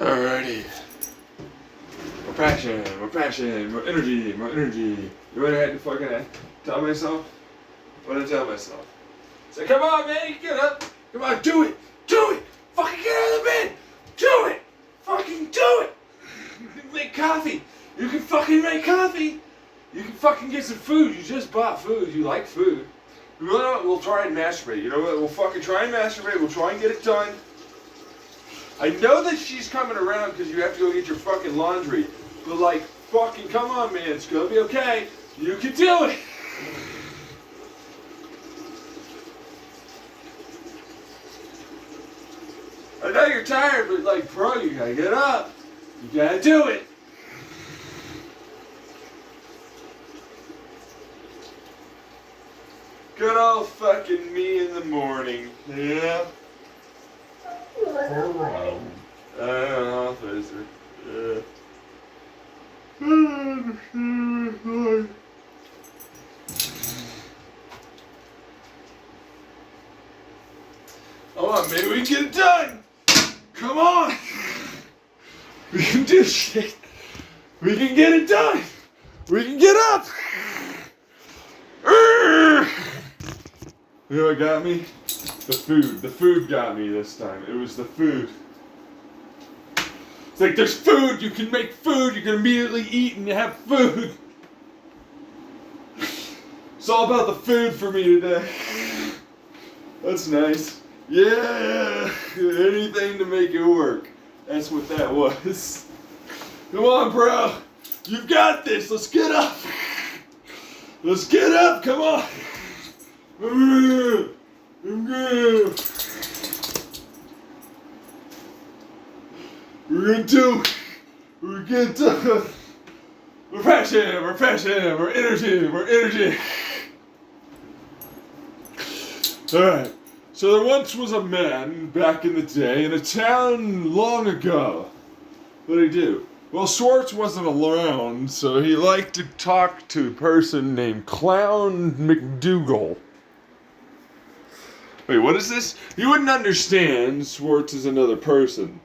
Alrighty. More passion, more energy, more energy. You know what I had to fucking tell myself? What did I tell myself? Say, come on, man, you get up. Come on, do it. Do it. Fucking get out of the bed. Do it. Fucking do it. You can make coffee. You can fucking make coffee. You can fucking get some food. You just bought food. You like food. You know what? We'll try and masturbate. You know what? We'll fucking try and masturbate. We'll try and get it done. I know that she's coming around because you have to go get your fucking laundry. But like, fucking come on, man. It's gonna be okay. You can do it. I know you're tired, but like, bro, you gotta get up. You gotta do it. Good old fucking me in the morning. Yeah. I don't know if it's Come on, maybe we can get it done. Come on. We can do shit. We can get it done. We can get up. You know what got me? The food. The food got me this time. It was the food. It's like there's food. You can make food. You can immediately eat and you have food. It's all about the food for me today. That's nice. Yeah. Anything to make it work. That's what that was. Come on, bro. You've got this. Let's get up. Let's get up. Come on. We're gonna do it. We're gonna do it. We're passion, we're energy, we're energy. Alright, so there once was a man back in the day in a town long ago. What did he do? Well, Schwartz wasn't around, so he liked to talk to a person named Clown McDougal. Wait, what is this? You wouldn't understand. Schwartz is another person.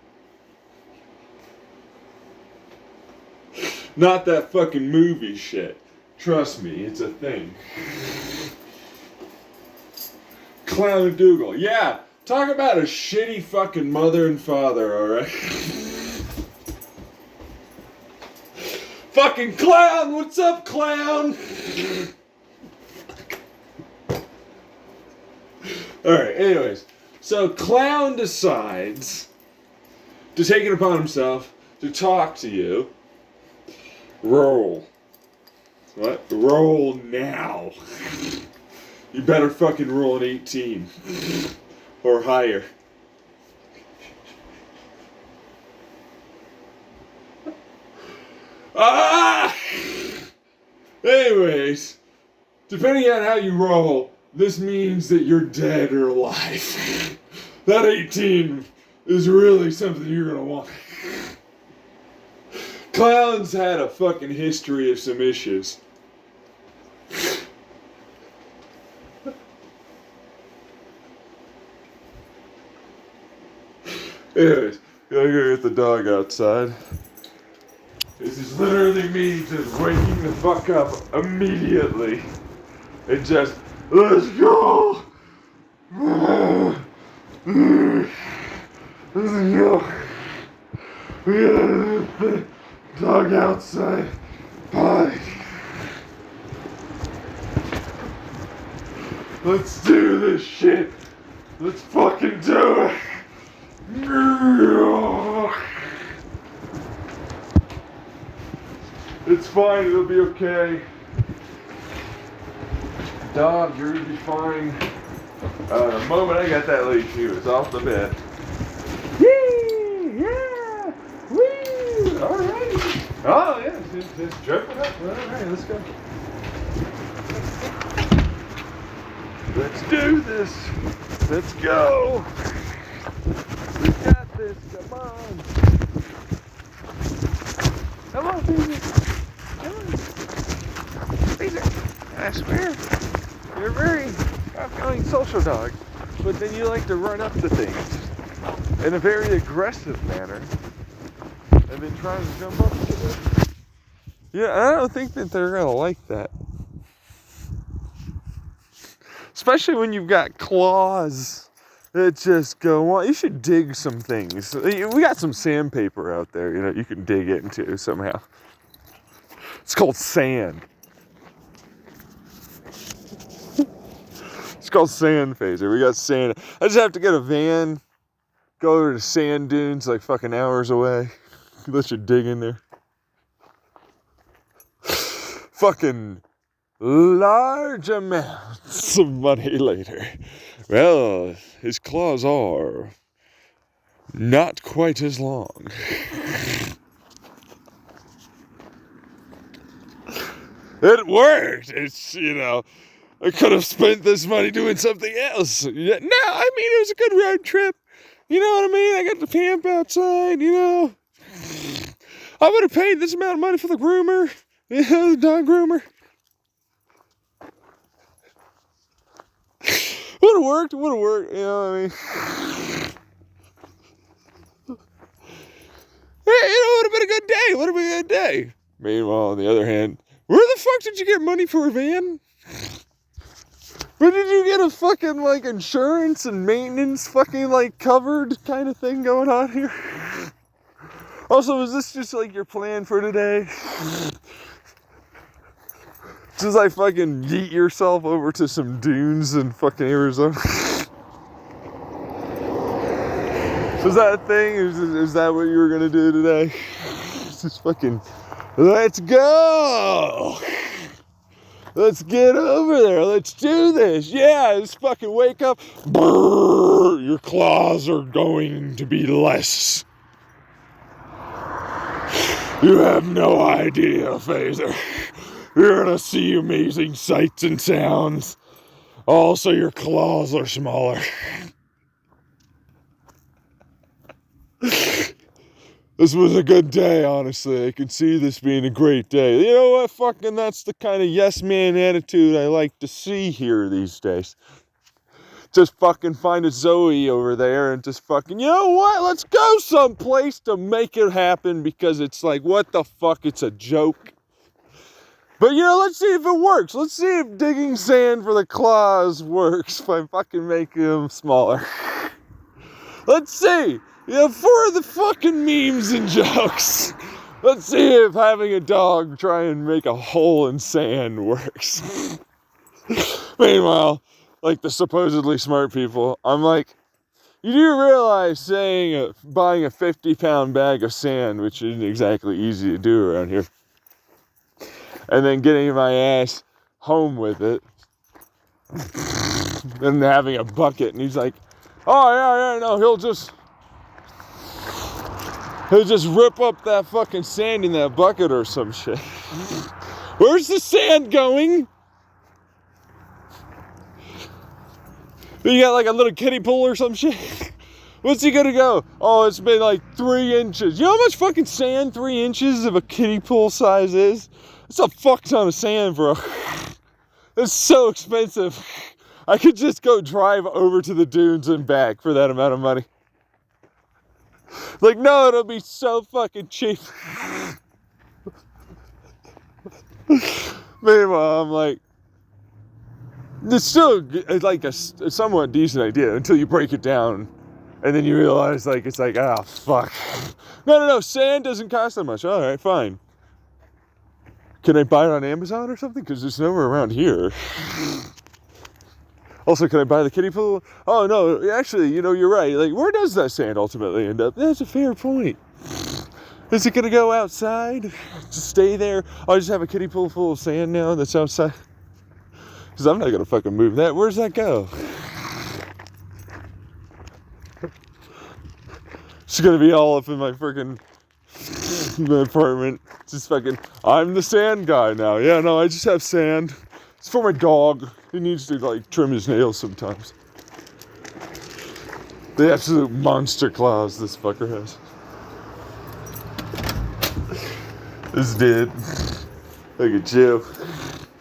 Not that fucking movie shit. Trust me, it's a thing. Clown McDougal. Yeah, talk about a shitty fucking mother and father, alright? Fucking clown! What's up, clown? Alright, anyways. So, Clown decides to take it upon himself to talk to you. Roll. What? Roll now. You better fucking roll an 18. Or higher. Ah! Anyways, depending on how you roll, this means that you're dead or alive. That 18 is really something you're gonna want. Clown's had a fucking history of some issues. Anyways, gotta go get the dog outside. This is literally me just waking the fuck up immediately. And just, let's go! Let's go! We gotta let the dog outside. Bye. Let's do this shit. Let's fucking do it. It's fine, it'll be okay. Dog, you're gonna be fine. The moment I got that leash, he was off the bed. Yee! Yeah! Woo! Alright! Oh, yeah, it's jumping up. Alright, let's go. Let's do this. Let's go. We got this. Come on. Come on, Caesar. Come on. Caesar, I swear, you're a very outgoing social dog, but then you like to run up to things in a very aggressive manner. and then trying to jump up to it. Yeah, I don't think that they're gonna like that. Especially when you've got claws that just go on. You should dig some things. We got some sandpaper out there, you know, you can dig into somehow. It's called sand. It's called sand phaser. We got sand. I just have to get a van, go over to sand dunes like fucking hours away. Let you dig in there. Fucking large amounts of money later. Well, his claws are not quite as long. It worked. It's, you know, I could have spent this money doing something else. No, I mean, it was a good road trip. You know what I mean? I got the camp outside, you know. I would have paid this amount of money for the groomer. You know, the dog groomer. Would have worked, you know what I mean? Hey, you know, it would have been a good day. Would have been a good day. Meanwhile, on the other hand, where the fuck did you get money for a van? Where did you get a fucking, like, insurance and maintenance fucking, like, covered kind of thing going on here? Also, is this just, like, your plan for today? Just, like, fucking yeet yourself over to some dunes in fucking Arizona? Was that a thing? Is that what you were gonna do today? Just fucking, let's go! Let's get over there. Let's do this. Yeah, let's fucking wake up. Brrr, your claws are going to be less. You have no idea, Phaser. You're gonna see amazing sights and sounds. Also, your claws are smaller. This was a good day, honestly. I can see this being a great day. You know what? Fucking that's the kind of yes man attitude I like to see here these days. Just fucking find a Zoe over there and just fucking, you know what? Let's go someplace to make it happen because it's like, what the fuck? It's a joke. But, you know, let's see if it works. Let's see if digging sand for the claws works by fucking making them smaller. Let's see. You know, for the fucking memes and jokes. Let's see if having a dog try and make a hole in sand works. Meanwhile, like the supposedly smart people, I'm like, you do realize buying a 50-pound bag of sand, which isn't exactly easy to do around here, and then getting my ass home with it, and having a bucket, and he's like, oh yeah, no, he'll just rip up that fucking sand in that bucket or some shit. Where's the sand going? You got like a little kiddie pool or some shit? What's he gonna go? Oh, it's been like 3 inches. You know how much fucking sand 3 inches of a kiddie pool size is? It's a fuck ton of sand, bro. It's so expensive. I could just go drive over to the dunes and back for that amount of money. Like, no, it'll be so fucking cheap. Meanwhile, I'm like, it's still like a somewhat decent idea until you break it down. And then you realize, like, it's like, ah, fuck. No, sand doesn't cost that much. All right, fine. Can I buy it on Amazon or something? Because there's nowhere around here. Also, can I buy the kiddie pool? Oh, no, actually, you know, you're right. Like, where does that sand ultimately end up? That's a fair point. Is it going to go outside? Just stay there? I'll just have a kiddie pool full of sand now that's outside? Because I'm not going to fucking move that. Where's that go? It's going to be all up in my freaking apartment. Just fucking, I'm the sand guy now. Yeah, no, I just have sand. It's for my dog. He needs to, like, trim his nails sometimes. The absolute monster claws this fucker has. This dude. Look at you.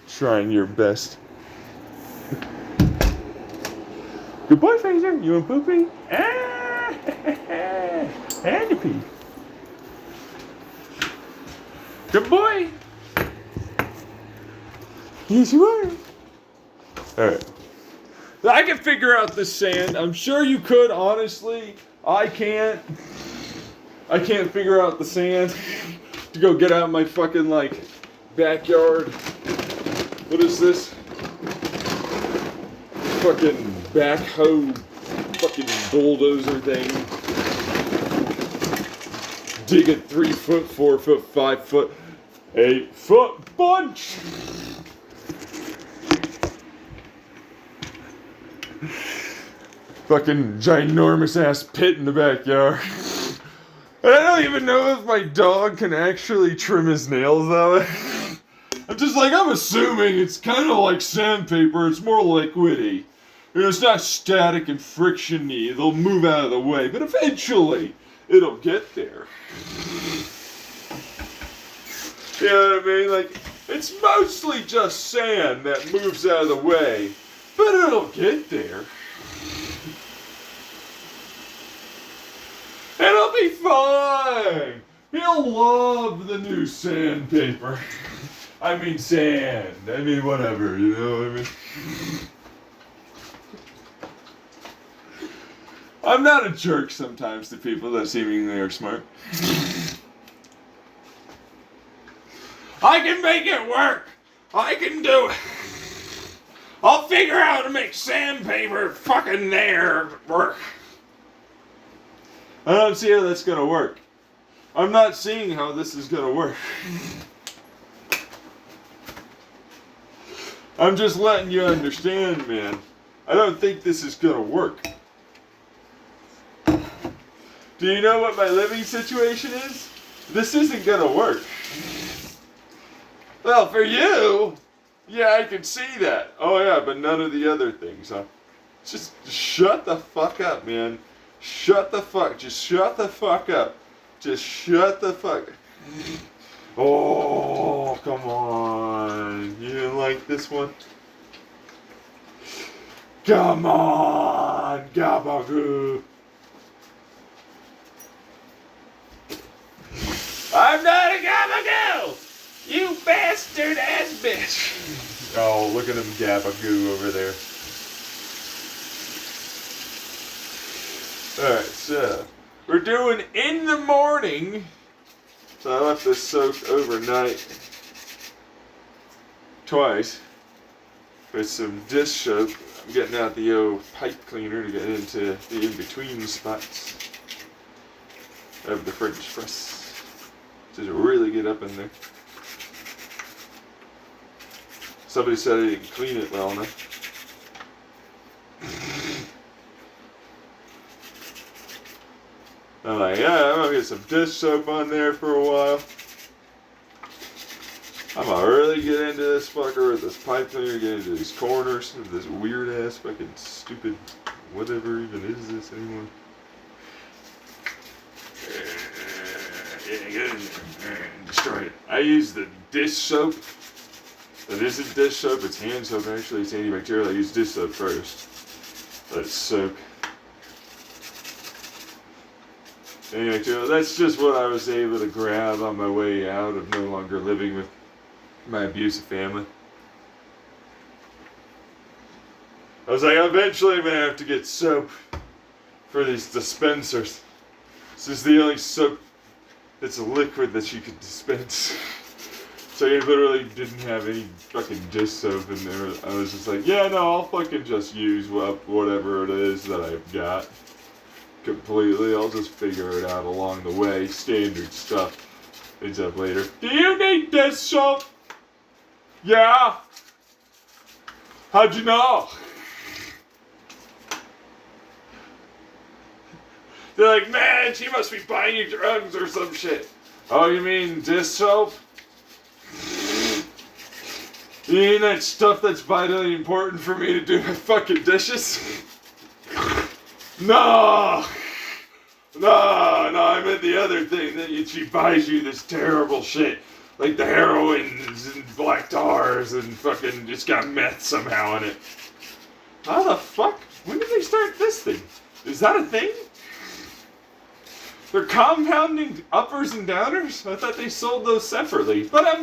Trying your best. Good boy, Phaser. You want poopy? Ah! And you pee. Good boy. Yes, you are. Alright. I can figure out this sand. I'm sure you could, honestly. I can't. I can't figure out the sand to go get out my fucking, like, backyard. What is this? Fucking backhoe, fucking bulldozer thing. Dig a 3 foot, 4 foot, 5 foot, 8 foot bunch. Fucking ginormous ass pit in the backyard. And I don't even know if my dog can actually trim his nails that way. I'm assuming it's kind of like sandpaper, it's more liquidy. You know, it's not static and friction-y, they'll move out of the way, but eventually it'll get there. You know what I mean? Like, it's mostly just sand that moves out of the way, but it'll get there. It'll be fine. He'll love the new sandpaper. I mean sand. I mean whatever, you know what I mean? I'm not a jerk sometimes to people that seemingly are smart. I can make it work. I can do it. I'll figure out how to make sandpaper fucking there work. I don't see how that's gonna work. I'm not seeing how this is gonna work. I'm just letting you understand, man. I don't think this is gonna work. Do you know what my living situation is? This isn't gonna work. Well, for you, yeah, I can see that. Oh yeah, but none of the other things, huh? Just shut the fuck up, man. Shut the fuck, just shut the fuck up. Just shut the fuck. Oh, come on. You didn't like this one? Come on, Gabagoo. I'm not a Gabagoo! You bastard ass bitch! Oh, look at him Gabagoo over there. Alright, so we're doing in the morning. So I left this soaked overnight twice with some dish soap. I'm getting out the old pipe cleaner to get into the in-between spots of the French press. Just really get up in there. Somebody said I didn't clean it well enough. I'm like, yeah, I'm gonna get some dish soap on there for a while. I'm gonna really get into this fucker with this pipe cleaner, get into these corners of this weird ass fucking stupid whatever even is this anymore. Yeah, get in there and destroy it. I use the dish soap. It isn't dish soap, it's hand soap actually, it's antibacterial. I use dish soap first. Let it soak. Antibacterial, that's just what I was able to grab on my way out of no longer living with my abusive family. I was like, eventually I'm going to have to get soap for these dispensers. This is the only soap that's a liquid that you could dispense. So I literally didn't have any fucking dish soap in there. I was just like, yeah, no, I'll fucking just use whatever it is that I've got. Completely. I'll just figure it out along the way. Standard stuff. Ends up later. Do you need dish soap? Yeah. How'd you know? They're like, man, she must be buying you drugs or some shit. Oh, you mean dish soap? You mean that stuff that's vitally important for me to do my fucking dishes? No, I meant the other thing that she buys you this terrible shit. Like the heroines and black tars and fucking just got meth somehow in it. How the fuck? When did they start this thing? Is that a thing? They're compounding uppers and downers? I thought they sold those separately. I'll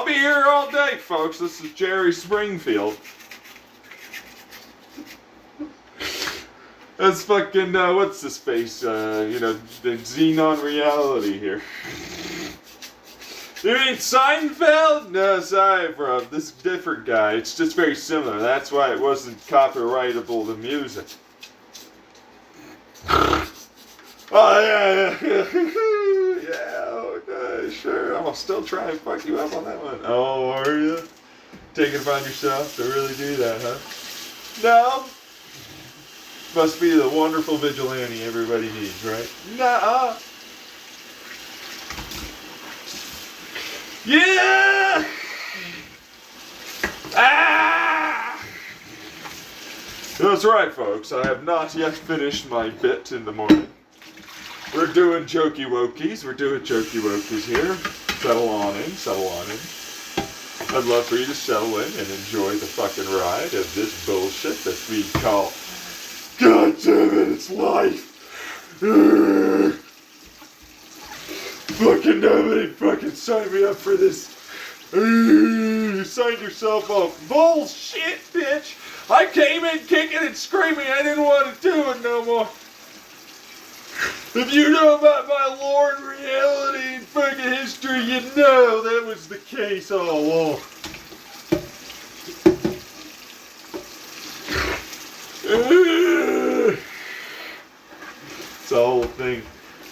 be here all day, folks. This is Jerry Springfield. That's fucking, what's this face? The Xenon reality here. You mean Seinfeld? No, sorry, bro. This is a different guy. It's just very similar. That's why it wasn't copyrightable, the music. Oh, yeah. Yeah, okay, sure. I'm still trying to fuck you up on that one. Oh, are you? Take it upon yourself to really do that, huh? No. Must be the wonderful vigilante everybody needs, right? Nuh-uh. Yeah! Ah! That's right, folks. I have not yet finished my bit in the morning. We're doing jokey wokies. Here. Settle on in. I'd love for you to settle in and enjoy the fucking ride of this bullshit that we call, God damn it, it's life. Fucking nobody fucking signed me up for this. You signed yourself up. Bullshit, bitch. I came in kicking and screaming. I didn't want to do it no more. If you know about my lore and reality and fucking history, you know that was the case all along. It's the whole thing.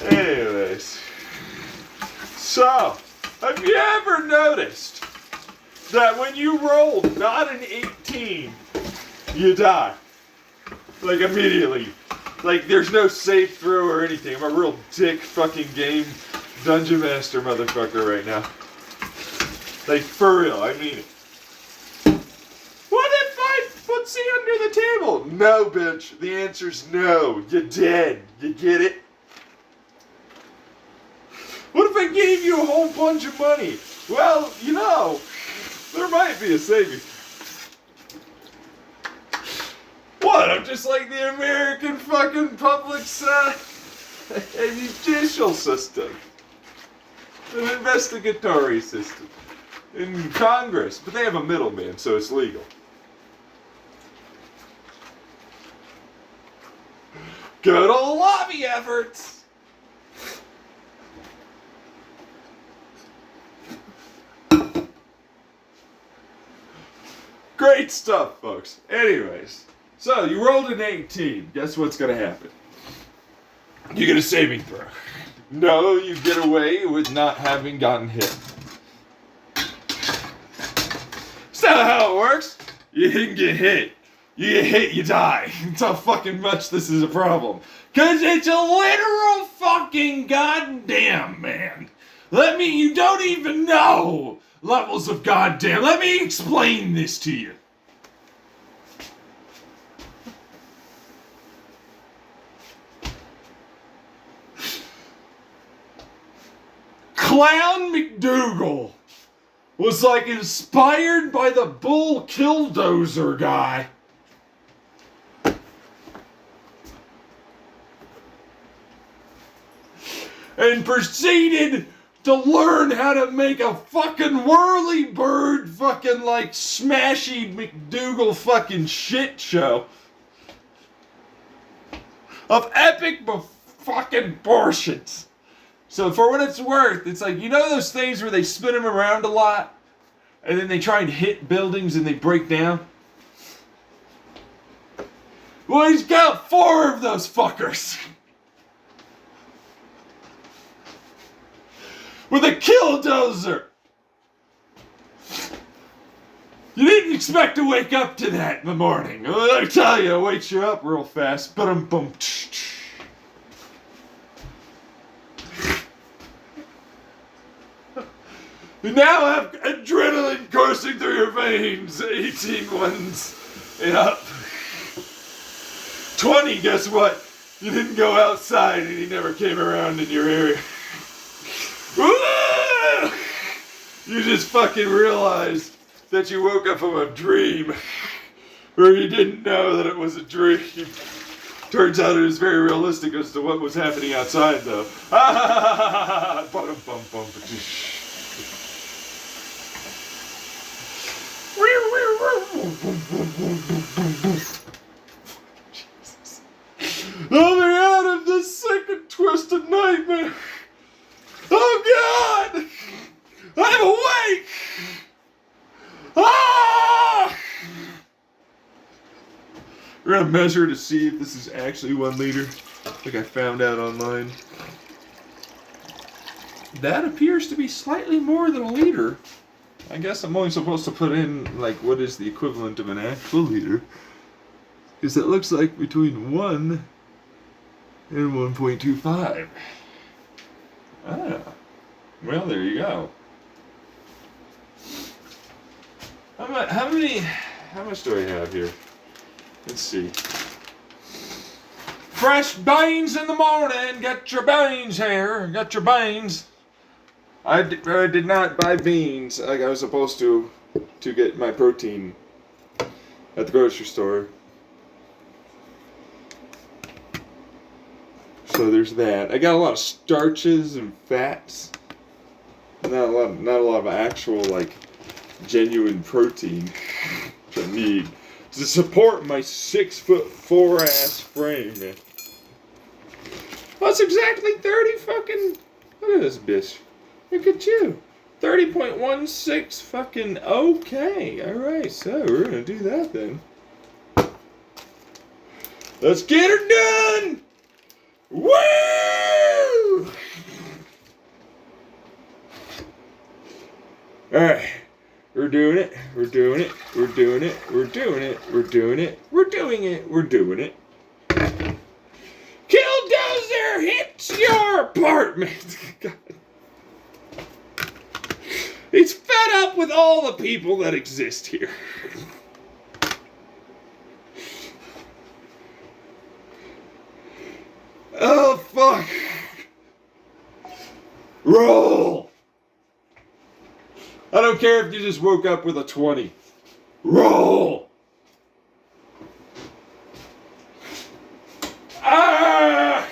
Anyways. So, have you ever noticed that when you roll not an 18, you die? Like immediately. Like there's no safe throw or anything. I'm a real dick fucking game dungeon master motherfucker right now. Like for real, I mean it. What if I footsie under the table? No, bitch. The answer's no. You're dead. You get it? What if I gave you a whole bunch of money? Well, there might be a saving. What? I'm just like the American fucking public's judicial system. An investigatory system. In Congress. But they have a middleman, so it's legal. Good old lobby efforts! Great stuff, folks. Anyways, so you rolled an 18. Guess what's going to happen? You get a saving throw. No, you get away with not having gotten hit. That's not how it works. You didn't get hit. You get hit, you die. That's how fucking much this is a problem. Because it's a literal fucking goddamn, man. You don't even know levels of goddamn. Let me explain this to you. Clown McDougal was like inspired by the Bull Killdozer guy. And proceeded to learn how to make a fucking whirly bird fucking like smashy McDougal fucking shit show of epic fucking proportions. So for what it's worth, it's like, those things where they spin them around a lot and then they try and hit buildings and they break down? Well, he's got 4 of those fuckers. With a killdozer. You didn't expect to wake up to that in the morning. Let me tell you, it wakes you up real fast. Ba-dum-bum. You now have adrenaline coursing through your veins. 18 ones. Yep. 20, guess what? You didn't go outside and he never came around in your area. You just fucking realized that you woke up from a dream. Or you didn't know that it was a dream. Turns out it was very realistic as to what was happening outside, though. Jesus. Let me out of this sick and twisted nightmare. Oh God! I'm awake! Ah! We're gonna measure to see if this is actually 1 liter, like I found out online. That appears to be slightly more than 1 liter. I guess I'm only supposed to put in, like, what is the equivalent of an actual liter. Because it looks like between 1 and 1.25. Ah. Well, there you go. How much do I have here? Let's see. Fresh beans in the morning. Get your beans here. Get your beans. I did not buy beans like I was supposed to get my protein at the grocery store. So there's that. I got a lot of starches and fats. Not a lot of actual, like, genuine protein which I need to support my 6'4" ass frame, man. That's exactly 30 fucking. Look at this bitch. Look at you. 30.16 fucking okay. Alright, so we're gonna do that then. Let's get her done! Woo! Alright. We're doing it. We're doing it. We're doing it. We're doing it. We're doing it. We're doing it. We're doing it. Killdozer hits your apartment! God. He's fed up with all the people that exist here. Oh, fuck. Roll! I don't care if you just woke up with a 20. Roll! Ah!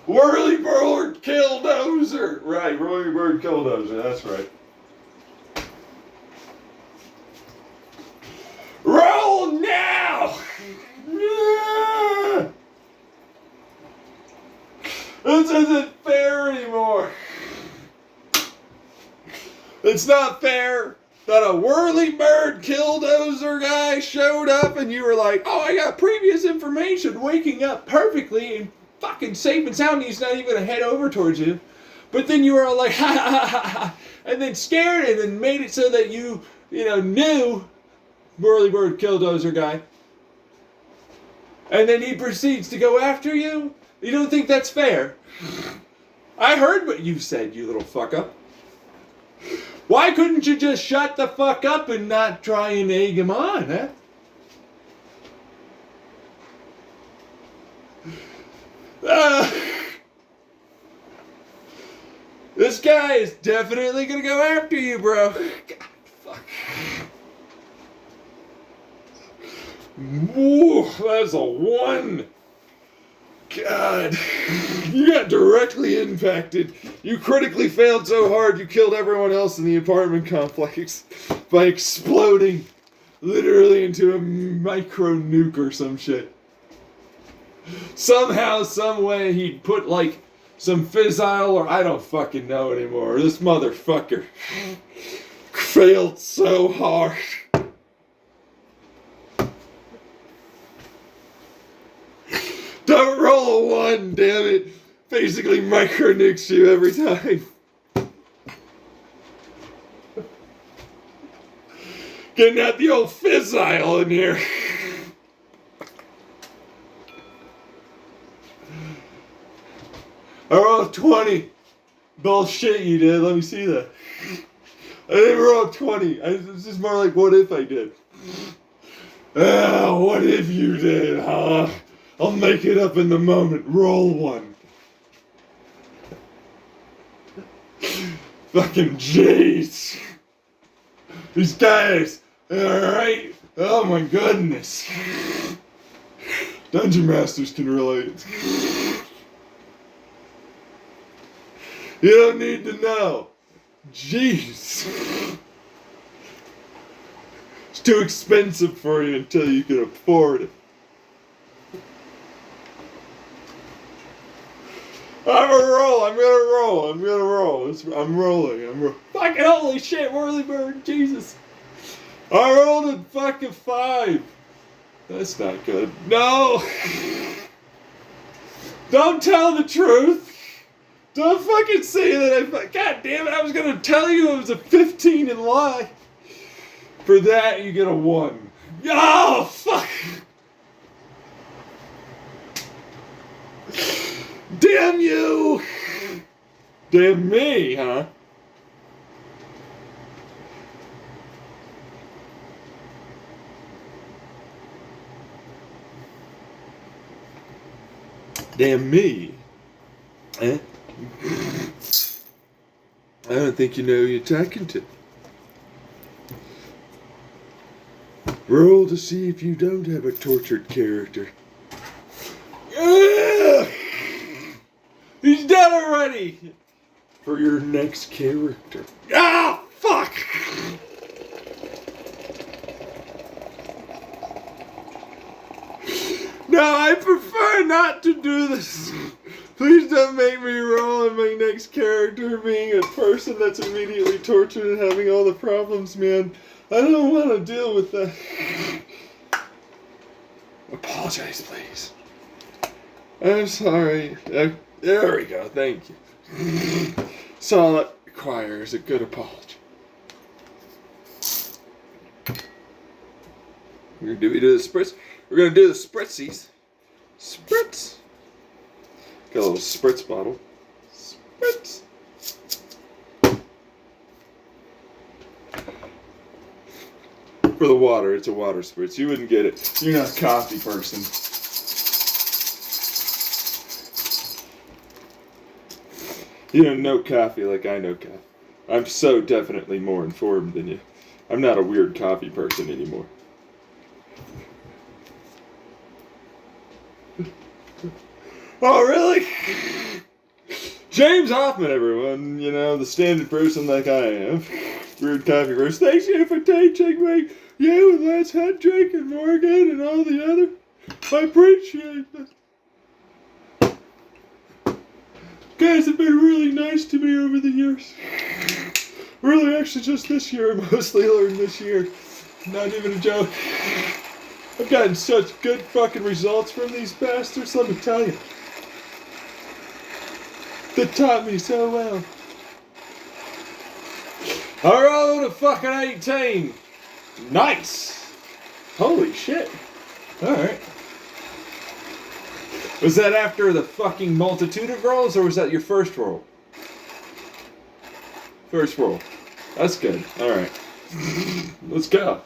Whirlybird Killdozer! Right, Whirlybird Killdozer, that's right. Roll now! Yeah! This isn't fair anymore. It's not fair that a Whirlybird Killdozer guy showed up and you were like, oh, I got previous information, waking up perfectly and fucking safe and sound. He's not even going to head over towards you. But then you were all like, ha ha ha ha ha, and then scared it and made it so that you knew Whirlybird Killdozer guy. And then he proceeds to go after you? You don't think that's fair? I heard what you said, you little fuck up. Why couldn't you just shut the fuck up and not try and egg him on, huh? This guy is definitely gonna go after you, bro. God, fuck. Whoa, that's a 1. God, you got directly impacted. You critically failed so hard you killed everyone else in the apartment complex by exploding literally into a micro nuke or some shit. Somehow, some way, he put like some fissile or I don't fucking know anymore. This motherfucker failed so hard. Don't roll a 1, damn it. Basically micro nukes you every time. Getting out the old fissile in here. I rolled 20. Bullshit you did, let me see that. I didn't roll 20. This is more like what if I did. What if you did, huh? I'll make it up in the moment. Roll 1. Fucking jeez. These guys, alright? Oh my goodness. Dungeon Masters can relate. You don't need to know. Jeez. It's too expensive for you until you can afford it. I'm gonna roll. I'm rolling. Fucking holy shit, Whirlybird, Jesus. I rolled a fucking 5. That's not good. No! Don't tell the truth! Don't fucking say that God damn it, I was gonna tell you it was a 15 and lie. For that, you get a 1. Oh, fuck! Damn you! Damn me, huh? Damn me. Eh? I don't think you know who you're talking to. Roll to see if you don't have a tortured character. He's dead already! For your next character. Ah, fuck! No, I prefer not to do this. Please don't make me roll on my next character being a person that's immediately tortured and having all the problems, man. I don't want to deal with that. Apologize, please. I'm sorry. There we go, thank you. That's all it requires, a good apology. We're gonna do the spritz. We're gonna do the spritzies. Spritz. Got a little spritz bottle. Spritz. For the water, it's a water spritz. You wouldn't get it. You're not a coffee person. You don't know coffee like I know coffee. I'm so definitely more informed than you. I'm not a weird coffee person anymore. Oh, really? James Hoffman, everyone. You know, the standard person like I am. Weird coffee person. Thanks you for teaching me. You and Les Hedrick and Morgan and all the other. I appreciate that. Guys have been really nice to me over the years. Really, actually, just this year. I mostly learned this year. Not even a joke. I've gotten such good fucking results from these bastards, let me tell you. They taught me so well. I rolled a fucking 18. Nice. Holy shit. Alright. Was that after the fucking multitude of rolls, or was that your first roll? First roll. That's good. Alright. Let's go.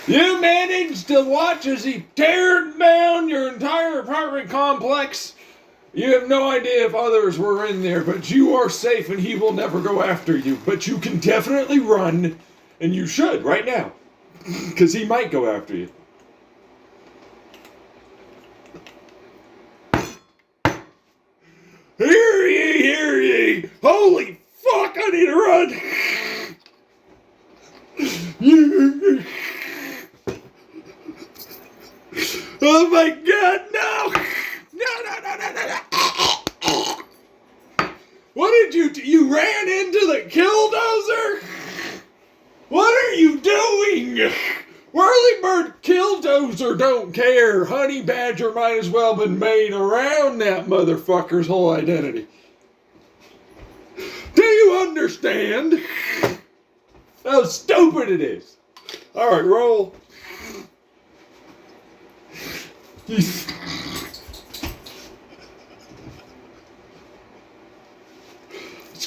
You managed to watch as he teared down your entire apartment complex. You have no idea if others were in there, but you are safe and he will never go after you. But you can definitely run, and you should right now, because he might go after you. Hear ye, hear ye! Holy fuck, I need to run! Oh my god, no! No! What did you do? You ran into the killdozer? What are you doing? Whirlybird killdozer don't care. Honey Badger might as well been made around that motherfucker's whole identity. Do you understand how stupid it is? Alright, roll. Let's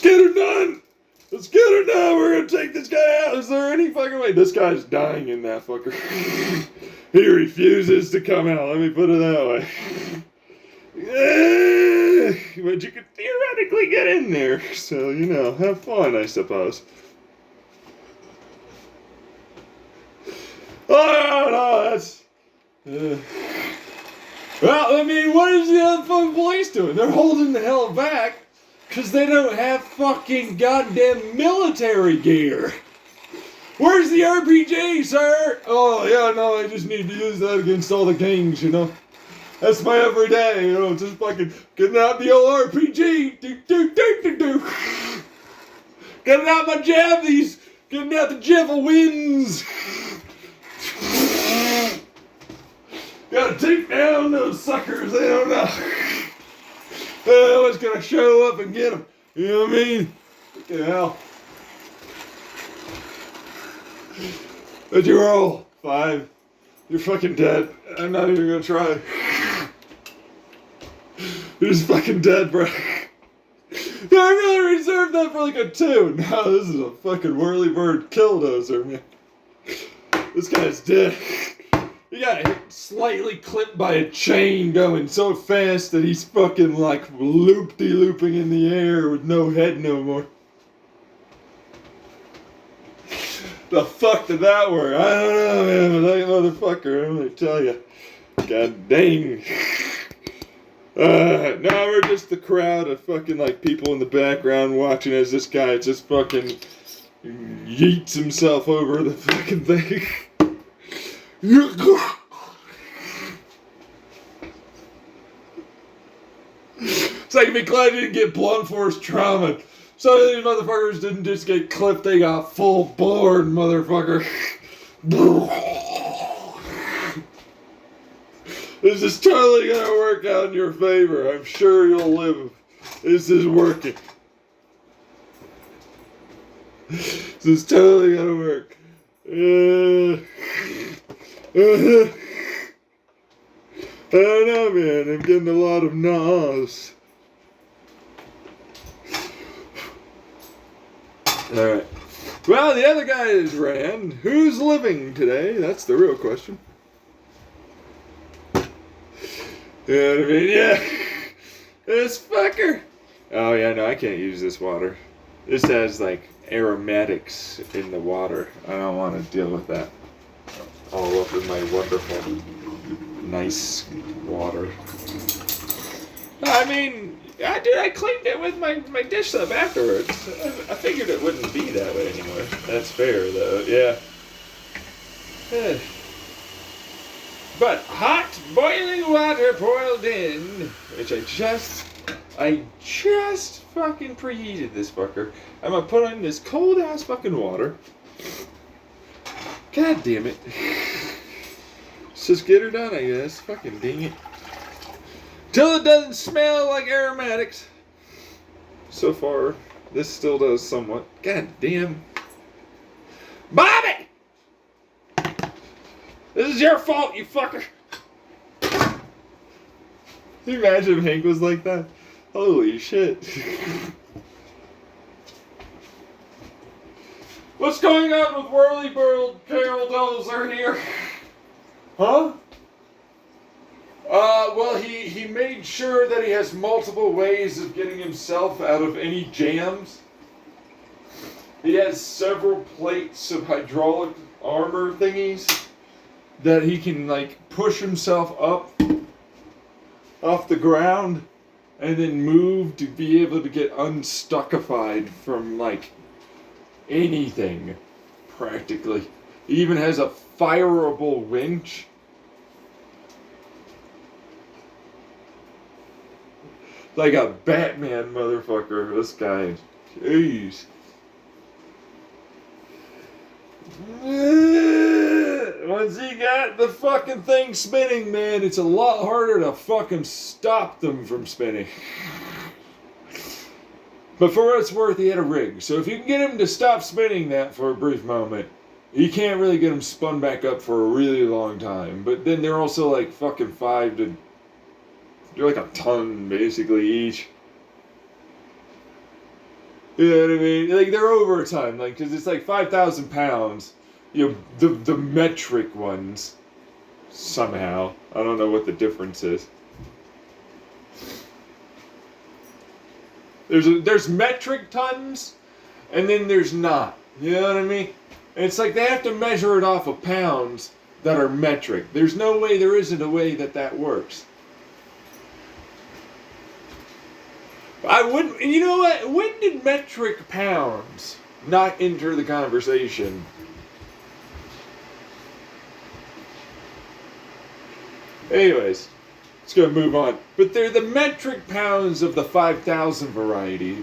get her done! Let's get her done! We're gonna take this guy out! Is there any fucking way? This guy's dying in that fucker. He refuses to come out, let me put it that way. But you could theoretically get in there, so, you know, have fun, I suppose. Oh, no, that's... Well, I mean, what is the other fucking police doing? They're holding the hell back because they don't have fucking goddamn military gear. Where's the RPG, sir? Oh, yeah, no, I just need to use that against all the gangs, you know. That's my everyday, you know, just fucking getting out the old RPG. Do. Getting out my javelins. Getting out the javelins. Gotta take down those suckers, they don't know. I was gonna show up and get them. You know what I mean? Fucking hell. But you're all 5. You're fucking dead. I'm not even gonna try. You're just fucking dead, bro. Yeah, I really reserved that for like a 2. Now this is a fucking whirly-bird killdozer, man. This guy's dead. He got hit slightly clipped by a chain going so fast that he's fucking like loop-de-looping in the air with no head no more. The fuck did that work? I don't know, man, but that motherfucker, I'm gonna tell you. God dang. Now we're just the crowd of fucking like people in the background watching as this guy just fucking yeets himself over the fucking thing. It's like, be glad you didn't get blunt force trauma. Some of these motherfuckers didn't just get clipped, they got full board, motherfucker. This is totally gonna work out in your favor. I'm sure you'll live. This is working. This is totally gonna work. I don't know, man. I'm getting a lot of no's. Alright. Well, the other guys ran. Who's living today? That's the real question. You know what I mean? Yeah. This fucker. Oh, yeah, no, I can't use this water. This has, like, aromatics in the water. I don't want to deal with that. All up in my wonderful, nice water. I mean, I cleaned it with my dish soap afterwards. I figured it wouldn't be that way anymore. That's fair, though. Yeah. But hot boiling water boiled in, which I just fucking preheated this fucker. I'm gonna put in this cold ass fucking water. God damn it. Let's just get her done, I guess. Fucking dang it. Till it doesn't smell like aromatics. So far, this still does somewhat. God damn. Bobby! This is your fault, you fucker! Can you imagine if Hank was like that? Holy shit. What's going on with Whirlybird Carol Dozer here? Huh? Well, he made sure that he has multiple ways of getting himself out of any jams. He has several plates of hydraulic armor thingies that he can, like, push himself up off the ground and then move to be able to get unstuckified from, like, anything, practically. He even has a fireable winch. Like a Batman motherfucker, this guy. Jeez. Once he got the fucking thing spinning, man, it's a lot harder to fucking stop them from spinning. But for what it's worth, he had a rig. So if you can get him to stop spinning that for a brief moment, you can't really get him spun back up for a really long time. But then they're also like fucking they're like a ton, basically, each. You know what I mean? Like, they're over time, like, because it's like 5,000 pounds. You know, the metric ones, somehow. I don't know what the difference is. There's metric tons, and then there's not. You know what I mean? And it's like they have to measure it off of pounds, that are metric. There's no way there isn't a way that works. I wouldn't, you know what? When did metric pounds not enter the conversation? Anyways, let's go move on. But they're the metric pounds of the 5,000 variety,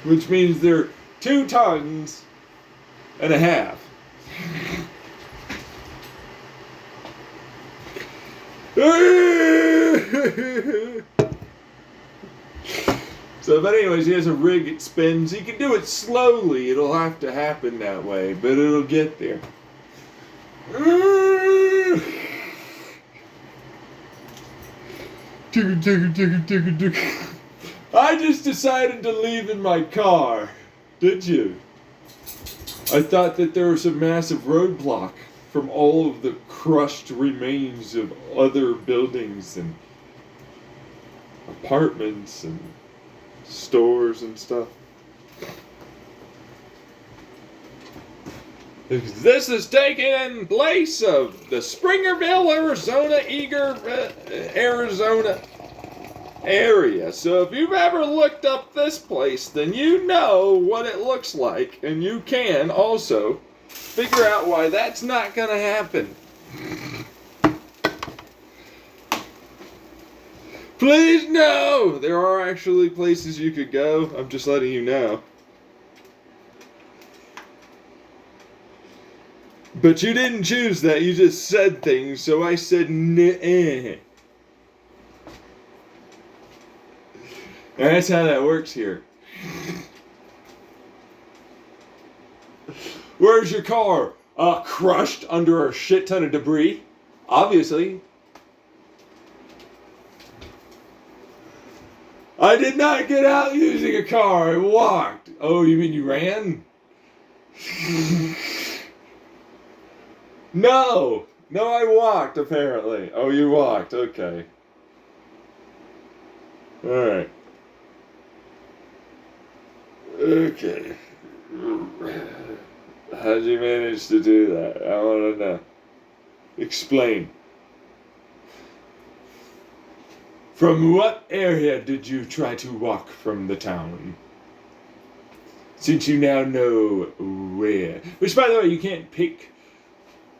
which means they're 2 tons and a half. So, but anyways, he has a rig, it spins. He can do it slowly. It'll have to happen that way, but it'll get there. I just decided to leave in my car. Did you? I thought that there was a massive roadblock from all of the crushed remains of other buildings and apartments and stores and stuff. This is taken in place of the Springerville, Arizona area. So if you've ever looked up this place, then you know what it looks like, and you can also figure out why that's not going to happen. Please no! There are actually places you could go. I'm just letting you know. But you didn't choose that. You just said things, so I said nah. And that's how that works here. Where's your car? Crushed under a shit ton of debris. Obviously. I did not get out using a car. I walked. Oh, you mean you ran? No. No, I walked, apparently. Oh, you walked. Okay. Alright. Okay. How'd you manage to do that? I want to know. Explain. From what area did you try to walk from the town? Since you now know where. Which, by the way, you can't pick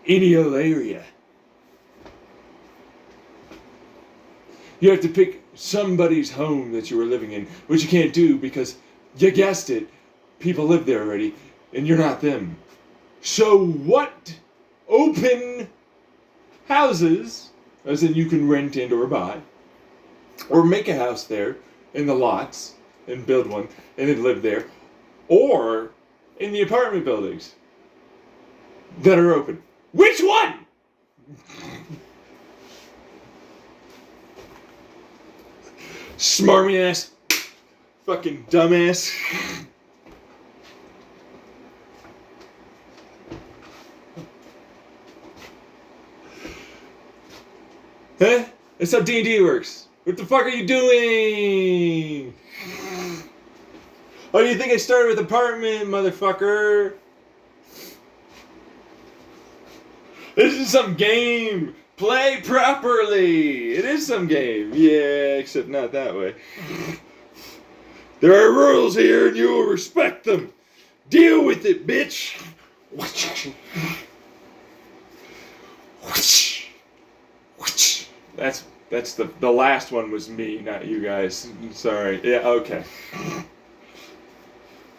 any old area. You have to pick somebody's home that you were living in, which you can't do because, you guessed it, people live there already, and you're not them. So what open houses, as in you can rent and or buy, or make a house there in the lots and build one and then live there, or in the apartment buildings that are open? Which one? Smarmy ass, fucking dumbass. Huh? That's how D&D works. What the fuck are you doing? Oh, you think I started with apartment, motherfucker? This is some game. Play properly. It is some game. Yeah, except not that way. There are rules here and you will respect them. Deal with it, bitch. That's the last one was me, not you guys. Sorry. Yeah, okay.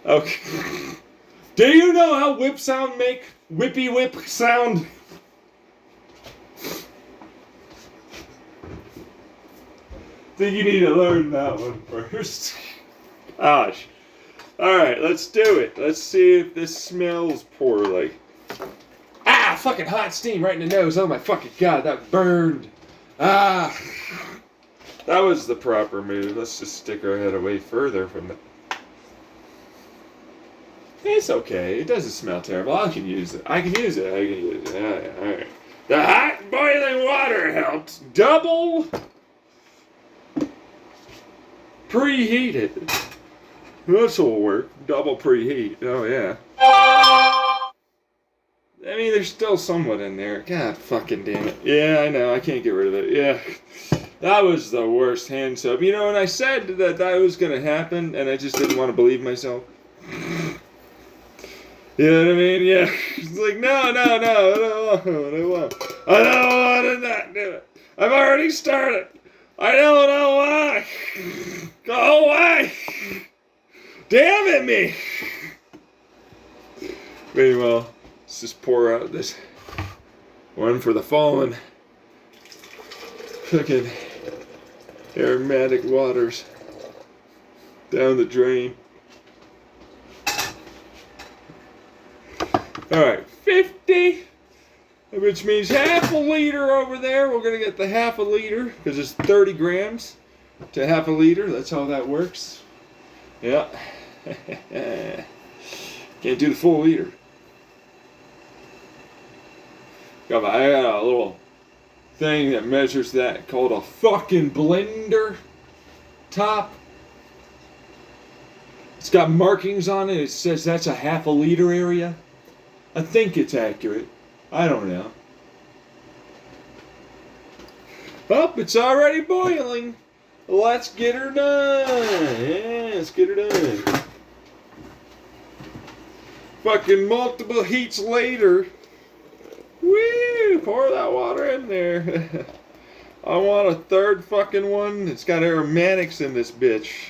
Okay. Do you know how whip sound make? Whippy whip sound? Think you need to learn that one first. Gosh. Alright, let's do it. Let's see if this smells poorly. Ah, fucking hot steam right in the nose. Oh my fucking god, that burned. Ah. That was the proper move. Let's just stick our head away further from the... It's okay. It doesn't smell terrible. I can use it. Yeah, alright. The hot boiling water helps double preheated. This'll work. Double preheat. Oh, yeah. I mean, there's still somewhat in there. God fucking damn it. Yeah, I know. I can't get rid of it. Yeah. That was the worst hand soap. You know, and I said that was going to happen, and I just didn't want to believe myself. You know what I mean? Yeah. It's like, no, I don't want to not do it. I've already started. I don't know why. Go away. Damn it, me. Very well. Let's just pour out this one for the fallen. Fucking aromatic waters down the drain. Alright, 50, which means half a liter over there. We're going to get the half a liter because it's 30 grams to half a liter. That's how that works. Yeah. Can't do the full liter. I got a little thing that measures that called a fucking blender top. It's got markings on it. It says that's a half a liter area. I think it's accurate. I don't know. Oh, it's already boiling. Let's get her done. Yeah, let's get her done. Fucking multiple heats later. Woo! Pour that water in there. I want a third fucking one. It's got aromatics in this bitch.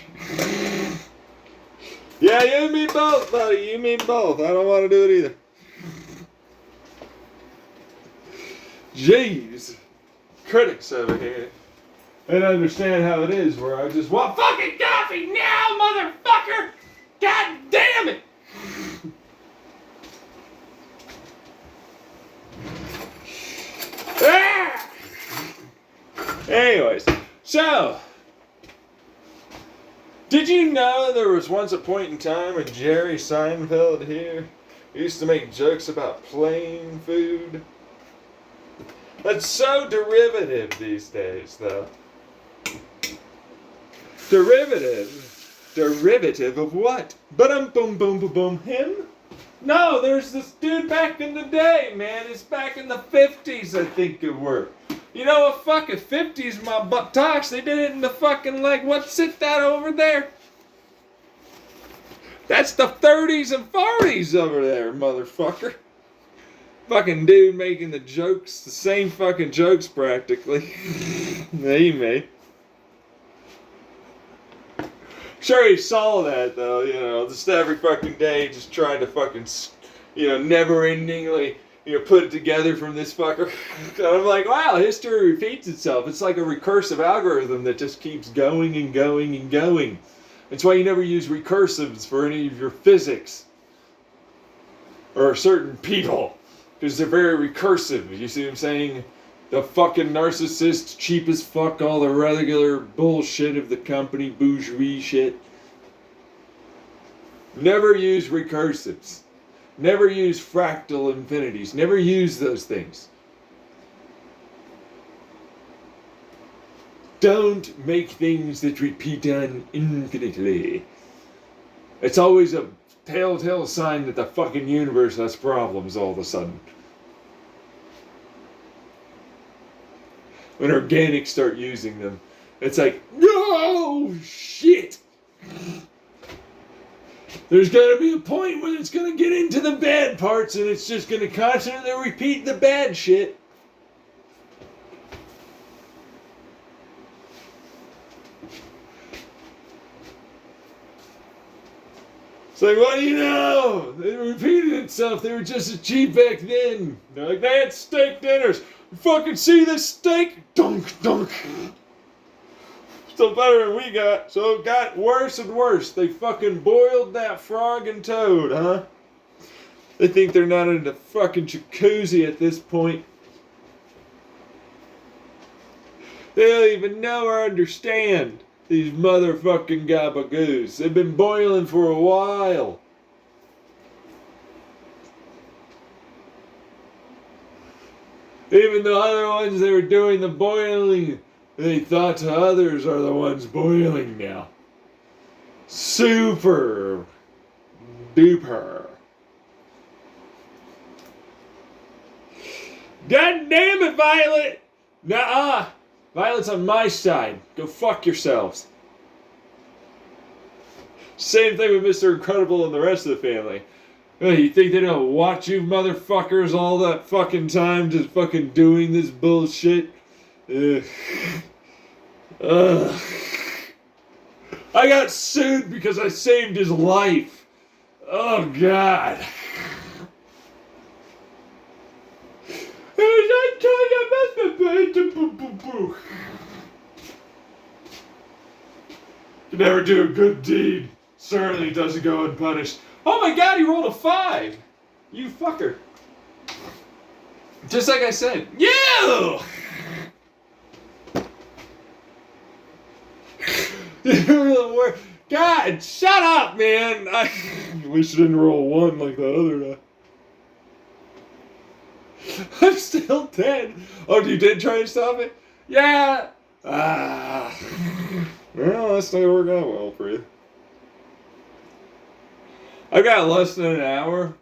Yeah, you and me both, buddy. You and me both. I don't want to do it either. Jeez. Critics over here. They don't understand how it is where I just want fucking coffee now, motherfucker! God damn it! Ah! Anyways, so did you know there was once a point in time when Jerry Seinfeld here used to make jokes about plain food? That's so derivative these days, though. Derivative of what? Boom, boom, boom, boom. Him? No, there's this dude back in the day, man. It's back in the 50s, I think it were. You know what? Fuck it. 50s, my buttocks. They did it in the fucking, like, what's it that over there? That's the 30s and 40s over there, motherfucker. Fucking dude making the jokes, the same fucking jokes practically that he made. Sure, he saw that though, you know, just every fucking day, just trying to fucking, you know, never-endingly, you know, put it together from this fucker. And I'm like, wow, history repeats itself. It's like a recursive algorithm that just keeps going and going and going. That's why you never use recursives for any of your physics or certain people. Because they're very recursive. You see what I'm saying? The fucking narcissist, cheap as fuck, all the regular bullshit of the company, bourgeois shit. Never use recursives. Never use fractal infinities. Never use those things. Don't make things that repeat on infinitely. It's always a telltale sign that the fucking universe has problems all of a sudden. When organics start using them, it's like, no shit. There's gonna be a point when it's gonna get into the bad parts and it's just gonna constantly repeat the bad shit. It's like, what do you know? It repeated itself. They were just as cheap back then. They're like, they had steak dinners. You fucking see this steak? Dunk, dunk. Still better than we got. So it got worse and worse. They fucking boiled that frog and toad, huh? They think they're not in the fucking jacuzzi at this point. They don't even know or understand. These motherfucking gabagoos. They've been boiling for a while. Even the other ones that were doing the boiling, they thought to others are the ones boiling now. Super duper. God damn it, Violet! Nuh-uh. Violet's on my side. Go fuck yourselves. Same thing with Mr. Incredible and the rest of the family. You think they don't watch you motherfuckers all that fucking time just fucking doing this bullshit? Ugh. Ugh. I got sued because I saved his life. Oh, God. You never do a good deed. Certainly doesn't go unpunished. Oh my God, he rolled a 5. You fucker. Just like I said. You! God, shut up, man. I wish I didn't roll 1 like that other guy. I'm still dead. Oh, you did try to stop it? Yeah. Well, that's not gonna work out well for you. I've got less than an hour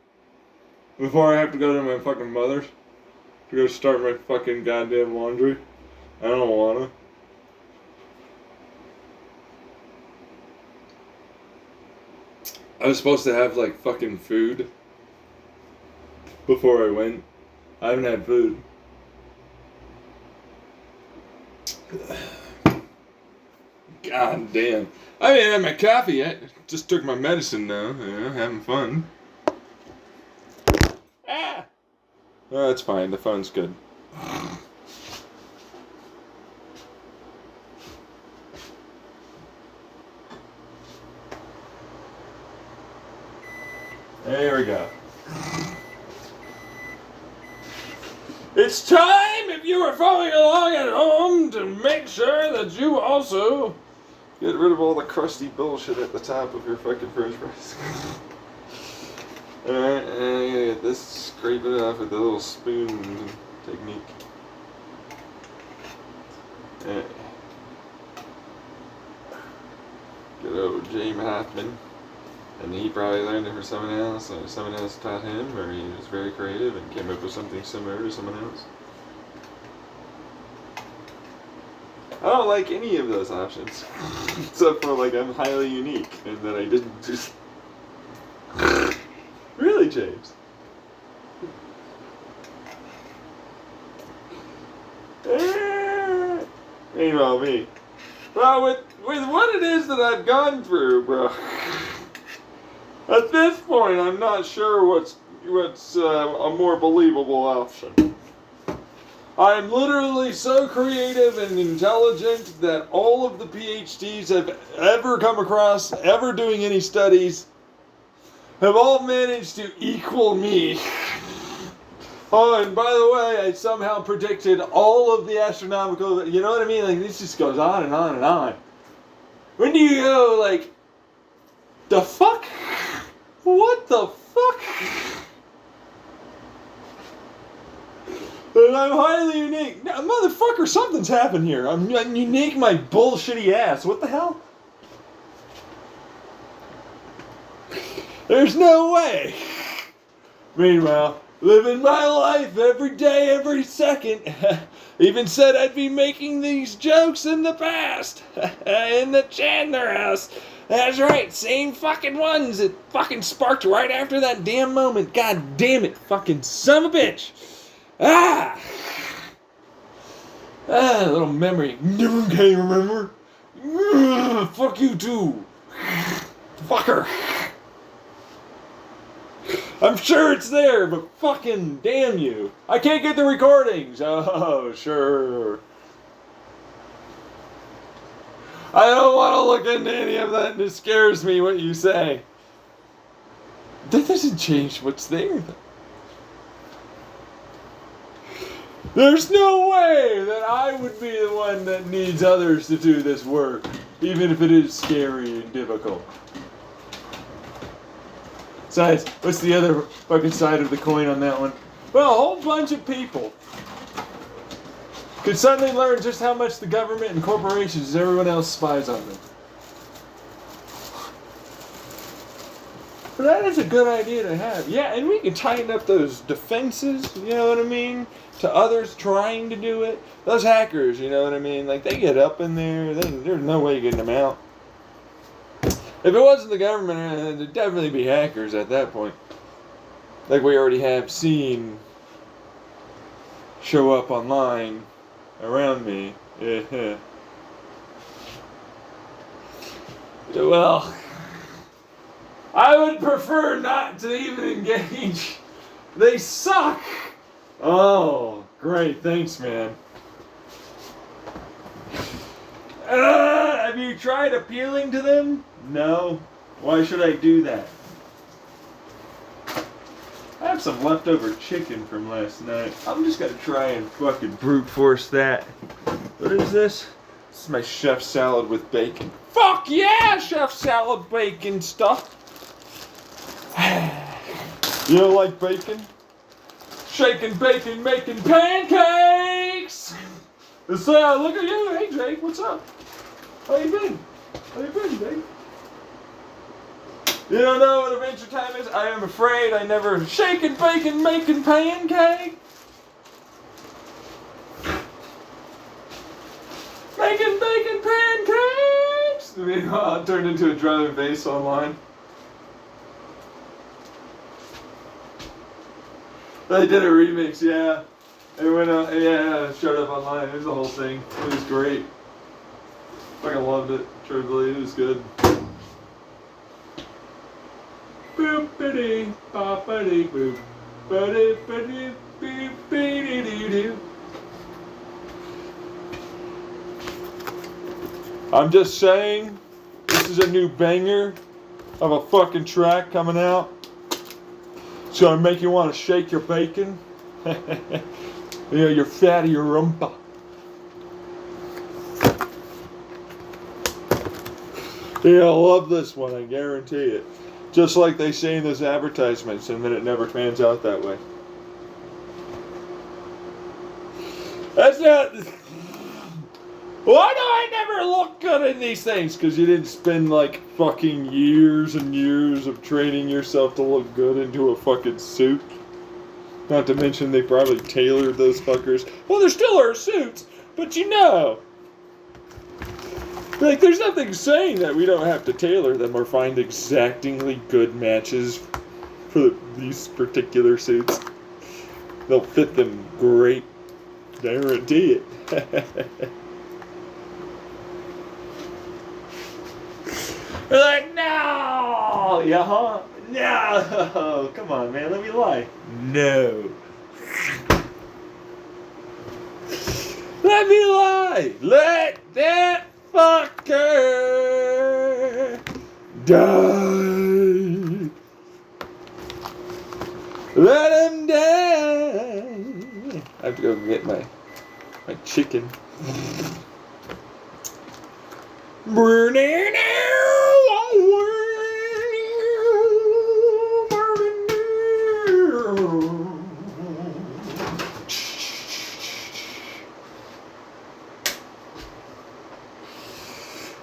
before I have to go to my fucking mother's to go start my fucking goddamn laundry. I don't wanna. I was supposed to have like fucking food before I went. I haven't had food. God damn. I haven't had my coffee yet. Just took my medicine now. Having fun. Ah! Oh, that's fine. The phone's good. There we go. It's time, if you were following along at home, to make sure that you also get rid of all the crusty bullshit at the top of your fucking french fries. Alright, and I'm gonna get this, scrape it off with the little spoon technique. Alright. Good old James Hoffman. And he probably learned it from someone else, or someone else taught him, or he was very creative and came up with something similar to someone else. I don't like any of those options. Except for, like, I'm highly unique, and that I didn't just... Really, James? Meanwhile, me. Well, with what it is that I've gone through, bro... At this point, I'm not sure what's a more believable option. I'm literally so creative and intelligent that all of the PhDs have ever come across, ever doing any studies, have all managed to equal me. Oh, and by the way, I somehow predicted all of the astronomical, you know what I mean? Like, this just goes on and on and on. When do you go, like, the fuck? What the fuck? And I'm highly unique. Now, motherfucker, something's happened here. I'm unique, my bullshitty ass. What the hell? There's no way. Meanwhile, living my life every day, every second. Even said I'd be making these jokes in the past. In the Chandler house. That's right, same fucking ones. It fucking sparked right after that damn moment. God damn it, fucking son of a bitch. Ah, little memory. Never can remember. Fuck you too. Fucker. I'm sure it's there, but fucking damn you. I can't get the recordings. Oh, sure. I don't want to look into any of that, and it scares me what you say. That doesn't change what's there. There's no way that I would be the one that needs others to do this work, even if it is scary and difficult. Besides, what's the other fucking side of the coin on that one? Well, a whole bunch of people could suddenly learn just how much the government and corporations and everyone else spies on them. But that is a good idea to have. Yeah, and we can tighten up those defenses, you know what I mean? To others trying to do it. Those hackers, you know what I mean? Like, they get up in there, there's no way getting them out. If it wasn't the government, there'd definitely be hackers at that point. Like we already have seen show up online around me. Yeah. Well, I would prefer not to even engage. They suck. Oh, great. Thanks, man. Have you tried appealing to them? No. Why should I do that? I have some leftover chicken from last night. I'm just gonna try and fucking brute force that. What is this? This is my chef salad with bacon. Fuck yeah, chef salad bacon stuff. You don't like bacon? Shaking bacon, making pancakes. Look at you. Hey, Jake, what's up? How you been? How you been, Jake? You don't know what Adventure Time is? I am afraid I never shaking bacon, making pancake. Making bacon pancakes. Meanwhile, I turned into a drum and bass online. They did a remix, yeah. It went up, yeah, it showed up online. It was the whole thing. It was great. Fucking loved it. Truthfully, it was good. Boop-a-dee, bop-a-dee, boop. Ba-dee-ba-dee, beep-be-dee-dee-doo. I'm just saying, this is a new banger of a fucking track coming out. It's gonna make you want to shake your bacon. You know, your fatty rumpa. Yeah, I love this one, I guarantee it. Just like they say in those advertisements, and then it never pans out that way. That's not... Why do I never look good in these things? Because you didn't spend like fucking years and years of training yourself to look good into a fucking suit. Not to mention they probably tailored those fuckers. Well, there still are suits, but you know. Like, there's nothing saying that we don't have to tailor them or find exactingly good matches for these particular suits. They'll fit them great. Guarantee it. They're like, no! Yeah, huh? No! Come on, man, let me lie. No. Let me lie! Let that fucker die! Let him die! I have to go get my chicken. Burning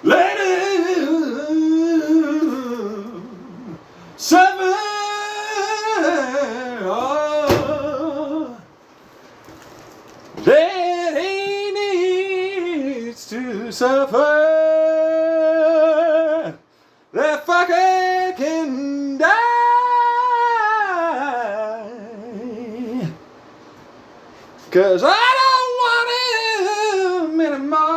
let him suffer. That he needs to suffer. That fucker can die. 'Cause I don't want him anymore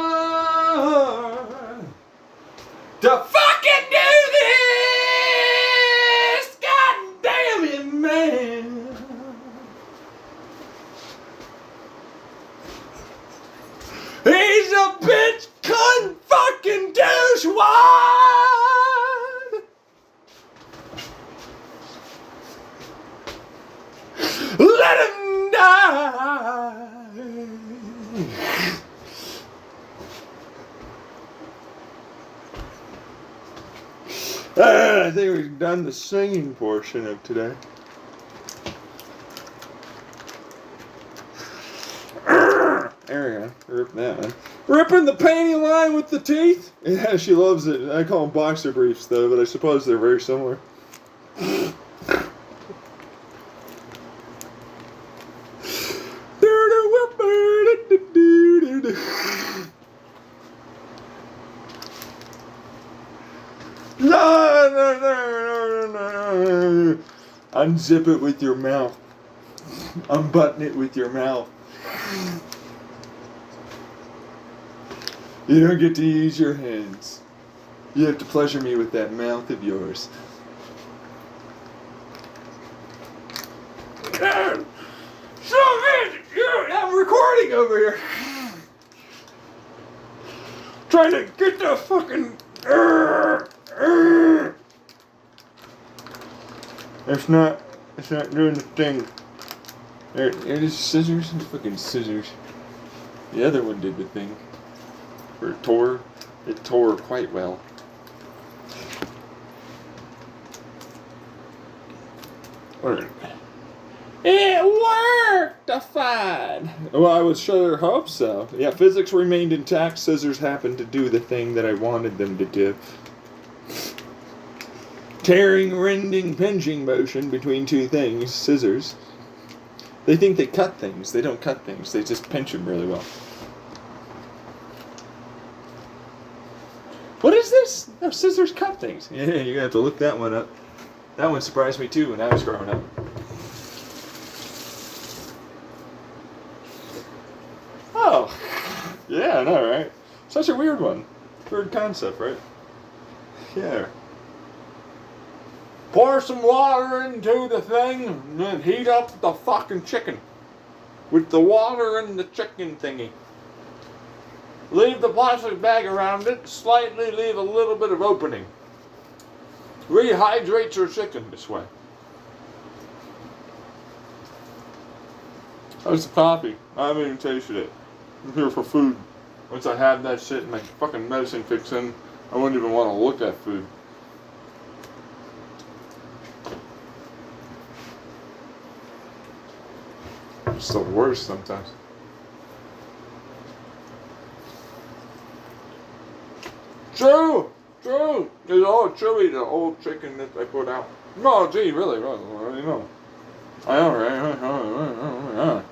to fucking do this. God damn it, man. He's a bitch, cunt, fucking douchewad. Let him die. I think we've done the singing portion of today. There we go. Rip that one. Ripping the panty line with the teeth? Yeah, she loves it. I call them boxer briefs, though, but I suppose they're very similar. Unzip it with your mouth. Unbutton it with your mouth. You don't get to use your hands. You have to pleasure me with that mouth of yours. God, I'm recording over here. Trying to get the fucking. It's not doing the thing. It is scissors. It's fucking scissors. The other one did the thing. Or it tore quite well. It worked fine. Well, I would sure hope so. Yeah, physics remained intact. Scissors happened to do the thing that I wanted them to do. Tearing, rending, pinching motion between two things. Scissors. They think they cut things. They don't cut things. They just pinch them really well. What is this? No, scissors cut things. Yeah, you're gonna have to look that one up. That one surprised me too when I was growing up. Oh, yeah, I know, right? Such a weird one. Weird concept, right? Yeah. Pour some water into the thing and then heat up the fucking chicken. With the water and the chicken thingy. Leave the plastic bag around it, slightly leave a little bit of opening. Rehydrate your chicken this way. How's the coffee? I haven't even tasted it. I'm here for food. Once I have that shit in my fucking medicine kicks in, I wouldn't even want to look at food. It's the worst sometimes. True! It's all chewy, the old chicken that they put out. No, gee, really, you know. I know, right?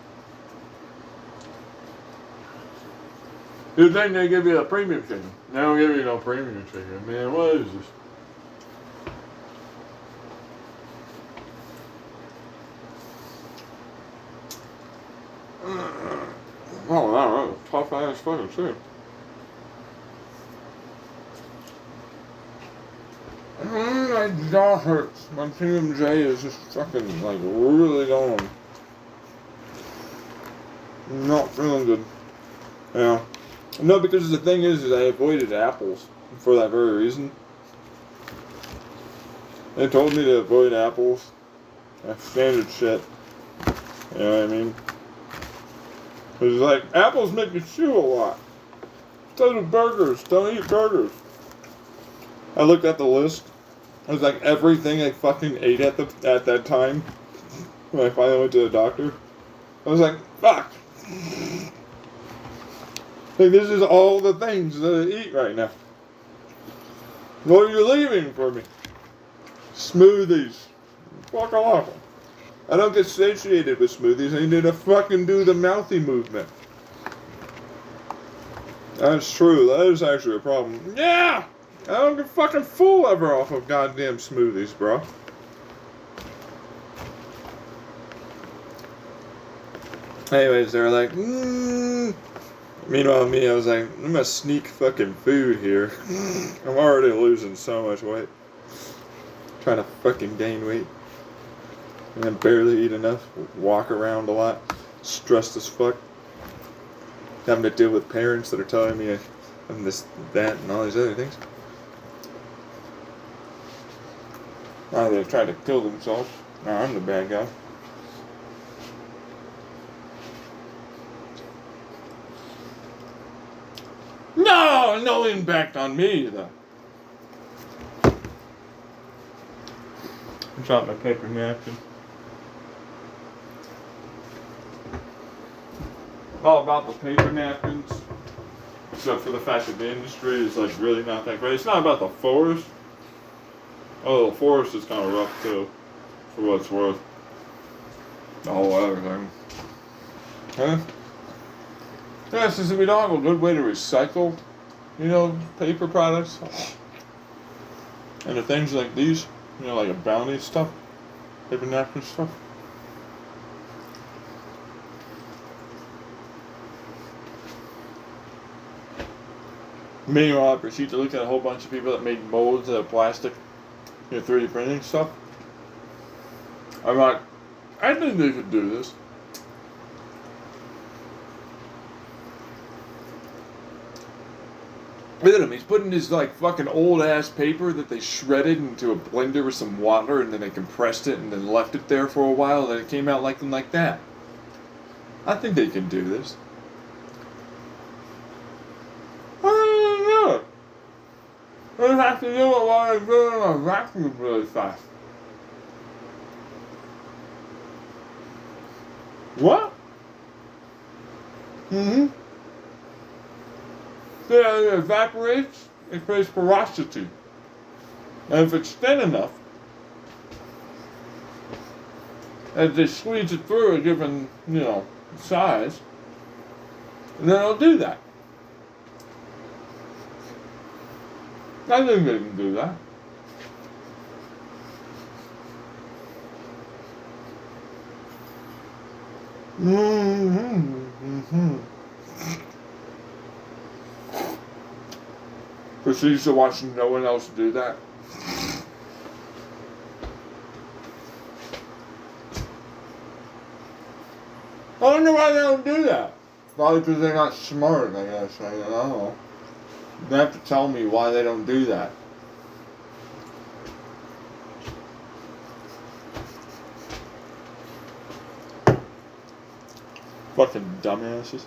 You think they give you a premium chicken? They don't give you no premium chicken. Man, what is this? Oh, wow, tough ass fucking shit. My jaw hurts. My TMJ is just fucking like really going. Not feeling good. Yeah. No, because the thing is I avoided apples for that very reason. They told me to avoid apples. That's standard shit. You know what I mean? It's like, apples make you chew a lot. So do burgers. Don't eat burgers. I looked at the list. It was like everything I fucking ate at that time. When I finally went to the doctor. I was like, fuck. Like, this is all the things that I eat right now. What are you leaving for me? Smoothies. Fuck off. I don't get satiated with smoothies. I need to fucking do the mouthy movement. That's true. That is actually a problem. Yeah! I don't get fucking full ever off of goddamn smoothies, bro. Anyways, they were like, Meanwhile, me, I was like, I'm gonna sneak fucking food here. I'm already losing so much weight. Trying to fucking gain weight. And I barely eat enough. Walk around a lot. Stressed as fuck. Having to deal with parents that are telling me I'm this, that, and all these other things. Now they try to kill themselves. Now I'm the bad guy. No impact on me, though. I dropped my paper napkin. All about the paper napkins. Except for the fact that the industry is like really not that great. It's not about the forest. Oh, the forest is kind of rough too, for what it's worth. The whole other thing. Huh? Yeah, since we don't have a good way to recycle, paper products, and the things like these, like a bounty stuff, paper napkin stuff. Meanwhile, I proceed to look at a whole bunch of people that made molds out of plastic, 3D printing stuff. I'm like, I think they could do this. Look at him, he's putting this like fucking old ass paper that they shredded into a blender with some water and then they compressed it and then left it there for a while and then it came out like that. I think they can do this. I don't have to do it while I do it in a vacuum really fast. What? Mm-hmm. Yeah, it evaporates, it creates porosity. And if it's thin enough, as they squeeze it through a given, size, then it'll do that. I think they can do that. Proceeds to watch no one else do that. I wonder why they don't do that. Probably because they're not smart, I guess. I don't know. They have to tell me why they don't do that. Fucking dumbasses.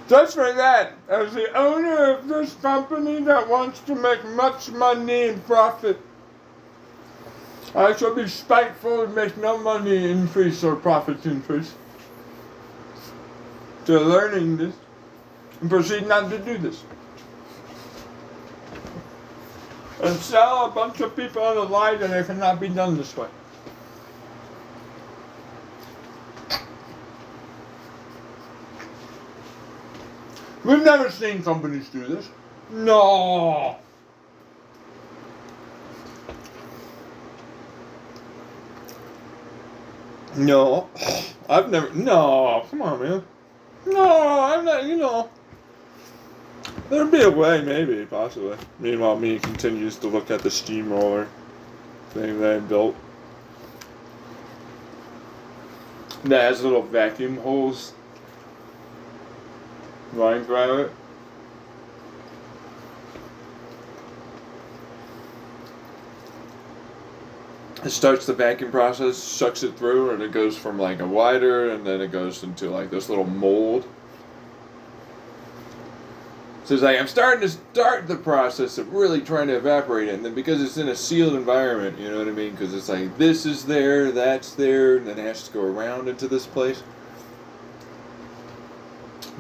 Just for that, as the owner of this company that wants to make much money and profit, I shall be spiteful and make no money increase or profit increase. To learning this and proceed not to do this. And sell a bunch of people on the lie that it cannot be done this way. We've never seen companies do this. No. No. I've never. No. Come on, man. No, I'm not, There'd be a way, maybe, possibly. Meanwhile, me continues to look at the steamroller thing that I built. That has little vacuum holes running through it. It starts the vacuum process, sucks it through, and it goes from like a wider, and then it goes into like this little mold. So it's like, I'm starting to start the process of really trying to evaporate it, and then because it's in a sealed environment, you know what I mean? Because it's like, this is there, that's there, and then it has to go around into this place.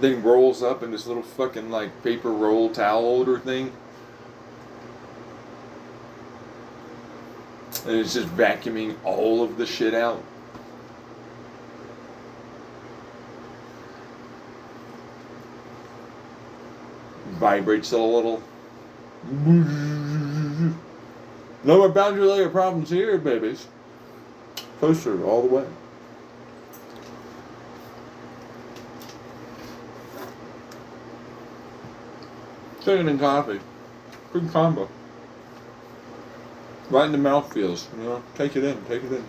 Then rolls up in this little fucking like paper roll towel holder thing. And it's just vacuuming all of the shit out. Vibrates it a little. No more boundary layer problems here, babies. Toaster all the way. Chicken and coffee. Good combo. Right in the mouth feels, take it in, take it in.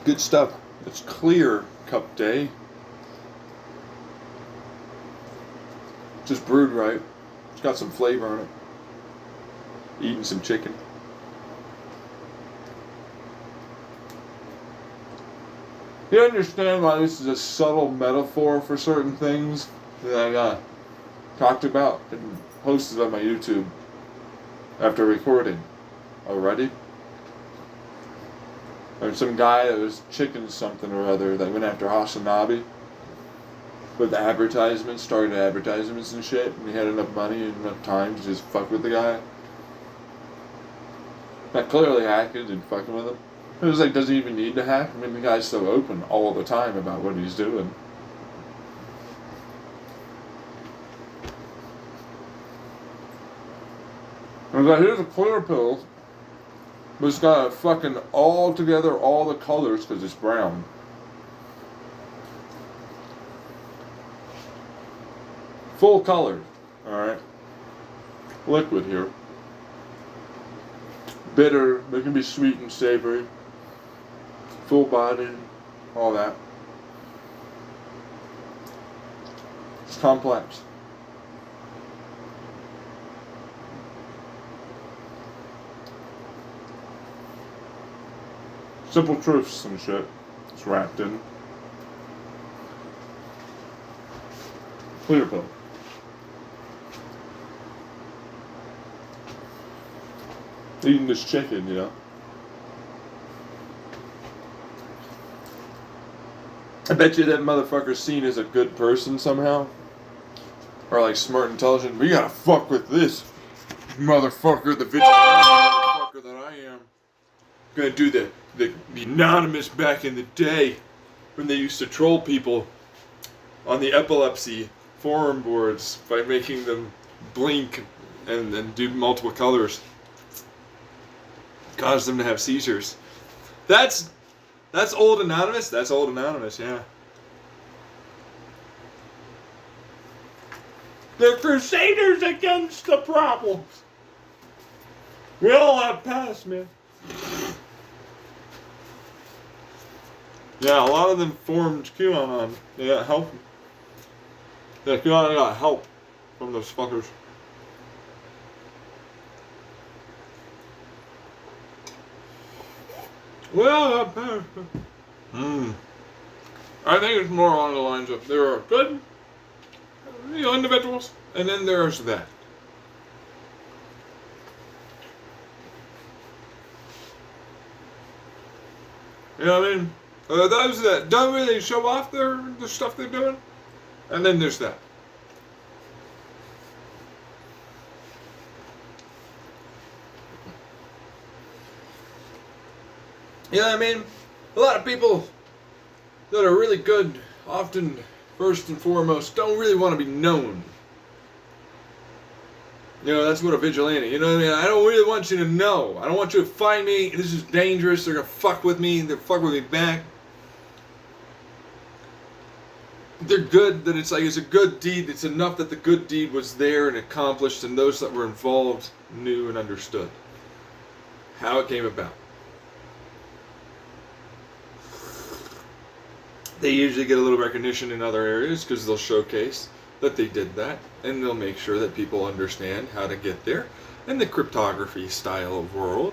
Good stuff. It's clear cup day. Just brewed right. It's got some flavor on it. Eating some chicken. You understand why this is a subtle metaphor for certain things that I talked about and posted on my YouTube after recording already? Or some guy that was chicken something or other that went after Hasanabi with advertisements, started advertisements and shit, and he had enough money and enough time to just fuck with the guy. Not clearly hacking and fucking with him. It was like, does he even need to hack? I mean, the guy's so open all the time about what he's doing. I was like, here's a clear pill, but it's got fucking all together, all the colors, because it's brown. Full colored, alright? Liquid here. Bitter, but it can be sweet and savory. Full bodied, all that. It's complex. Simple truths and shit. It's wrapped in. Clear pill. Eating this chicken, you know. I bet you that motherfucker's seen as a good person somehow. Or like smart, intelligent. We gotta fuck with this motherfucker, the vigilante motherfucker that I am. Gonna do the anonymous back in the day when they used to troll people on the epilepsy forum boards by making them blink and do multiple colors. Cause them to have seizures. That's old anonymous? That's old anonymous, yeah. They're crusaders against the problems. We all have past, man. Yeah, a lot of them formed QAnon. They got help. Yeah, QAnon got help from those fuckers. Well, I think it's more along the lines of there are good, individuals, and then there's that. You know what I mean? Those that don't really show off the stuff they're doing, and then there's that. You know what I mean? A lot of people that are really good, often, first and foremost, don't really want to be known. You know, that's what a vigilante, you know what I mean? I don't really want you to know. I don't want you to find me. This is dangerous. They're going to fuck with me. They're fuck with me back. They're good that it's like, it's a good deed. It's enough that the good deed was there and accomplished, and those that were involved knew and understood how it came about. They usually get a little recognition in other areas because they'll showcase that they did that, and they'll make sure that people understand how to get there in the cryptography style of world,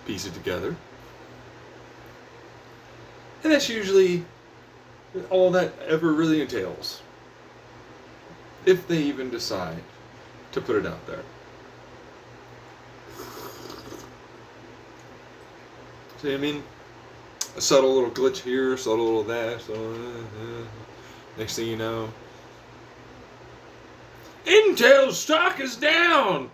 piece it together. And that's usually all that ever really entails, if they even decide to put it out there. See what I mean? A subtle little glitch here, subtle little that, so next thing you know, Intel stock is down.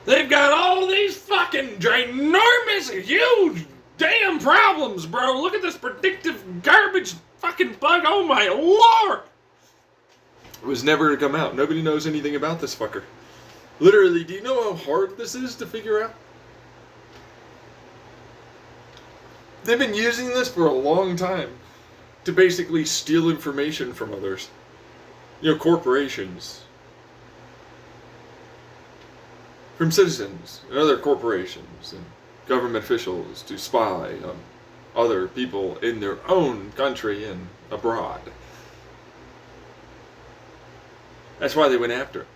They've got all these fucking ginormous, huge damn problems, bro. Look at this predictive garbage fucking bug. Oh my lord. It was never to come out. Nobody knows anything about this fucker. Literally, do you know how hard this is to figure out? They've been using this for a long time to basically steal information from others. You know, corporations. From citizens and other corporations and government officials to spy on other people in their own country and abroad. That's why they went after it.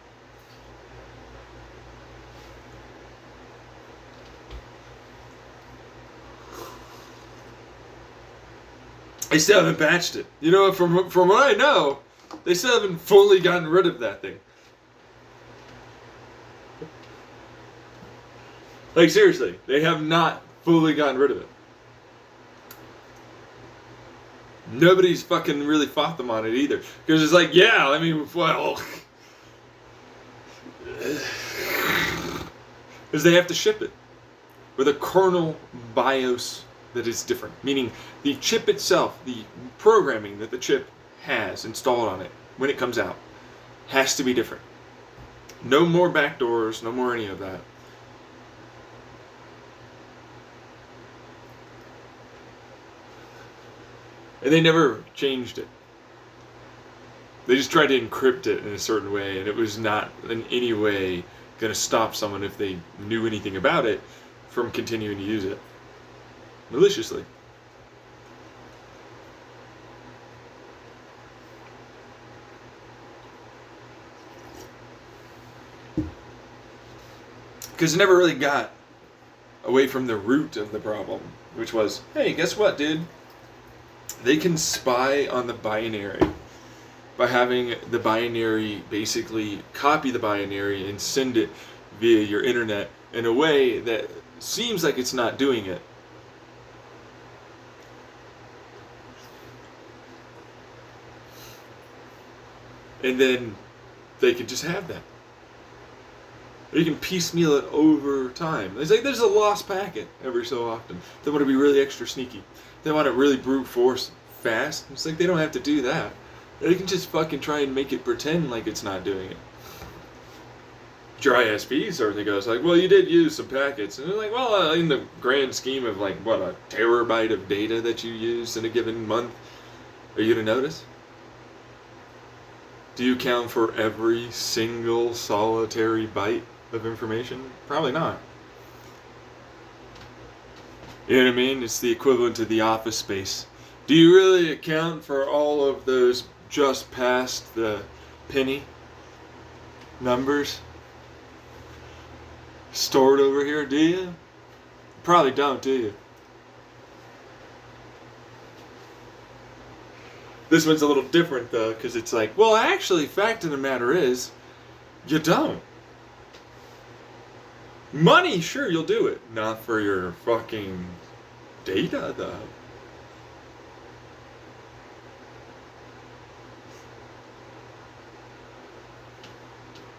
They still haven't patched it. You know, from what I know, they still haven't fully gotten rid of that thing. Like seriously, they have not fully gotten rid of it. Nobody's fucking really fought them on it either. Because it's like, yeah, I mean, well... Because they have to ship it with a kernel BIOS that is different. Meaning the chip itself, the programming that the chip has installed on it when it comes out, has to be different. No more backdoors, no more any of that. And they never changed it. They just tried to encrypt it in a certain way, and it was not in any way going to stop someone, if they knew anything about it, from continuing to use it maliciously. Because it never really got away from the root of the problem, which was, hey, guess what, dude? They can spy on the binary by having the binary basically copy the binary and send it via your internet in a way that seems like it's not doing it. And then they can just have that. Or you can piecemeal it over time. It's like there's a lost packet every so often. They want to be really extra sneaky. They want to really brute force fast. It's like they don't have to do that. They can just fucking try and make it pretend like it's not doing it. Your ISP certainly goes like, well, you did use some packets. And they're like, well, in the grand scheme of like, what, a terabyte of data that you use in a given month, are you going to notice? Do you count for every single solitary byte of information? Probably not. You know what I mean? It's the equivalent to the office space. Do you really account for all of those just past the penny numbers stored over here? Do you? Probably don't, do you? This one's a little different though, because it's like, well, actually, fact of the matter is, you don't. Money, sure, you'll do it. Not for your fucking data, though.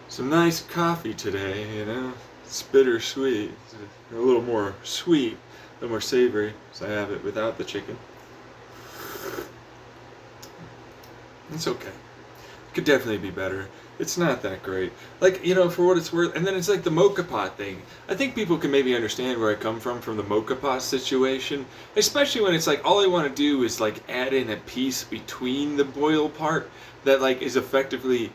Some nice coffee today, you know. It's bittersweet. It's a little more sweet, a little more savory, so I have it without the chicken. It's okay. It could definitely be better. It's not that great. Like, you know, for what it's worth. And then it's like the mocha pot thing. I think people can maybe understand where I come from the mocha pot situation. Especially when it's like, all I want to do is like add in a piece between the boil part that like is effectively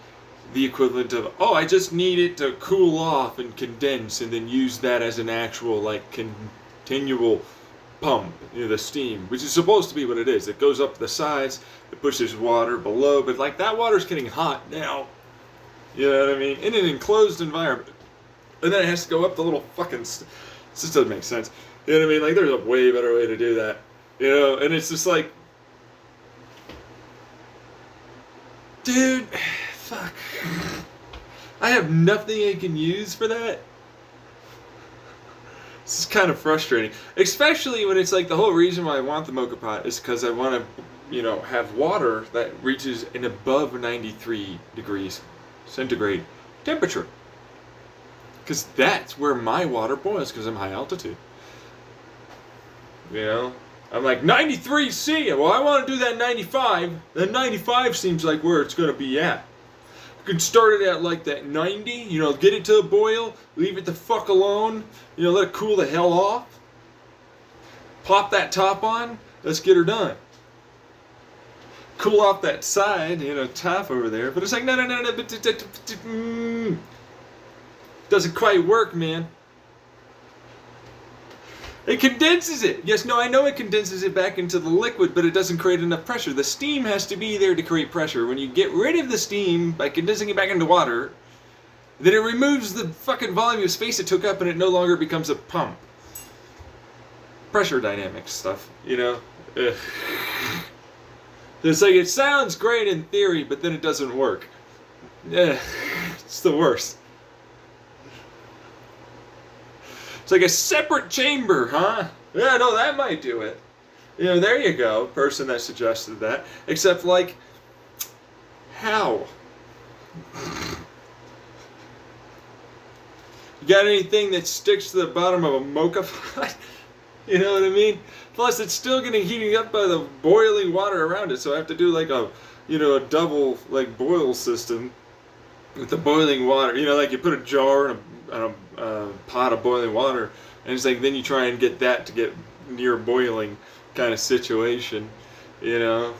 the equivalent of, oh, I just need it to cool off and condense and then use that as an actual like continual pump, you know, the steam, which is supposed to be what it is. It goes up the sides, it pushes water below, but like that water's getting hot now. You know what I mean? In an enclosed environment. And then it has to go up the little fucking... This just doesn't make sense. You know what I mean? Like, there's a way better way to do that. You know? And it's just like... Dude, fuck. I have nothing I can use for that. This is kind of frustrating. Especially when it's like the whole reason why I want the mocha pot is because I want to, you know, have water that reaches an above 93 degrees centigrade temperature, because that's where my water boils, because I'm high altitude. You know, I'm like 93 C. Well, I want to do that 95. That 95 seems like where it's going to be at. You can start it at like that 90. You know, get it to a boil, leave it the fuck alone. You know, let it cool the hell off. Pop that top on. Let's get her done. Cool off that side, you know, top over there. But it's like, no. Doesn't quite work, man. It condenses it. Yes, no, I know it condenses it back into the liquid, but it doesn't create enough pressure. The steam has to be there to create pressure. When you get rid of the steam by condensing it back into water, then it removes the fucking volume of space it took up and it no longer becomes a pump. Pressure dynamics stuff, you know? Ugh. It's like, it sounds great in theory, but then it doesn't work. It's the worst. It's like a separate chamber, huh? Yeah, no, that might do it. You know, there you go, person that suggested that. Except, like, how? You got anything that sticks to the bottom of a mocha pot? You know what I mean? Plus, it's still getting heated up by the boiling water around it, so I have to do like a, a double like boil system with the boiling water. You know, like you put a jar and a pot of boiling water, and it's like then you try and get that to get near boiling kind of situation. You know,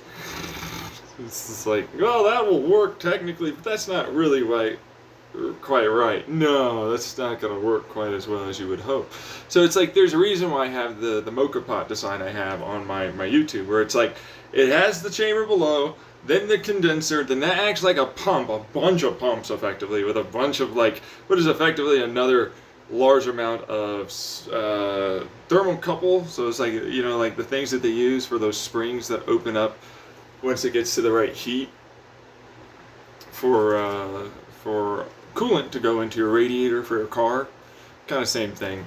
it's just like, well, that will work technically, but that's not really right. Quite right. No, that's not going to work quite as well as you would hope. So it's like there's a reason why I have the mocha pot design I have on my YouTube, where it's like it has the chamber below, then the condenser, then that acts like a pump, a bunch of pumps effectively, with a bunch of like what is effectively another large amount of thermocouple. So it's like, like the things that they use for those springs that open up once it gets to the right heat for coolant to go into your radiator for your car. Kind of same thing.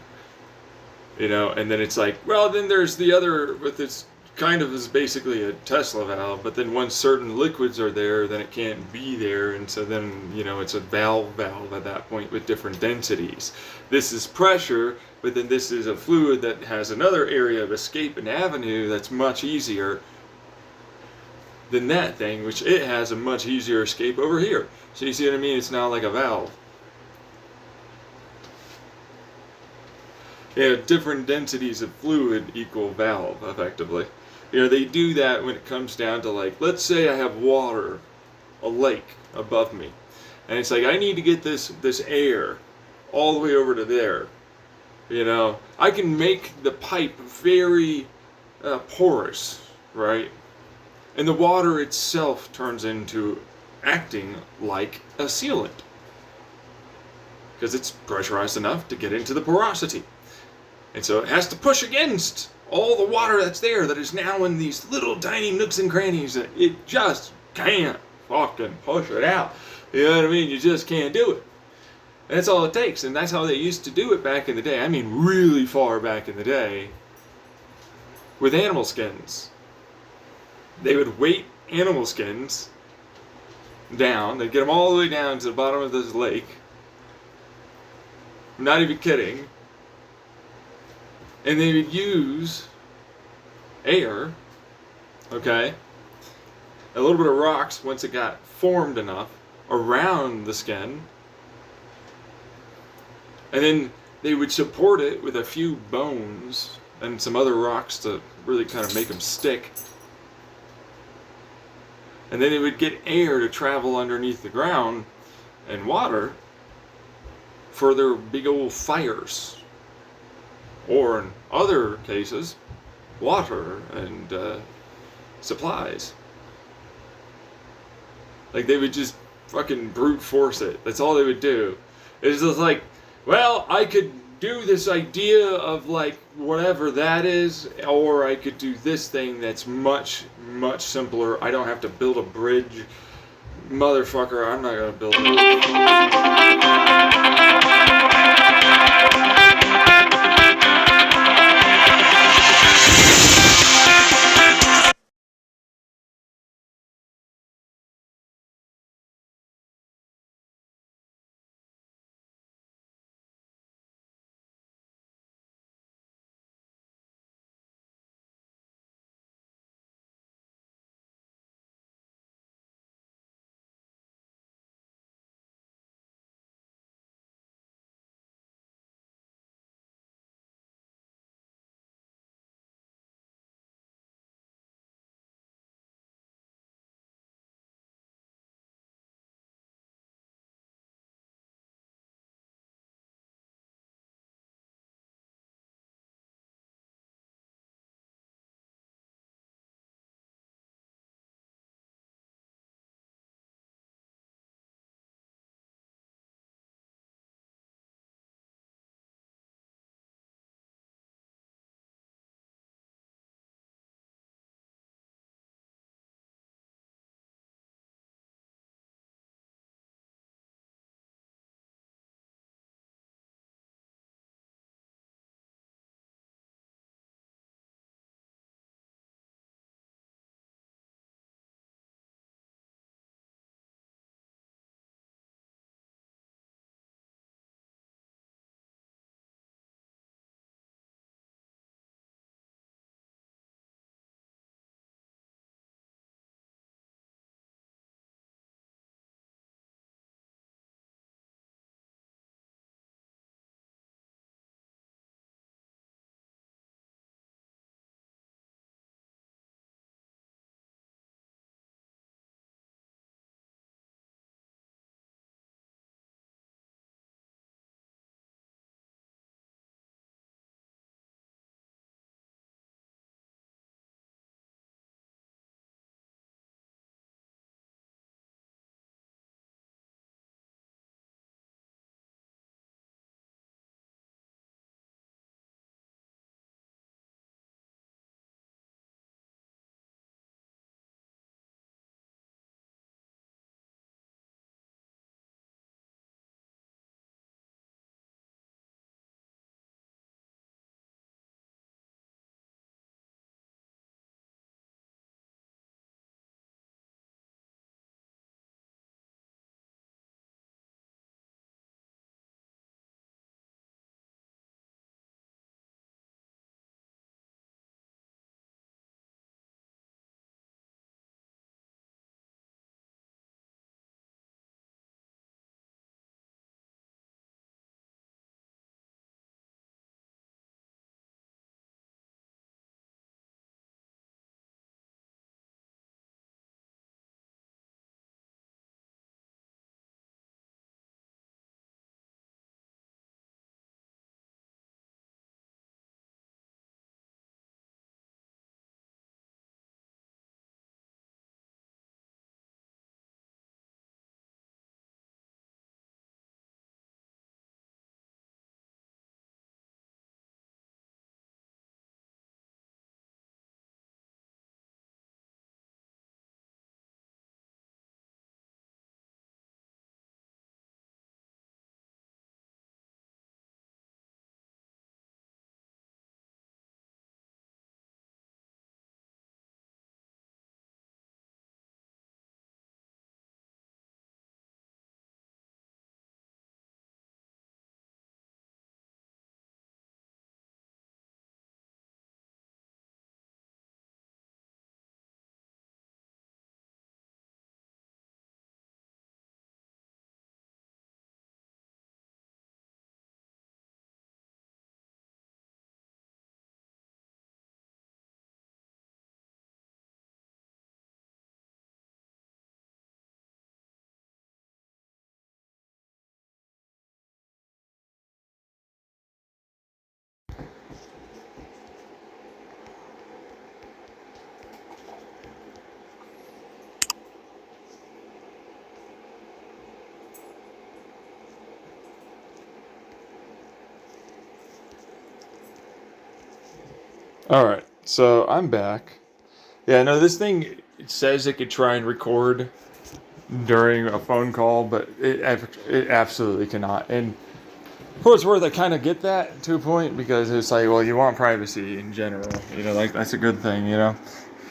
And then it's like, well, then there's the other, with this kind of is basically a Tesla valve, but then once certain liquids are there, then it can't be there, and so then, it's a valve at that point with different densities. This is pressure, but then this is a fluid that has another area of escape and avenue that's much easier than that thing, which it has a much easier escape over here. So you see what I mean? It's now like a valve. Yeah, different densities of fluid equal valve, effectively. They do that when it comes down to, like, let's say I have water, a lake above me, and it's like I need to get this air all the way over to there. I can make the pipe very porous, right? And the water itself turns into acting like a sealant, because it's pressurized enough to get into the porosity. And so it has to push against all the water that's there, that is now in these little tiny nooks and crannies, that it just can't fucking push it out. You know what I mean? You just can't do it. And that's all it takes. And that's how they used to do it back in the day. I mean, really far back in the day, with animal skins. They would weight animal skins down. They'd get them all the way down to the bottom of this lake. I'm not even kidding. And they would use air, okay, a little bit of rocks once it got formed enough around the skin. And then they would support it with a few bones and some other rocks to really kind of make them stick. And then they would get air to travel underneath the ground and water for their big old fires. Or in other cases, water and supplies. Like they would just fucking brute force it. That's all they would do. It's just like, well, I could do this idea of like whatever that is, or I could do this thing that's much, much simpler. I don't have to build a bridge. Motherfucker, I'm not gonna build it. All right, so I'm back. Yeah, no, this thing it says it could try and record during a phone call, but it absolutely cannot. And for what it's worth, I kind of get that to a point because it's like, well, you want privacy in general, like that's a good thing,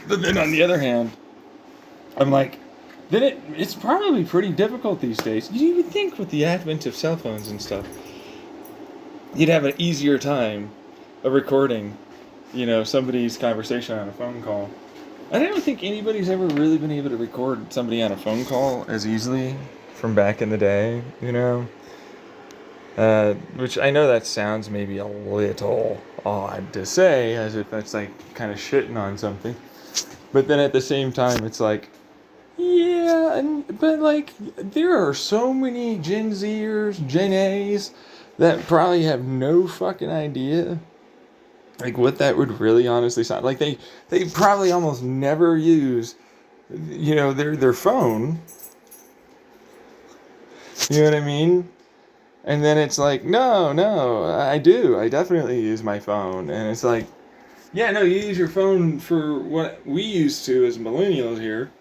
But then on the other hand, I'm like, then it's probably pretty difficult these days. You would think with the advent of cell phones and stuff, you'd have an easier time of recording, somebody's conversation on a phone call. I don't think anybody's ever really been able to record somebody on a phone call as easily from back in the day. Which I know that sounds maybe a little odd to say, as if that's like kind of shitting on something. But then at the same time, it's like, yeah, but like, there are so many Gen Zers, Gen A's, that probably have no fucking idea, like, what that would really honestly sound like. They probably almost never use, their phone. You know what I mean? And then it's like, no, I do. I definitely use my phone. And it's like, yeah, no, you use your phone for what we used to as millennials here.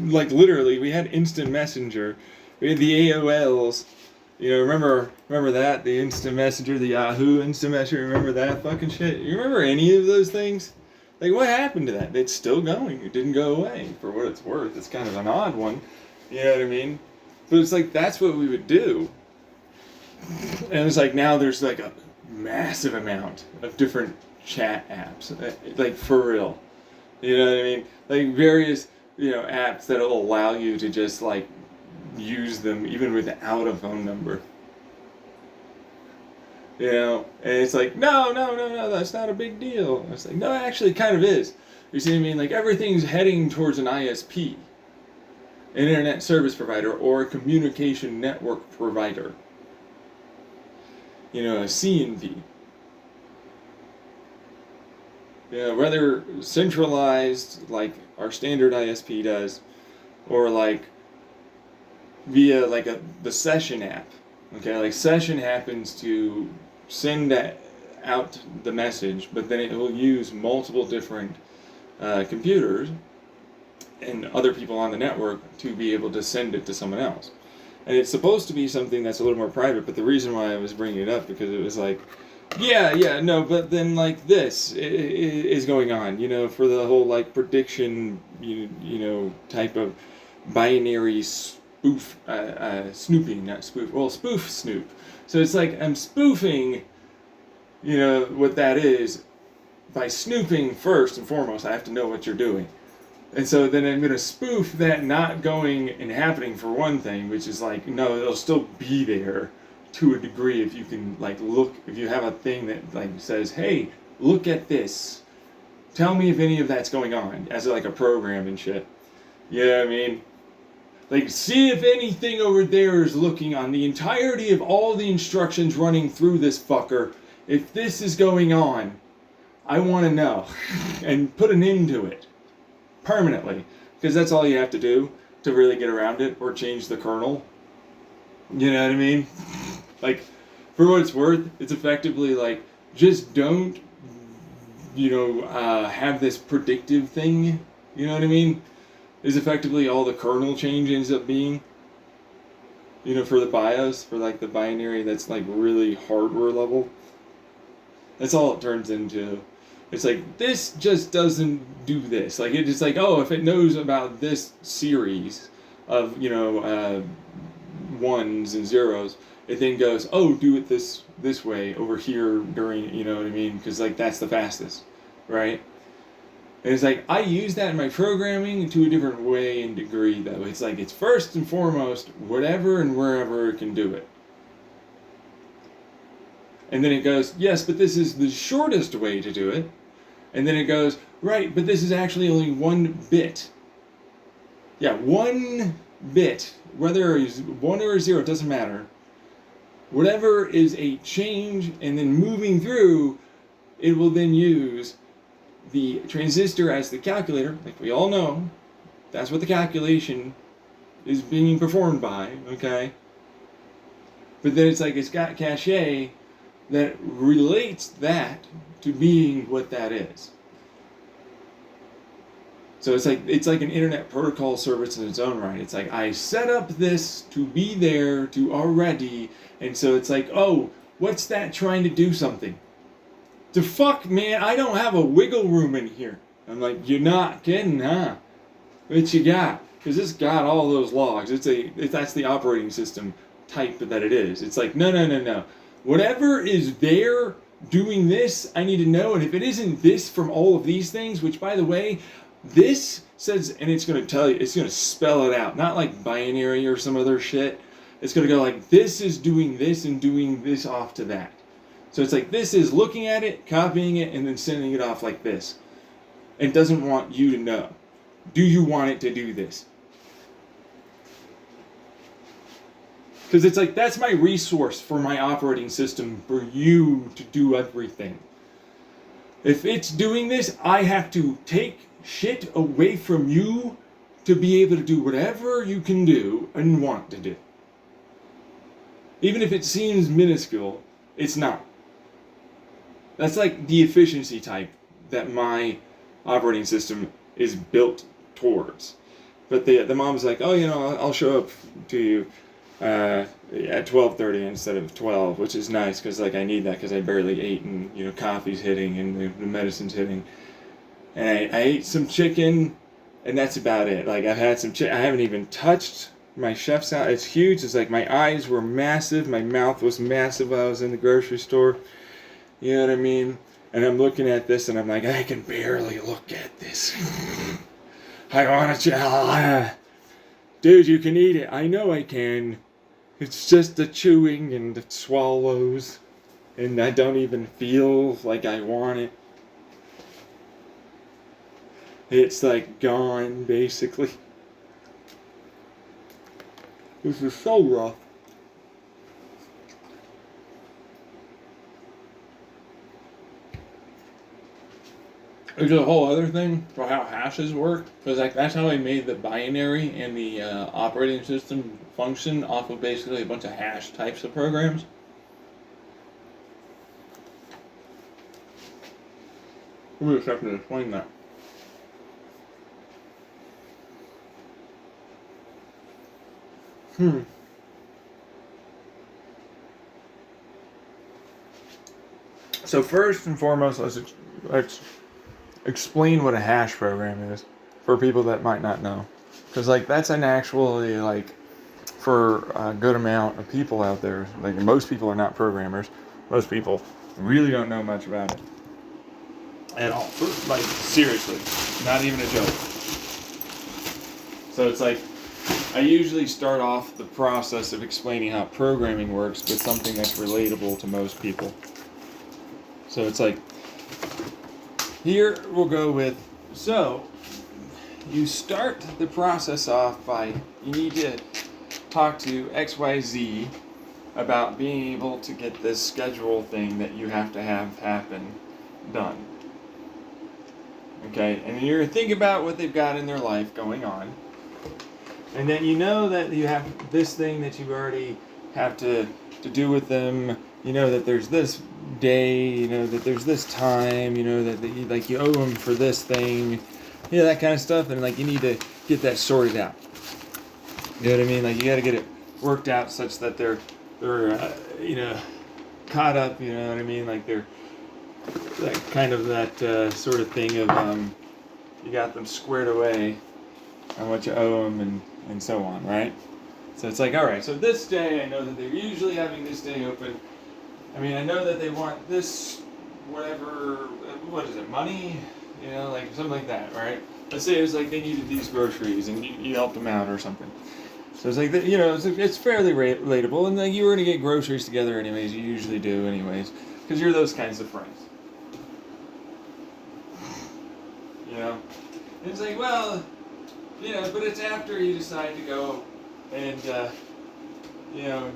Like, literally, we had instant messenger. We had the AOLs. Remember that? The instant messenger, the Yahoo instant messenger. Remember that fucking shit? You remember any of those things? Like, what happened to that? It's still going. It didn't go away, for what it's worth. It's kind of an odd one. You know what I mean? But it's like, that's what we would do. And it's like, now there's like a massive amount of different chat apps. Like, for real. You know what I mean? Like, various, apps that'll allow you to just, like, use them even without a phone number. And it's like, no, that's not a big deal. It's like, no, actually, it kind of is. You see what I mean? Like, everything's heading towards an ISP. An internet service provider, or a communication network provider. A CNP. Whether centralized, like our standard ISP does, or like via like the Session app. Okay, like Session happens to send out the message, but then it will use multiple different computers and other people on the network to be able to send it to someone else. And it's supposed to be something that's a little more private, but the reason why I was bringing it up, because it was like, no, but then like this is going on, for the whole like prediction, type of binary spoof, snooping, not spoof, well, spoof snoop. So it's like, I'm spoofing, what that is, by snooping first and foremost. I have to know what you're doing. And so then I'm going to spoof that not going and happening for one thing, which is like, no, it'll still be there to a degree if you can, like, look, if you have a thing that, like, says, hey, look at this. Tell me if any of that's going on, as like a program and shit. You know what I mean? Like, see if anything over there is looking on the entirety of all the instructions running through this fucker. If this is going on, I want to know. And put an end to it. Permanently, because that's all you have to do to really get around it, or change the kernel. You know what I mean? Like, for what it's worth, it's effectively like, just don't, have this predictive thing. You know what I mean? Is effectively all the kernel change ends up being. For the BIOS, for like the binary that's like really hardware level. That's all it turns into. It's like, this just doesn't do this. Like, it's like, oh, if it knows about this series of, ones and zeros, it then goes, oh, do it this way over here during, you know what I mean? Because, like, that's the fastest, right? And it's like, I use that in my programming to a different way and degree, though. It's like, it's first and foremost, whatever and wherever it can do it. And then it goes, yes, but this is the shortest way to do it. And then it goes, right, but this is actually only 1 bit. Yeah, 1 bit. Whether it's 1 or 0, it doesn't matter. Whatever is a change and then moving through, it will then use the transistor as the calculator, like we all know. That's what the calculation is being performed by, okay? But then it's like, it's got cache that relates that to being what that is. So it's like an internet protocol service in its own right. It's like I set up this to be there to already, and so it's like, oh, what's that trying to do something? The fuck, man, I don't have a wiggle room in here. I'm like, you're not kidding, huh? What you got? Because it's got all those logs. That's the operating system type that it is. It's like, no. Whatever is there doing this, I need to know. And if it isn't this from all of these things, which by the way, this says, and it's going to tell you, it's going to spell it out. Not like binary or some other shit. It's going to go like, this is doing this and doing this off to that. So it's like, this is looking at it, copying it, and then sending it off like this. It doesn't want you to know. Do you want it to do this? Because it's like, that's my resource for my operating system for you to do everything. If it's doing this, I have to take shit away from you to be able to do whatever you can do and want to do. Even if it seems minuscule, it's not. That's like the efficiency type that my operating system is built towards. But the mom's like, oh, I'll show up to you at 12:30 instead of 12, which is nice because like I need that because I barely ate and coffee's hitting and the medicine's hitting. And I ate some chicken, and that's about it. Like, I've had some chicken. I haven't even touched my chef's salad. It's huge. It's like my eyes were massive. My mouth was massive while I was in the grocery store. You know what I mean? And I'm looking at this, and I'm like, I can barely look at this. I want to dude, you can eat it. I know I can. It's just the chewing and the swallows. And I don't even feel like I want it. It's like gone, basically. This is so rough. There's a whole other thing for how hashes work, because like that's how I made the binary and the operating system function off of basically a bunch of hash types of programs. Give me a second to explain that. So first and foremost, let's explain what a hash program is for people that might not know, because like that's an actually like for a good amount of people out there. Like most people are not programmers. Most people really don't know much about it at all. Like seriously, not even a joke. So it's like I usually start off the process of explaining how programming works with something that's relatable to most people. So it's like, here we'll go with, so you start the process off by, you need to talk to XYZ about being able to get this schedule thing that you have to have happen done. Okay, and you're thinking about what they've got in their life going on. And then you know that you have this thing that you already have to do with them. You know that there's this day, you know that there's this time, you know that like you owe them for this thing, that kind of stuff. And like you need to get that sorted out. You know what I mean? Like you got to get it worked out such that they're caught up. You know what I mean? Like they're that kind of that sort of thing of you got them squared away on what you owe them and so on, right? So it's like, all right, so this day, I know that they're usually having this day open. I mean, I know that they want this, whatever, what is it, money? Like something like that, right? Let's say it was like they needed these groceries and you helped them out or something. So it's like, it's fairly relatable. And like you were going to get groceries together anyways, you usually do anyways, because you're those kinds of friends. And it's like, well, but it's after you decide to go and,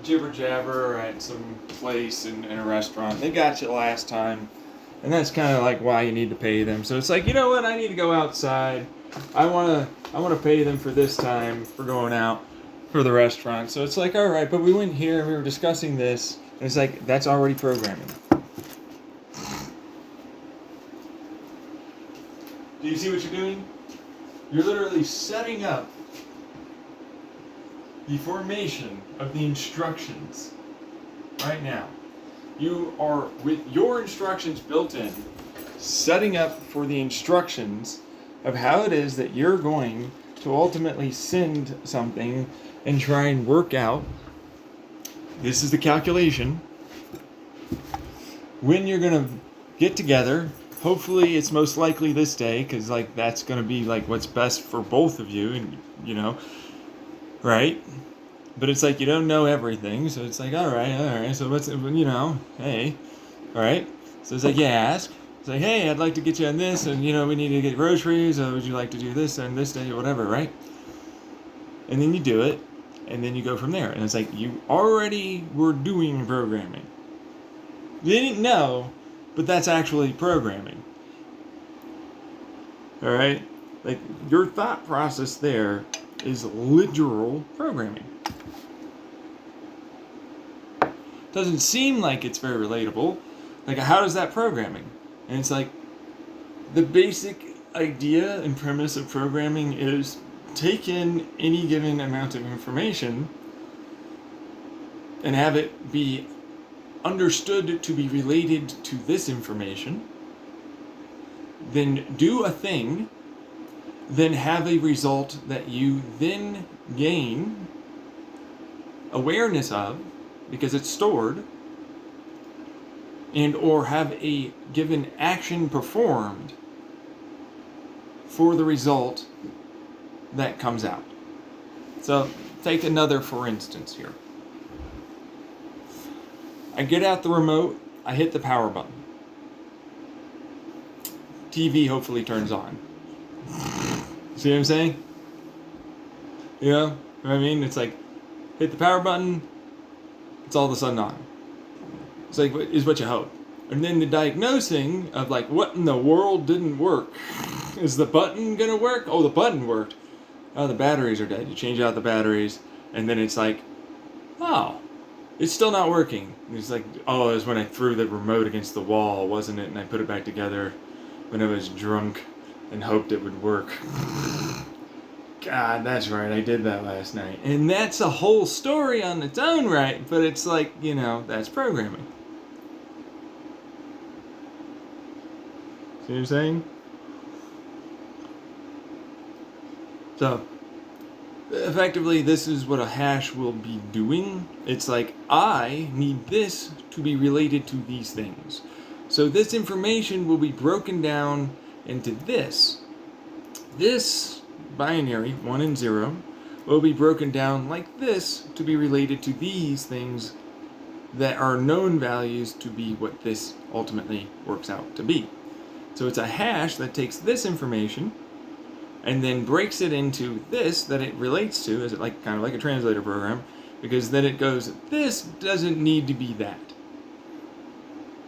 jibber jabber at some place in a restaurant. They got you last time, and that's kind of like why you need to pay them. So it's like, you know what? I need to go outside. I want to pay them for this time for going out for the restaurant. So it's like, all right, but we went here and we were discussing this, and it's like that's already programming. Do you see what you're doing? You're literally setting up the formation of the instructions right now. You are, with your instructions built in, setting up for the instructions of how it is that you're going to ultimately send something and try and work out. This is the calculation. When you're going to get together, hopefully it's most likely this day, because like that's going to be like what's best for both of you, and you know, right? But it's like you don't know everything, so it's like all right. So what's, you know, hey, all right. So it's like you ask. It's like, hey, I'd like to get you on this, and you know, we need to get groceries. Or would you like to do this on this day or whatever, right? And then you do it, and then you go from there. And it's like you already were doing programming. You didn't know, but that's actually programming. All right, like your thought process there is literal programming. Doesn't seem like it's very relatable. Like, how is that programming? And it's like, the basic idea and premise of programming is take in any given amount of information and have it be understood to be related to this information, then do a thing, then have a result that you then gain awareness of, because it's stored, and or have a given action performed for the result that comes out. So take another for instance here. I get out the remote, I hit the power button. TV hopefully turns on. See what I'm saying? You know what I mean? It's like, hit the power button, it's all of a sudden on. It's like, is what you hope. And then the diagnosing of like, what in the world didn't work? Is the button gonna work? Oh, the button worked. Oh, the batteries are dead. You change out the batteries, and then it's like, oh, it's still not working. And it's like, oh, it was when I threw the remote against the wall, wasn't it? And I put it back together when I was drunk and hoped it would work. God, that's right, I did that last night. And that's a whole story on its own right, but it's like, you know, that's programming. See what I'm saying? So, effectively, this is what a hash will be doing. It's like, I need this to be related to these things. So this information will be broken down into this. This binary, 1 and 0, will be broken down like this to be related to these things that are known values to be what this ultimately works out to be. So it's a hash that takes this information and then breaks it into this that it relates to, as it like kind of like a translator program, because then it goes, this doesn't need to be that.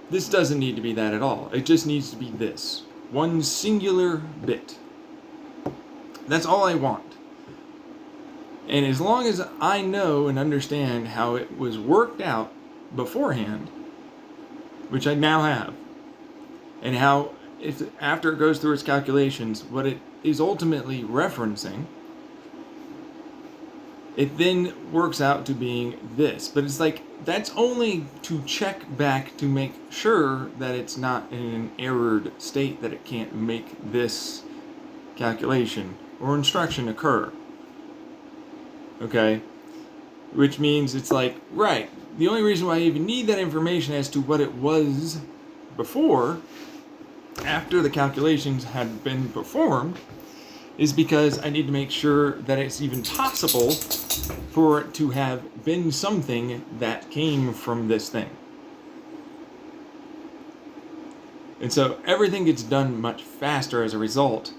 This doesn't need to be that at all. It just needs to be this. One singular bit. That's all I want. And as long as I know and understand how it was worked out beforehand, which I now have, and how if after it goes through its calculations, what it is ultimately referencing, it then works out to being this. But it's like, that's only to check back to make sure that it's not in an errored state, that it can't make this calculation or instruction occur. Okay? Which means it's like, right, the only reason why I even need that information as to what it was before, after the calculations had been performed, is because I need to make sure that it's even possible for it to have been something that came from this thing. And so everything gets done much faster as a result,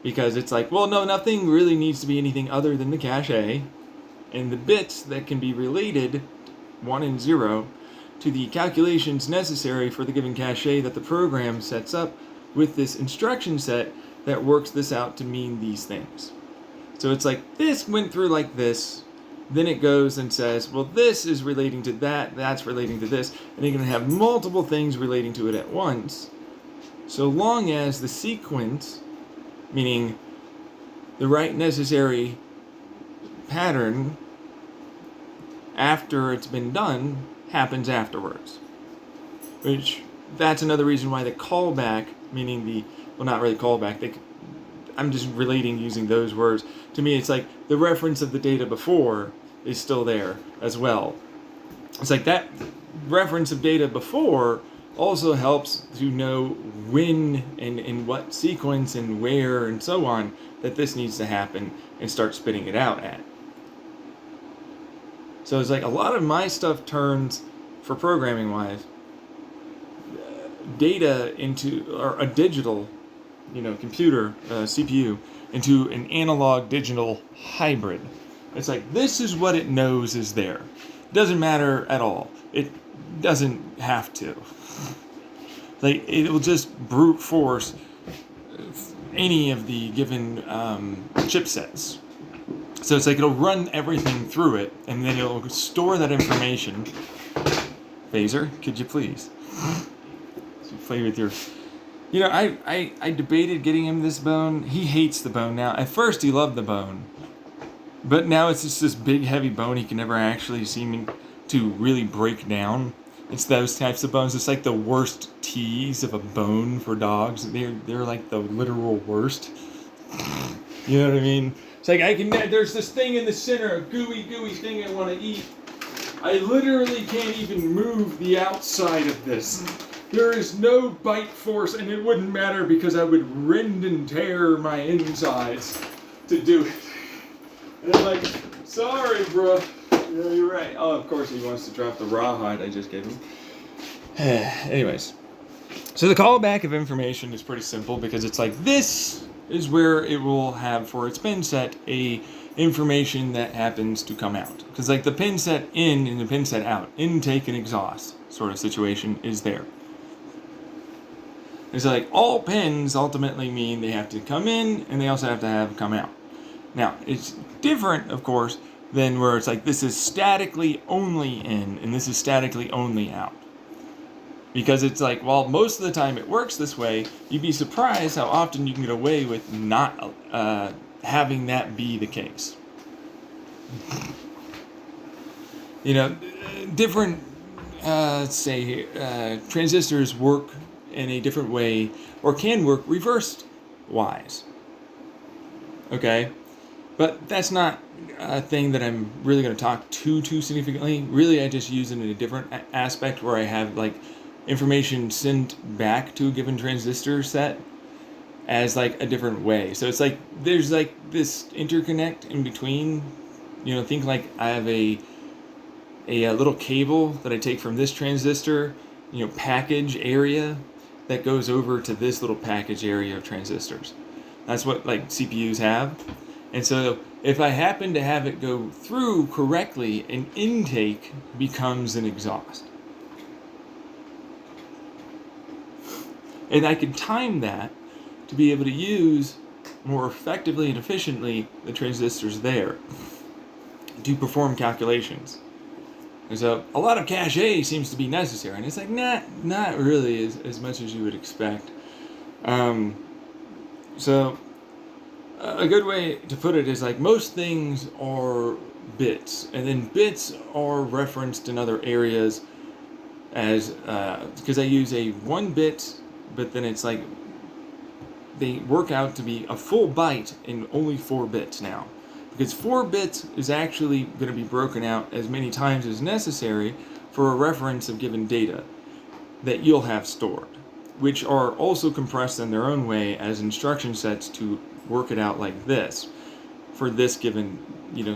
because it's like, well, no, nothing really needs to be anything other than the cache, and the bits that can be related, 1 and 0, to the calculations necessary for the given cache that the program sets up with this instruction set that works this out to mean these things. So it's like, this went through like this, then it goes and says, well, this is relating to that, that's relating to this, and you're going to have multiple things relating to it at once, so long as the sequence meaning the right necessary pattern after it's been done happens afterwards. Which, that's another reason why the callback, meaning not really callback, I'm just relating using those words. To me, it's like the reference of the data before is still there as well. It's like that reference of data before also helps to know when and in what sequence and where and so on that this needs to happen and start spitting it out at. So it's like a lot of my stuff turns, for programming wise, data into, or a digital, computer, CPU, into an analog digital hybrid. It's like, this is what it knows is there. It doesn't matter at all. It doesn't have to. Like, it will just brute force any of the given chipsets. So it's like it'll run everything through it, and then it'll store that information. Phaser, could you please? Play with your... I debated getting him this bone. He hates the bone now. At first he loved the bone. But now it's just this big heavy bone he can never actually seem to really break down. It's those types of bones. It's like the worst tease of a bone for dogs. They're like the literal worst. You know what I mean? It's like there's this thing in the center, a gooey thing I want to eat. I literally can't even move the outside of this. There is no bite force, and it wouldn't matter because I would rend and tear my insides to do it. And I'm like, sorry, bro. Yeah, you're right. Oh, of course he wants to drop the rawhide I just gave him. Anyways. So the callback of information is pretty simple because it's like, this is where it will have for its pin set a information that happens to come out. Because like the pin set in and the pin set out, intake and exhaust sort of situation is there. It's like all pins ultimately mean they have to come in and they also have to come out. Now, it's different, of course, than where it's like this is statically only in and this is statically only out. Because it's like, well, most of the time it works this way, you'd be surprised how often you can get away with not having that be the case. Different, transistors work in a different way, or can work reversed wise. Okay? But that's not a thing that I'm really going to talk too significantly. Really, I just use it in a different aspect where I have like information sent back to a given transistor set as like a different way. So it's like there's like this interconnect in between. Think like I have a little cable that I take from this transistor, package area that goes over to this little package area of transistors. That's what like CPUs have. And so if I happen to have it go through correctly, an intake becomes an exhaust. And I can time that to be able to use more effectively and efficiently the transistors there to perform calculations. And so a lot of cache seems to be necessary, and it's like not really as much as you would expect. So a good way to put it is like most things are bits, and then bits are referenced in other areas as because I use a 1 bit, but then it's like they work out to be a full byte in only 4 bits now. Because 4 bits is actually going to be broken out as many times as necessary for a reference of given data that you'll have stored, which are also compressed in their own way as instruction sets to work it out like this for this given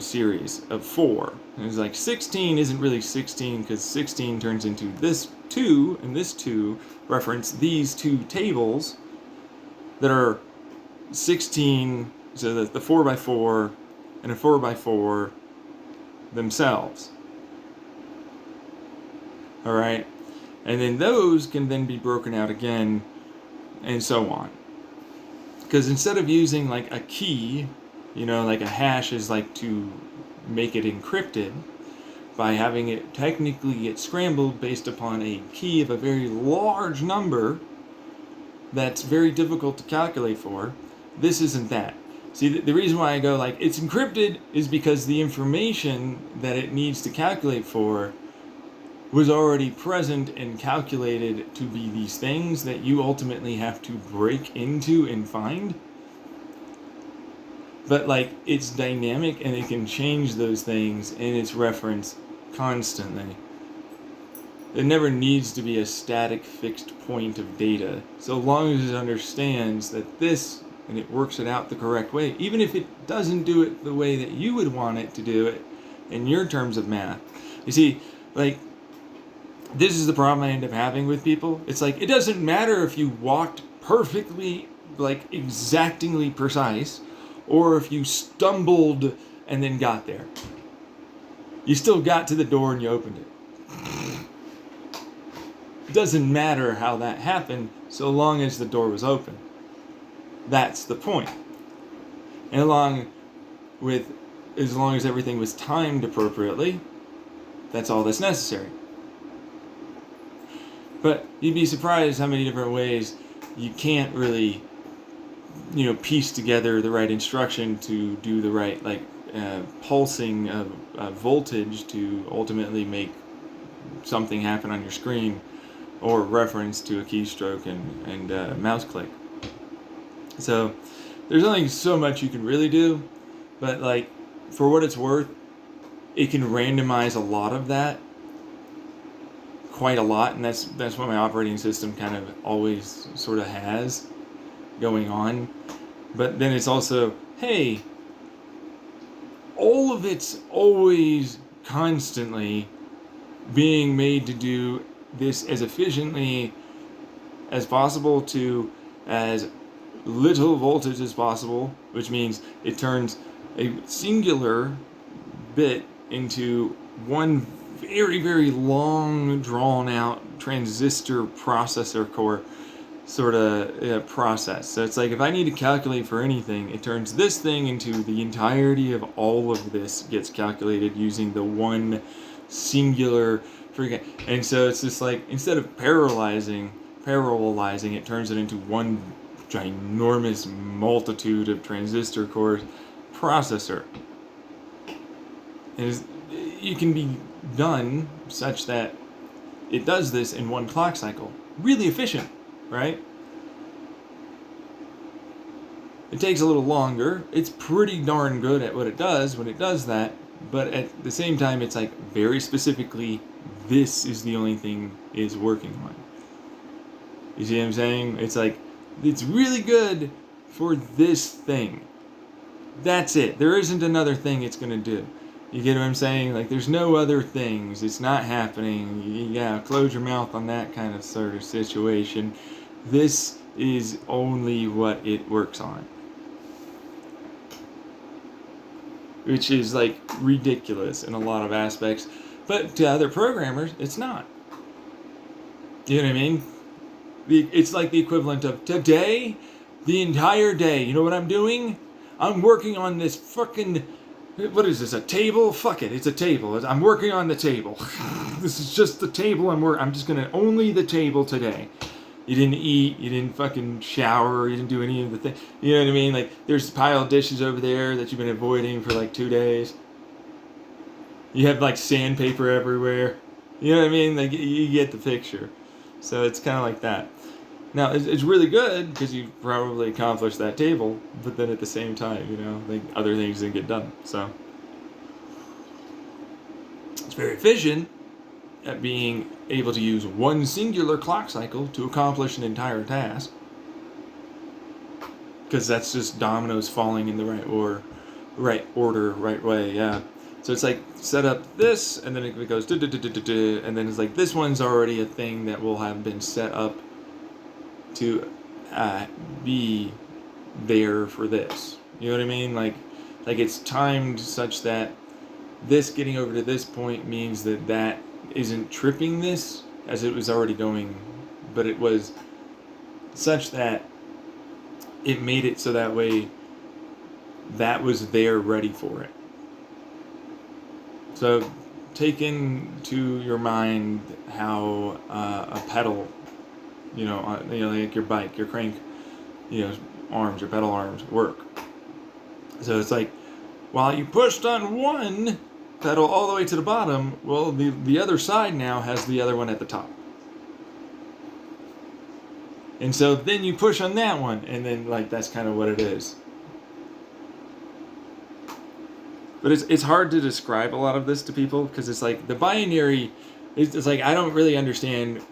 series of 4. And it's like 16 isn't really 16 because 16 turns into this 2 and this 2 reference these 2 tables that are 16, so that the 4x4 and a 4x4 themselves. Alright? And then those can then be broken out again, and so on. Because instead of using like a key, like a hash is like to make it encrypted, by having it technically get scrambled based upon a key of a very large number that's very difficult to calculate for, this isn't that. See, the reason why I go like it's encrypted is because the information that it needs to calculate for was already present and calculated to be these things that you ultimately have to break into and find. But like it's dynamic and it can change those things in its reference constantly. It never needs to be a static fixed point of data, so long as it understands that this, and it works it out the correct way, even if it doesn't do it the way that you would want it to do it in your terms of math. You see, like, this is the problem I end up having with people. It's like, it doesn't matter if you walked perfectly, like, exactingly precise, or if you stumbled and then got there. You still got to the door and you opened it. It doesn't matter how that happened, so long as the door was open. That's the point. And as long as everything was timed appropriately, that's all that's necessary. But you'd be surprised how many different ways you can't really, piece together the right instruction to do the right, pulsing of voltage to ultimately make something happen on your screen, or reference to a keystroke and mouse click. So there's only so much you can really do, but like, for what it's worth, it can randomize a lot of that, quite a lot, and that's what my operating system kind of always sort of has going on. But then it's also, hey, all of it's always constantly being made to do this as efficiently as possible to as little voltage as possible, which means it turns a singular bit into one very, very long, drawn-out transistor processor core sort of process. So it's like, if I need to calculate for anything, it turns this thing into the entirety of all of this gets calculated using the one singular freaking. And so it's just like, instead of parallelizing, it turns it into one ginormous multitude of transistor cores processor. And it can be done such that it does this in one clock cycle. Really efficient, right? It takes a little longer. It's pretty darn good at what it does when it does that, but at the same time, it's like very specifically, this is the only thing it's working on. You see what I'm saying? It's like, it's really good for this thing. That's it. There isn't another thing it's going to do. You get what I'm saying? Like, there's no other things. It's not happening. Yeah, close your mouth on that kind of sort of situation. This is only what it works on. Which is, like, ridiculous in a lot of aspects. But to other programmers, it's not. You know what I mean? It's like the equivalent of today, the entire day. You know what I'm doing? I'm working on this fucking... What is this, a table? Fuck it, it's a table. I'm working on the table. This is just the table I'm just gonna only the table today. You didn't eat, you didn't fucking shower, you didn't do any of the things. You know what I mean? Like, there's a pile of dishes over there that you've been avoiding for like 2 days. You have like sandpaper everywhere. You know what I mean? Like, you get the picture. So it's kind of like that. Now, it's really good because you probably accomplished that table, but then at the same time, like, other things didn't get done. So it's very efficient at being able to use one singular clock cycle to accomplish an entire task, because that's just dominoes falling in the right order, right way. Yeah. So it's like, set up this, and then it goes and then it's like, this one's already a thing that will have been set up to be there for this. You know what I mean? Like it's timed such that this getting over to this point means that isn't tripping this, as it was already going, but it was such that it made it so that way that was there ready for it. So take into your mind how a pedal, like your bike, your crank, arms or pedal arms work. So it's like, while you pushed on one pedal all the way to the bottom, well, the other side now has the other one at the top. And so then you push on that one, and then like that's kind of what it is. But it's hard to describe a lot of this to people because it's like the binary. It's like I don't really understand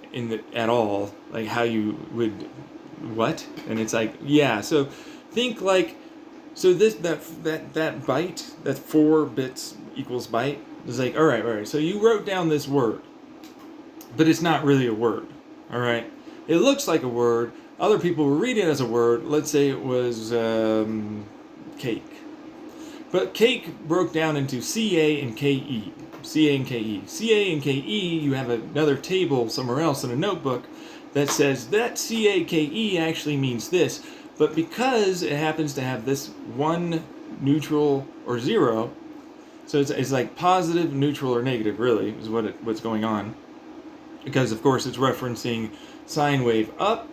at all like how you would what, and it's like yeah. So think like so this that byte, that 4 bits equals byte is like all right. So you wrote down this word, but it's not really a word. All right, it looks like a word. Other people will read it as a word. Let's say it was cake. But cake broke down into CA and KE. CA and KE. CA and KE, you have another table somewhere else in a notebook that says that CAKE actually means this, but because it happens to have this one neutral or zero, so it's like positive, neutral, or negative, really, is what's going on. Because, of course, it's referencing sine wave up,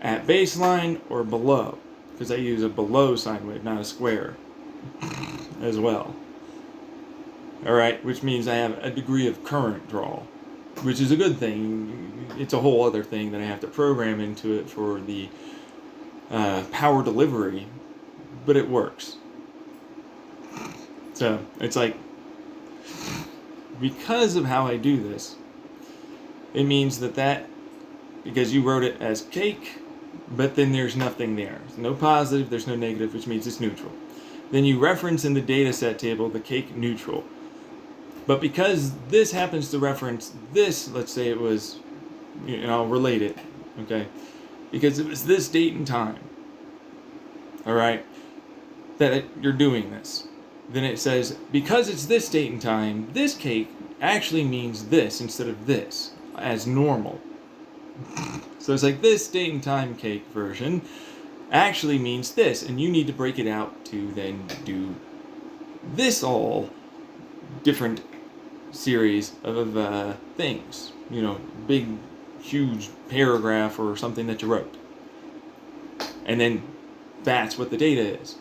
at baseline, or below. Because I use a below sine wave, not a square. As well. Alright, which means I have a degree of current draw, which is a good thing. It's a whole other thing that I have to program into it for the power delivery, but it works. So, it's like, because of how I do this, it means that because you wrote it as cake, but then there's nothing there. There's no positive, there's no negative, which means it's neutral. Then you reference in the data set table the cake neutral. But because this happens to reference this, let's say it was, I'll relate it, okay? Because it was this date and time, all right, that you're doing this. Then it says, because it's this date and time, this cake actually means this instead of this, as normal. So it's like this date and time cake version actually means this, and you need to break it out to then do this all different series of things. Big, huge paragraph or something that you wrote. And then that's what the data is.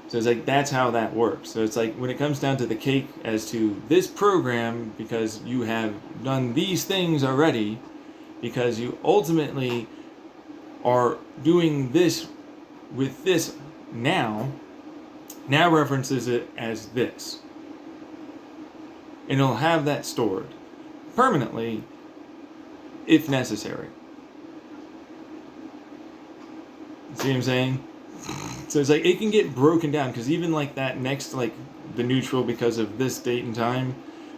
So it's like, that's how that works. So it's like, when it comes down to the cake as to this program, because you have done these things already, because you ultimately are doing this with this now references it as this. And it'll have that stored permanently if necessary. See what I'm saying? So it's like it can get broken down, because even like that next, like the neutral because of this date and time,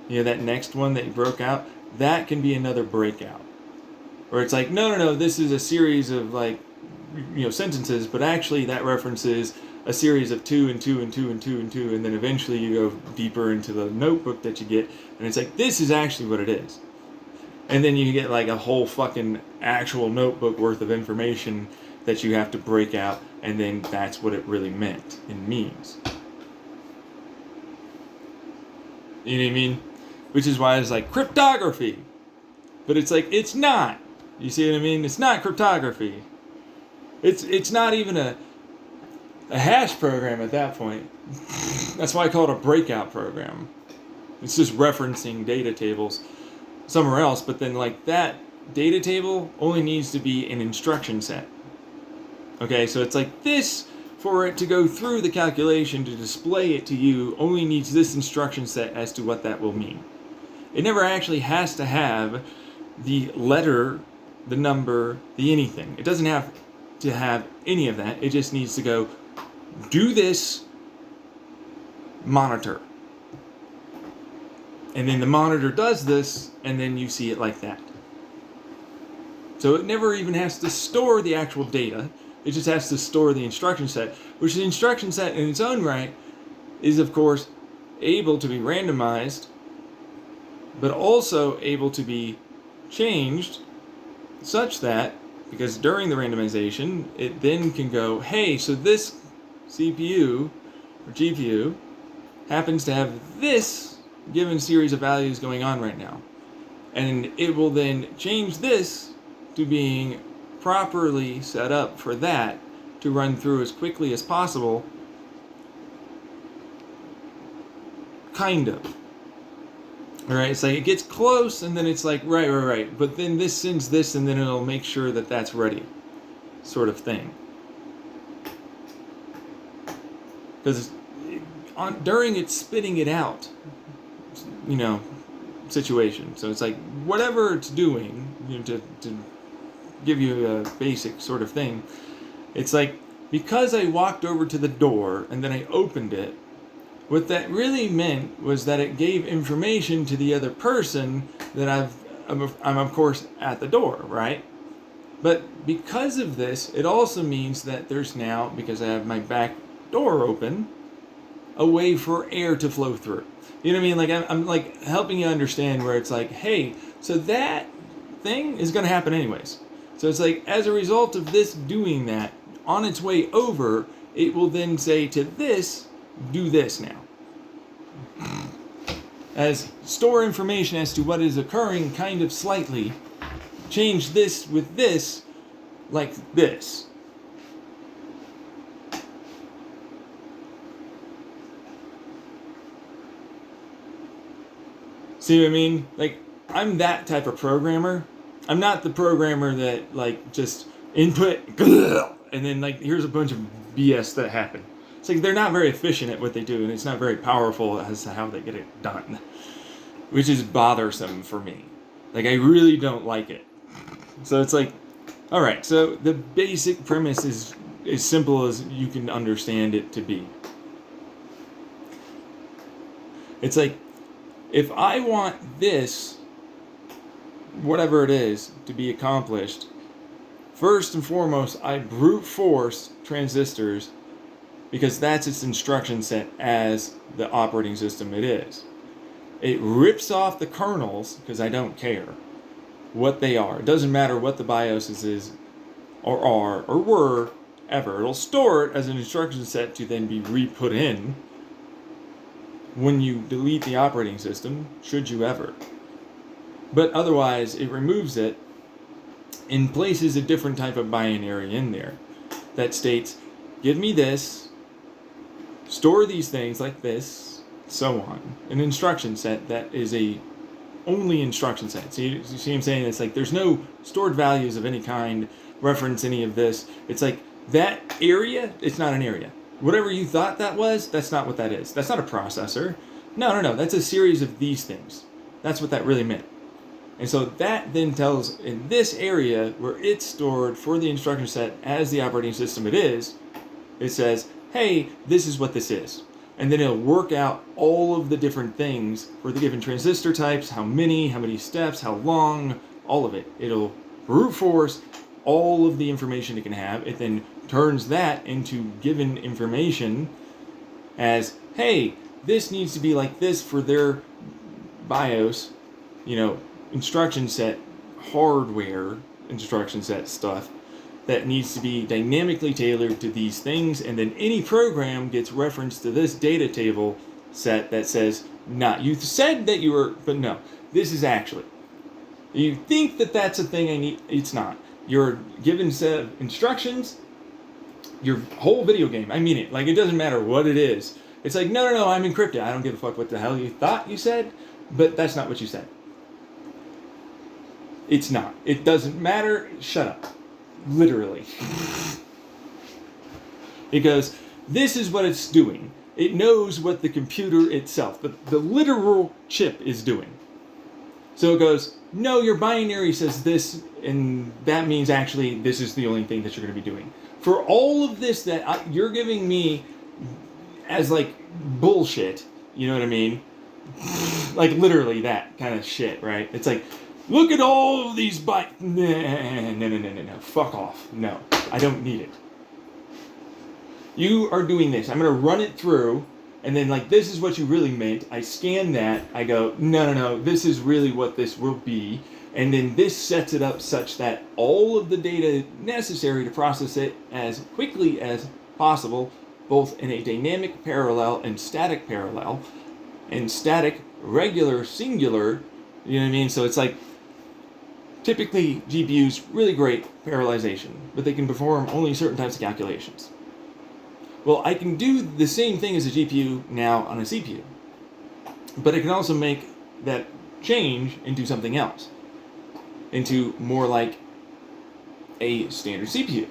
that next one that you broke out, that can be another breakout. Or it's like, no, this is a series of like, sentences, but actually that references a series of 2 and 2 and 2 and 2 and 2, and then eventually you go deeper into the notebook that you get, and it's like, this is actually what it is. And then you get like a whole fucking actual notebook worth of information that you have to break out, and then that's what it really meant and means. You know what I mean? Which is why it's like cryptography. But it's like, it's not. You see what I mean? It's not cryptography. It's not even a hash program at that point. That's why I call it a breakout program. It's just referencing data tables somewhere else, but then like that data table only needs to be an instruction set. Okay, so it's like this, for it to go through the calculation to display it to you, only needs this instruction set as to what that will mean. It never actually has to have the letter, the number, the anything. It doesn't have to have any of that. It just needs to go, do this, monitor. And then the monitor does this, and then you see it like that. So it never even has to store the actual data. It just has to store the instruction set, which the instruction set in its own right is, of course, able to be randomized, but also able to be changed such that, because during the randomization, it then can go, hey, so this CPU or GPU happens to have this given series of values going on right now. And it will then change this to being properly set up for that to run through as quickly as possible. Kind of. Alright, it's like it gets close and then it's like, right. But then this sends this and then it'll make sure that that's ready. Sort of thing. Because during it spitting it out, situation. So it's like, whatever it's doing, to give you a basic sort of thing, it's like, because I walked over to the door and then I opened it, what that really meant was that it gave information to the other person that I'm of course at the door, right? But because of this, it also means that there's now, because I have my back door open, a way for air to flow through. You know what I mean? Like I'm like helping you understand where it's like, hey, so that thing is going to happen anyways. So it's like, as a result of this doing that, on its way over, it will then say to this, do this now. As store information as to what is occurring kind of slightly, change this with this, like this. See what I mean? Like, I'm that type of programmer. I'm not the programmer that, like, just input, and then, like, here's a bunch of BS that happened. It's like, they're not very efficient at what they do, and it's not very powerful as to how they get it done. Which is bothersome for me. Like, I really don't like it. So it's like, alright, so the basic premise is as simple as you can understand it to be. It's like, if I want this, whatever it is, to be accomplished, first and foremost, I brute force transistors, because that's its instruction set as the operating system it is. It rips off the kernels, because I don't care what they are. It doesn't matter what the BIOS is, or are, or were, ever. It'll store it as an instruction set to then be re-put in when you delete the operating system, should you ever. But otherwise, it removes it and places a different type of binary in there that states, give me this, store these things like this, so on. An instruction set that is a only instruction set. So you see what I'm saying? It's like there's no stored values of any kind, reference any of this. It's like that area, it's not an area. Whatever you thought that was, that's not what that is. That's not a processor. No. That's a series of these things. That's what that really meant. And so that then tells in this area where it's stored for the instruction set as the operating system it says, hey, this is what this is. And then it'll work out all of the different things for the given transistor types, how many steps, how long, all of it. It'll brute force all of the information it can have. It then turns that into given information as, hey, this needs to be like this for their BIOS, instruction set, hardware instruction set stuff that needs to be dynamically tailored to these things, and then any program gets referenced to this data table set that says, you said that you were, but no, this is actually. You think that that's a thing I need, it's not. Your given set of instructions, your whole video game, I mean it, like it doesn't matter what it is. It's like, no, I'm encrypted. I don't give a fuck what the hell you thought you said, but that's not what you said. It's not. It doesn't matter. Shut up. Literally. It goes, this is what it's doing. It knows what the computer itself, the literal chip is doing. So it goes, no, your binary says this, and that means actually this is the only thing that you're going to be doing. For all of this that you're giving me as like bullshit, you know what I mean? Like literally that kind of shit, right? It's like, look at all of these bytes. No. Fuck off. No, I don't need it. You are doing this. I'm going to run it through, and then like, this is what you really meant. I scan that. I go, no. This is really what this will be. And then this sets it up such that all of the data necessary to process it as quickly as possible, both in a dynamic parallel and static parallel, and static, regular, singular, you know what I mean? So it's like, Typically, GPUs, really great parallelization, but they can perform only certain types of calculations. Well, I can do the same thing as a GPU now on a CPU, but I can also make that change into something else, into more like a standard CPU.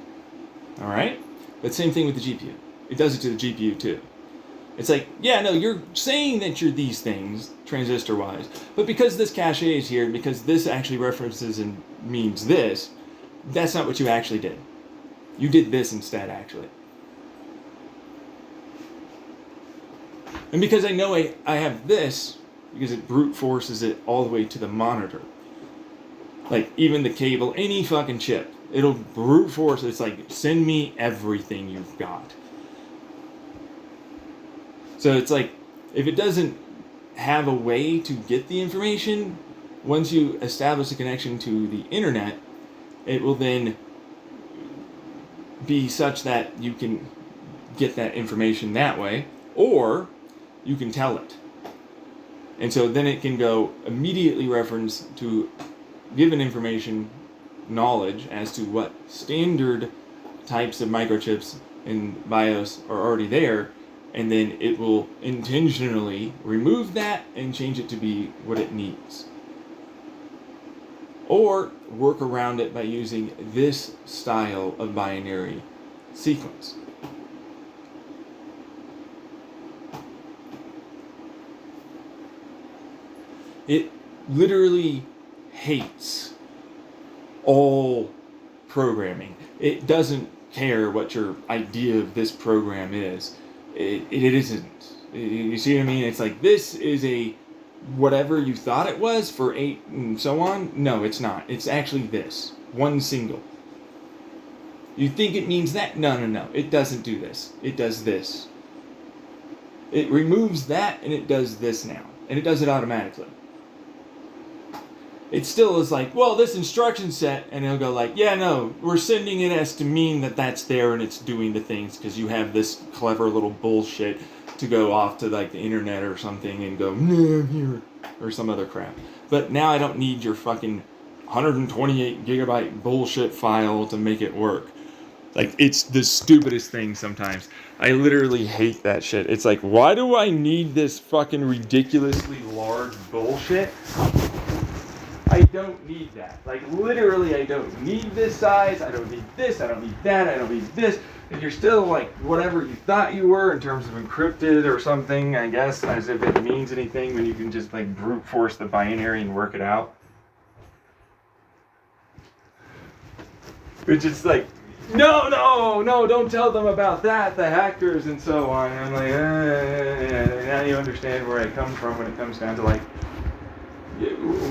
All right? But same thing with the GPU. It does it to the GPU too. It's like, yeah, no, you're saying that you're these things, transistor-wise, but because this cache is here, because this actually references and means this, that's not what you actually did. You did this instead, actually. And because I know I have this, because it brute forces it all the way to the monitor. Like, even the cable, any fucking chip, it'll brute force, it's like, send me everything you've got. So it's like, if it doesn't have a way to get the information, once you establish a connection to the internet, it will then be such that you can get that information that way, or you can tell it. And so then it can go immediately reference to given information, knowledge as to what standard types of microchips and BIOS are already there, and then it will intentionally remove that and change it to be what it needs. Or work around it by using this style of binary sequence. It literally hates all programming. It doesn't care what your idea of this program is. It isn't. You see what I mean? It's like, this is a whatever you thought it was for 8 and so on. No, it's not. It's actually this. One single. You think it means that? No. It doesn't do this. It does this. It removes that and it does this now. And it does it automatically. It still is like, well, this instruction set, and it'll go like, yeah, no, we're sending it as to mean that that's there and it's doing the things because you have this clever little bullshit to go off to like the internet or something and go, nah, I'm here, or some other crap. But now I don't need your fucking 128 gigabyte bullshit file to make it work. Like, it's the stupidest thing sometimes. I literally hate that shit. It's like, why do I need this fucking ridiculously large bullshit? I don't need that. Like, literally, I don't need this size. I don't need this. I don't need that. I don't need this. If you're still, like, whatever you thought you were in terms of encrypted or something, I guess, as if it means anything when you can just, like, brute force the binary and work it out. Which is like, no, don't tell them about that, the hackers and so on. And I'm like, now you understand where I come from when it comes down to, like,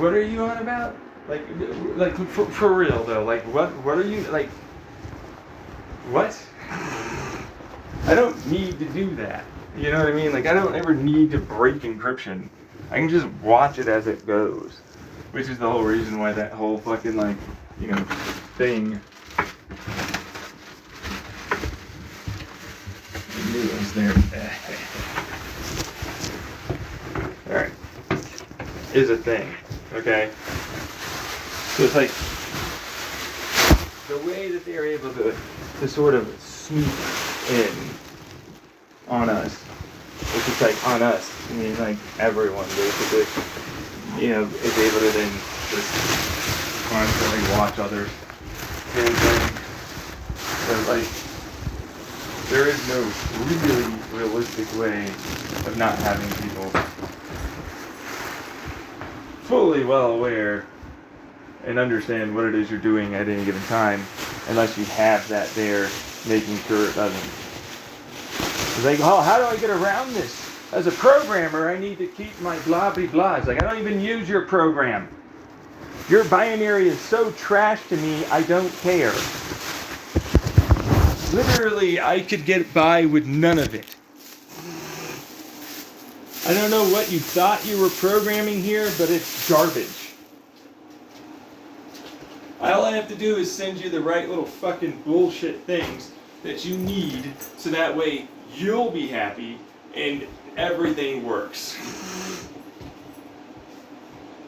what are you on about? Like for real though. Like what are you like? What? I don't need to do that. You know what I mean? Like I don't ever need to break encryption. I can just watch it as it goes, which is the whole reason why that whole fucking like thing. I knew it was there. All right. Is a thing, okay? So it's like the way that they're able to sort of sneak in on us, which is like on us, I mean like everyone basically, is able to then just constantly watch others and things. So like there is no really realistic way of not having people fully well aware and understand what it is you're doing at any given time, unless you have that there making sure it doesn't. It's like, oh, how do I get around this? As a programmer, I need to keep my blah blah blah. It's like, I don't even use your program. Your binary is so trash to me, I don't care. Literally, I could get by with none of it. I don't know what you thought you were programming here, but it's garbage. All I have to do is send you the right little fucking bullshit things that you need, so that way you'll be happy and everything works.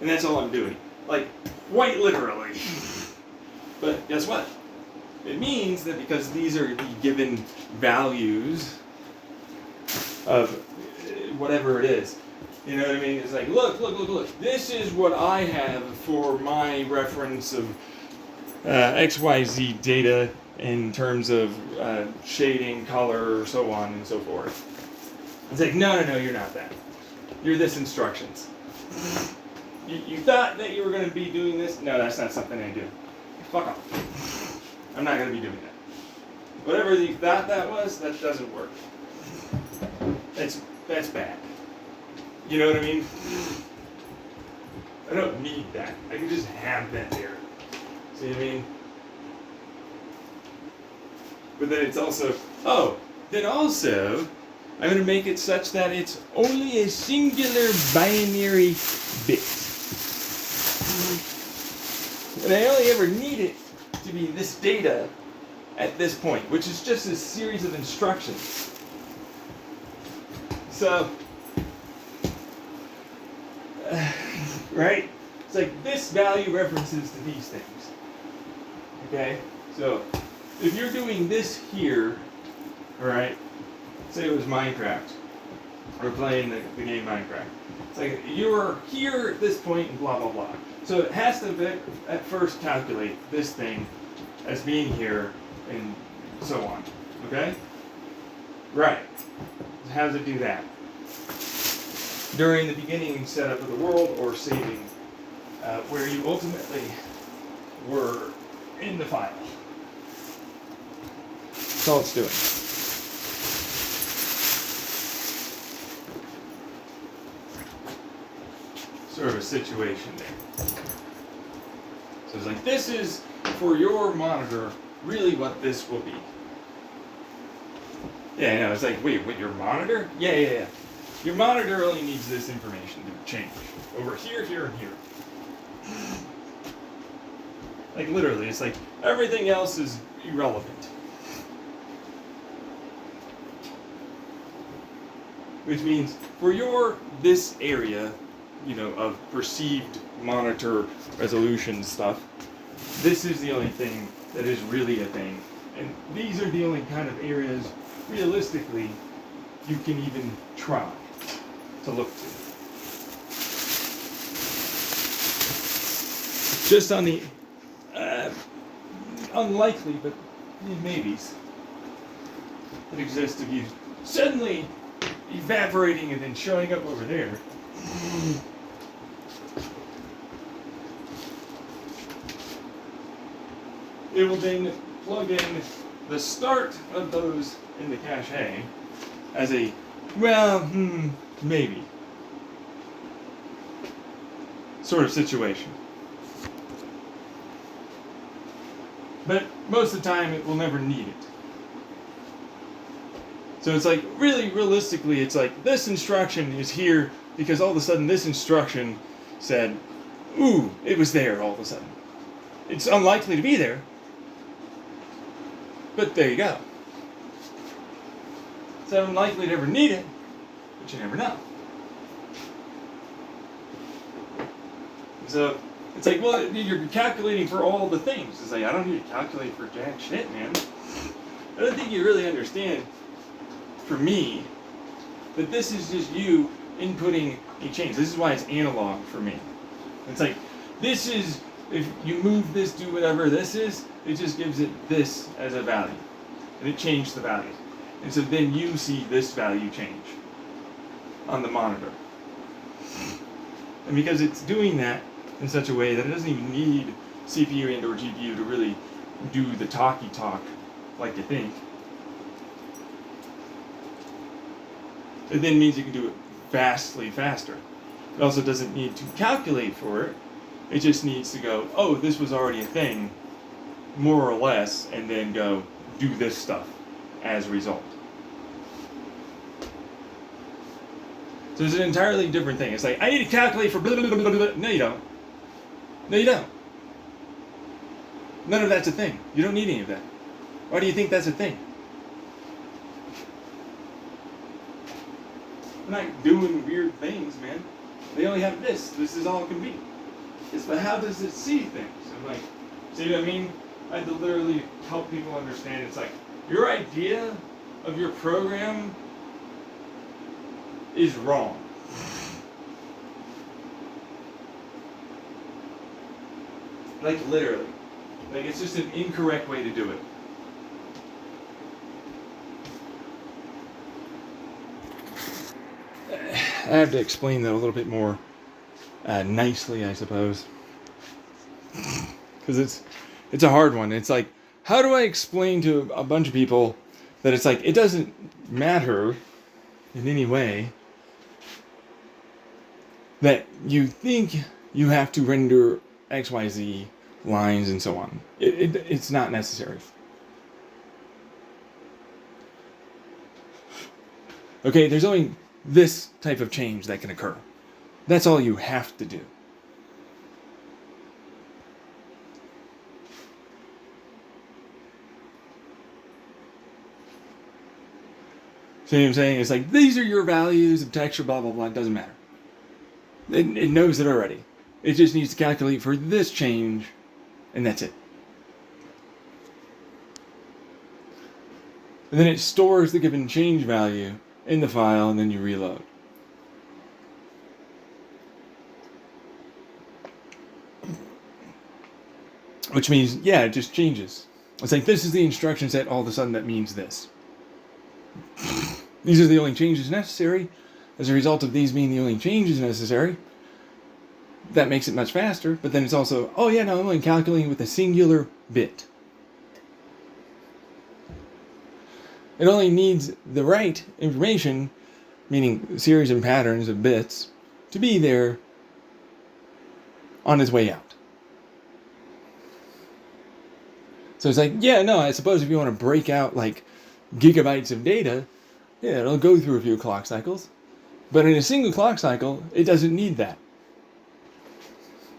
And that's all I'm doing. Like, quite literally. But guess what? It means that because these are the given values of whatever it is, you know what I mean? It's like, look. This is what I have for my reference of XYZ data in terms of shading, color, so on and so forth. It's like, no, you're not that. You're this instructions. You thought that you were going to be doing this? No, that's not something I do. Fuck off. I'm not going to be doing that. Whatever you thought that was, that doesn't work. That's bad. You know what I mean? I don't need that. I can just have that there. See what I mean? But then it's also, I'm going to make it such that it's only a singular binary bit. And I only ever need it to be this data at this point, which is just a series of instructions. So, right? It's like this value references to these things. Okay? So, if you're doing this here, alright, say it was Minecraft, or playing the game Minecraft. It's like, you're here at this point and blah, blah, blah. So it has to at first calculate this thing as being here and so on. Okay? Right. How does it do that? During the beginning setup of the world or saving, where you ultimately were in the file. That's all it's doing. Sort of a situation there. So it's like, this is, for your monitor, really what this will be. Yeah, I know, it's like, wait, what, your monitor? Yeah. Your monitor only needs this information to change. Over here, here, and here. Like, literally, it's like, everything else is irrelevant. Which means, for this area, of perceived monitor resolution stuff, this is the only thing that is really a thing. And these are the only kind of areas, realistically, you can even try to look to. Just on the unlikely, but maybes that exist of you suddenly evaporating and then showing up over there. It will then plug in the start of those in the cache as a, maybe sort of situation. But most of the time it will never need it. So it's like, really realistically, it's like, this instruction is here because all of a sudden this instruction said, ooh, it was there all of a sudden. It's unlikely to be there, but there you go. So unlikely to ever need it, but you never know. So it's like, well, you're calculating for all the things. It's like, I don't need to calculate for jack shit, man. I don't think you really understand, for me, that this is just you inputting a change. This is why it's analog for me. It's like, this is, if you move this, do whatever this is, it just gives it this as a value. And it changed the value. And so then you see this value change on the monitor. And because it's doing that in such a way that it doesn't even need CPU and or GPU to really do the talky talk like you think, it then means you can do it vastly faster. It also doesn't need to calculate for it. It just needs to go, oh, this was already a thing, more or less, and then go do this stuff as a result. So it's an entirely different thing. It's like, I need to calculate for blah, blah, blah, blah, blah. No, you don't. No, you don't. None of that's a thing. You don't need any of that. Why do you think that's a thing? They're not doing weird things, man. They only have this. This is all it can be. Yes, but how does it see things? I'm like, see what I mean? I had to literally help people understand. It's like, your idea of your program is wrong. Like, literally. Like, it's just an incorrect way to do it. I have to explain that a little bit more nicely, I suppose. Because it's a hard one. It's like, how do I explain to a bunch of people that it's like, it doesn't matter in any way that you think you have to render XYZ lines and so on. It's not necessary. Okay, there's only this type of change that can occur. That's all you have to do. See what I'm saying? It's like, these are your values of texture, blah, blah, blah. It doesn't matter. It knows it already. It just needs to calculate for this change, and that's it. And then it stores the given change value in the file, and then you reload. Which means, yeah, it just changes. It's like, this is the instruction set, all of a sudden that means this. These are the only changes necessary. As a result of these being the only changes necessary, that makes it much faster, but then it's also, oh yeah, no, I'm only calculating with a singular bit. It only needs the right information, meaning series and patterns of bits, to be there on its way out. So it's like, yeah, no, I suppose if you want to break out like gigabytes of data, yeah, it'll go through a few clock cycles. But in a single clock cycle, it doesn't need that.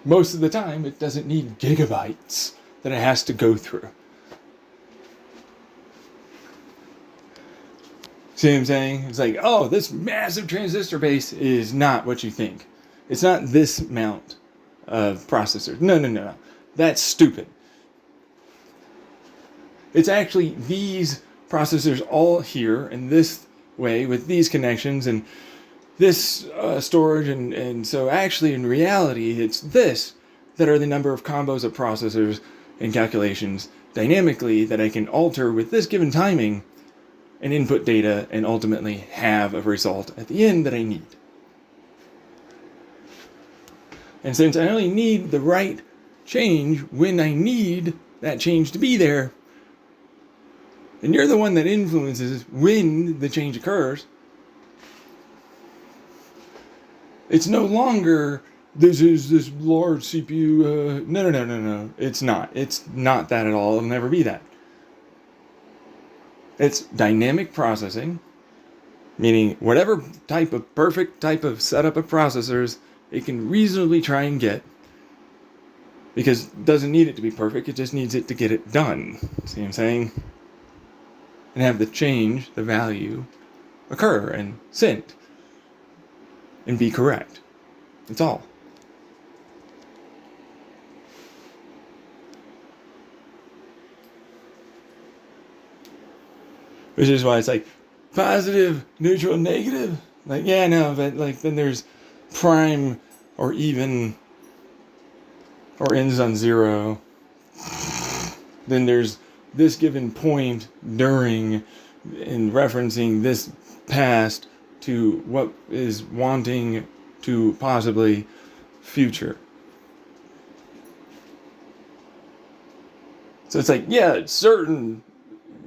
Most of the time, it doesn't need gigabytes that it has to go through. See what I'm saying? It's like, oh, this massive transistor base is not what you think. It's not this amount of processors. No. That's stupid. It's actually these processors all here in this way with these connections and this storage, and so actually in reality it's this that are the number of combos of processors and calculations dynamically that I can alter with this given timing and input data and ultimately have a result at the end that I need. And since I only need the right change when I need that change to be there, and you're the one that influences when the change occurs, it's no longer, this is this large CPU, no. It's not. It's not that at all. It'll never be that. It's dynamic processing, meaning whatever perfect type of setup of processors it can reasonably try and get, because it doesn't need it to be perfect, it just needs it to get it done. See what I'm saying? And have the change, the value, occur and sent and be correct. That's all. Which is why it's like positive, neutral, negative. Like, yeah, no, but like then there's prime or even or ends on 0. Then there's this given point during in referencing this past to what is wanting to possibly future. So it's like, yeah, it's certain,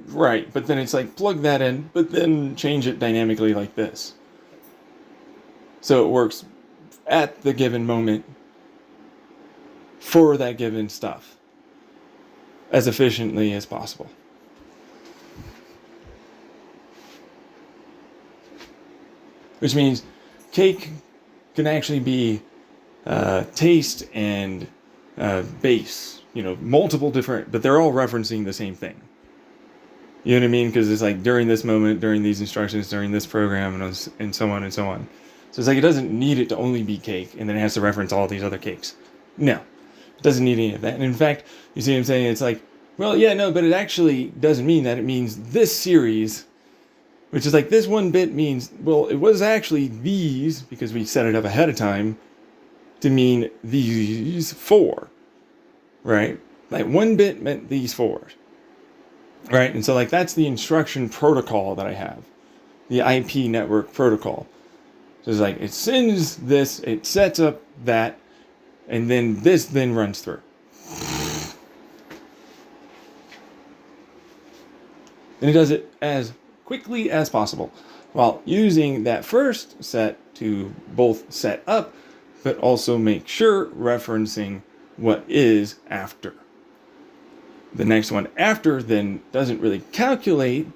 right, but then it's like plug that in, but then change it dynamically like this. So it works at the given moment for that given stuff as efficiently as possible. Which means cake can actually be taste and base, multiple different, but they're all referencing the same thing. You know what I mean? Because it's like during this moment, during these instructions, during this program, and so on and so on. So it's like it doesn't need it to only be cake, and then it has to reference all these other cakes. No, it doesn't need any of that. And in fact, you see what I'm saying? It's like, well, yeah, no, but it actually doesn't mean that. It means this series, which is like this 1 bit means, well, it was actually these, because we set it up ahead of time, to mean these 4, right? Like 1 bit meant these 4, right? And so like that's the instruction protocol that I have, the IP network protocol. So it's like it sends this, it sets up that, and then this then runs through. And it does it as quickly as possible, while using that first set to both set up, but also make sure referencing what is after. The next one after then doesn't really calculate.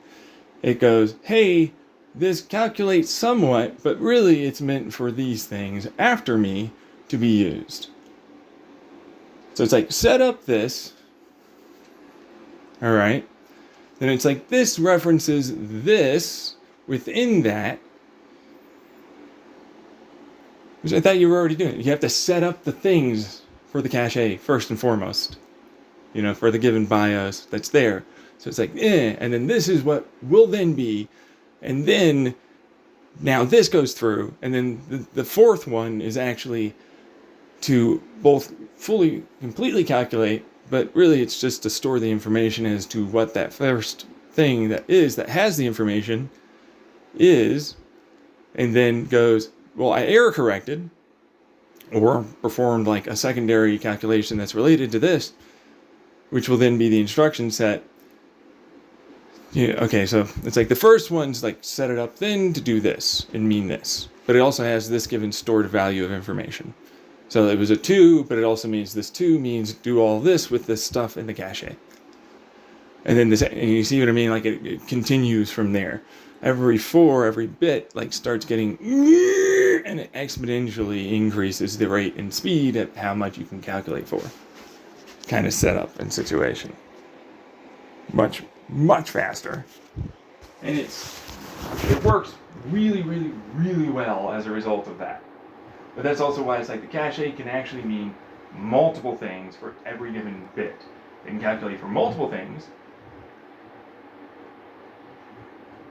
It goes, hey, this calculates somewhat, but really it's meant for these things after me to be used. So it's like, set up this, all right? Then it's like, this references this within that, which I thought you were already doing. You have to set up the things for the cache first and foremost, for the given BIOS that's there. So it's like, and then this is what will then be, and then now this goes through, and then the fourth one is actually to both completely calculate, but really it's just to store the information as to what that first thing that has the information is, and then goes, well, I error corrected, or performed like a secondary calculation that's related to this, which will then be the instruction set. Okay, so it's like the first one's like set it up then to do this and mean this, but it also has this given stored value of information. So it was a 2, but it also means this 2 means do all this with this stuff in the cache. And then and you see what I mean? Like it continues from there. Every bit like starts getting, and it exponentially increases the rate and speed at how much you can calculate for. Kind of setup and situation. Much, much faster. And it works really, really, really well as a result of that. But that's also why it's like the cache can actually mean multiple things for every given bit. It can calculate for multiple things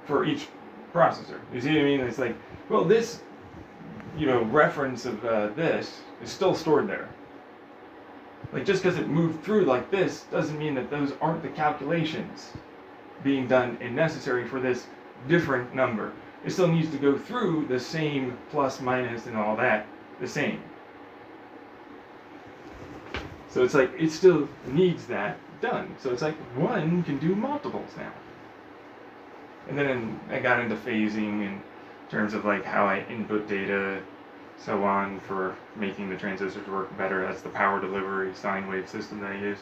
for each processor. You see what I mean? It's like, well, this, reference of this is still stored there. Like, just because it moved through like this doesn't mean that those aren't the calculations being done and necessary for this different number. It still needs to go through the same plus, minus, and all that, the same. So it's like, it still needs that done. So it's like, one can do multiples now. And then I got into phasing in terms of like how I input data, so on, for making the transistors work better. That's the power delivery sine wave system that I use.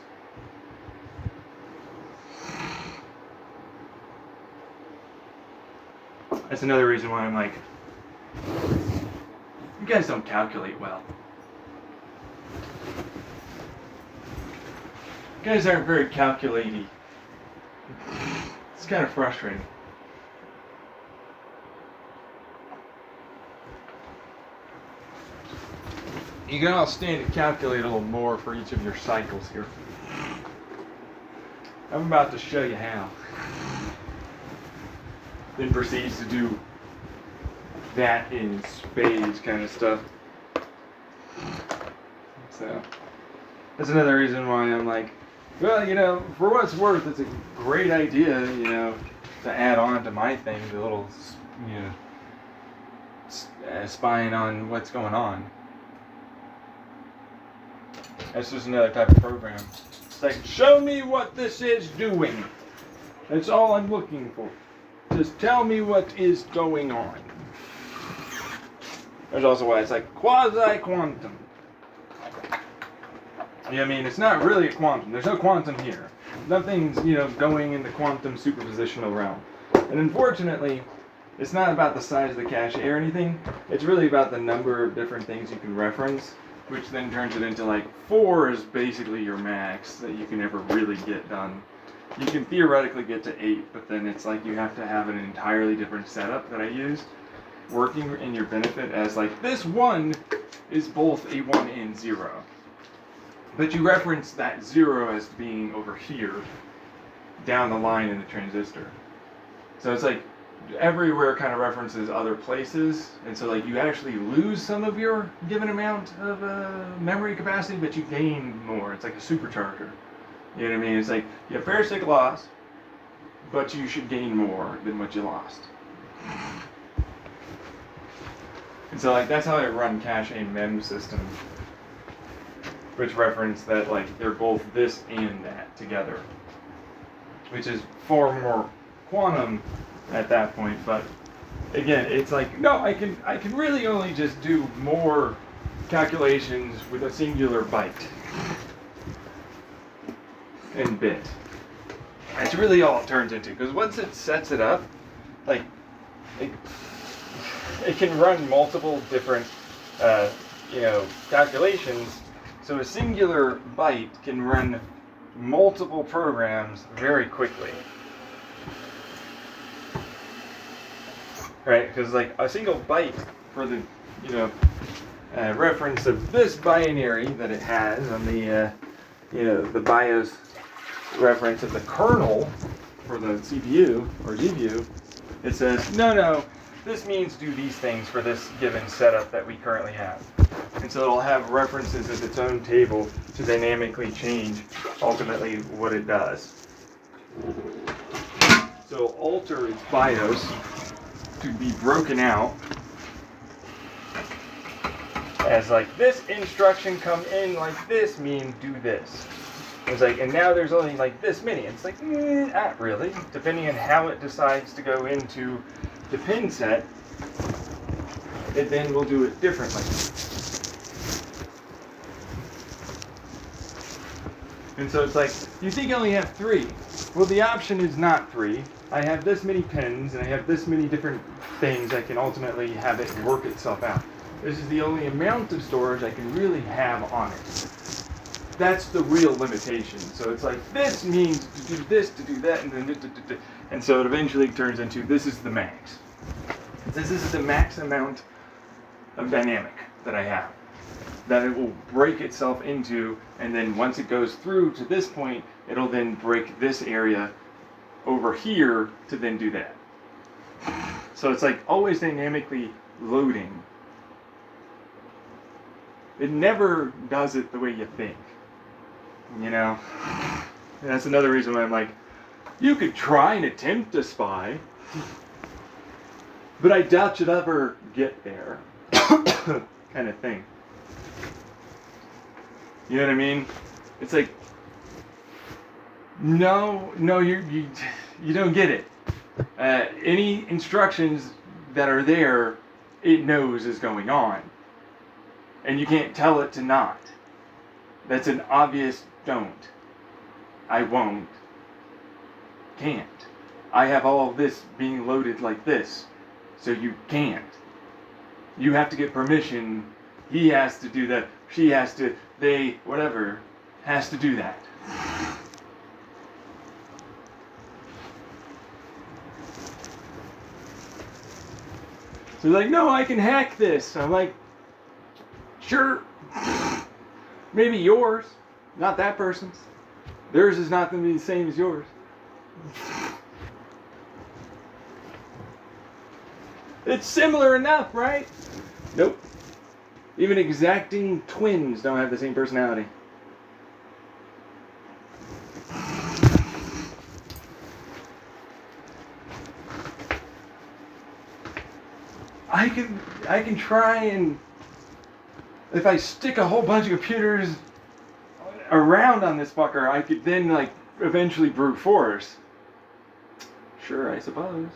That's another reason why I'm like, you guys don't calculate well. You guys aren't very calculaty. It's kind of frustrating. You can all stand to calculate a little more for each of your cycles here. I'm about to show you how. Then proceeds to do that in spades kind of stuff. So that's another reason why I'm like, well, for what it's worth, it's a great idea, to add on to my thing, the little, spying on what's going on. That's just another type of program. It's like, show me what this is doing. That's all I'm looking for. Just tell me what is going on. There's also why it's like quasi-quantum. It's not really a quantum. There's no quantum here. Nothing's, going in the quantum superpositional realm. And unfortunately, it's not about the size of the cache or anything. It's really about the number of different things you can reference, which then turns it into like 4 is basically your max that you can ever really get done. You can theoretically get to 8, but then it's like you have to have an entirely different setup that I use, working in your benefit as like this 1 is both a 1 and 0. But you reference that 0 as being over here, down the line in the transistor. So it's like everywhere kind of references other places, and so like you actually lose some of your given amount of memory capacity, but you gain more. It's like a supercharger. You know what I mean? It's like you have parasitic loss, but you should gain more than what you lost. And so like that's how I run cache mem system, which reference that like they're both this and that together, which is far more quantum at that point. But again, it's like no, I can really only just do more calculations with a singular byte and bit. That's really all it turns into, because once it sets it up, like it can run multiple different calculations. So a singular byte can run multiple programs very quickly. Right? Because like a single byte for the reference of this binary that it has on the the BIOS reference of the kernel for the CPU or GPU, it says no, this means do these things for this given setup that we currently have. And so it'll have references of its own table to dynamically change ultimately what it does. So alter its BIOS to be broken out as like this instruction come in like this mean do this. It's like, and now there's only like this many. It's like, not really. Depending on how it decides to go into the pin set, it then will do it differently. And so it's like, you think I only have 3. Well, the option is not 3. I have this many pins, and I have this many different things I can ultimately have it work itself out. This is the only amount of storage I can really have on it. That's the real limitation. So it's like, this means to do this, to do that, and then and so it eventually turns into, this is the max. This is the max amount of dynamic that I have, that it will break itself into, and then once it goes through to this point, it'll then break this area over here to then do that. So it's like always dynamically loading. It never does it the way you think. You know? And that's another reason why I'm like, you could try and attempt to spy, but I doubt you'll ever get there. Kind of thing. You know what I mean? It's like, no, you don't get it. Any instructions that are there, it knows is going on. And you can't tell it to not. That's an obvious don't. I won't. Can't. I have all of this being loaded like this, so you can't. You have to get permission. He has to do that. She has to, they, whatever, has to do that. So they're like, no, I can hack this. I'm like, sure. Maybe yours, not that person's. Theirs is not going to be the same as yours. It's similar enough, right? Nope. Even exacting twins don't have the same personality. I can try and, if I stick a whole bunch of computers around on this fucker, I could then like eventually brute force. Sure, I suppose.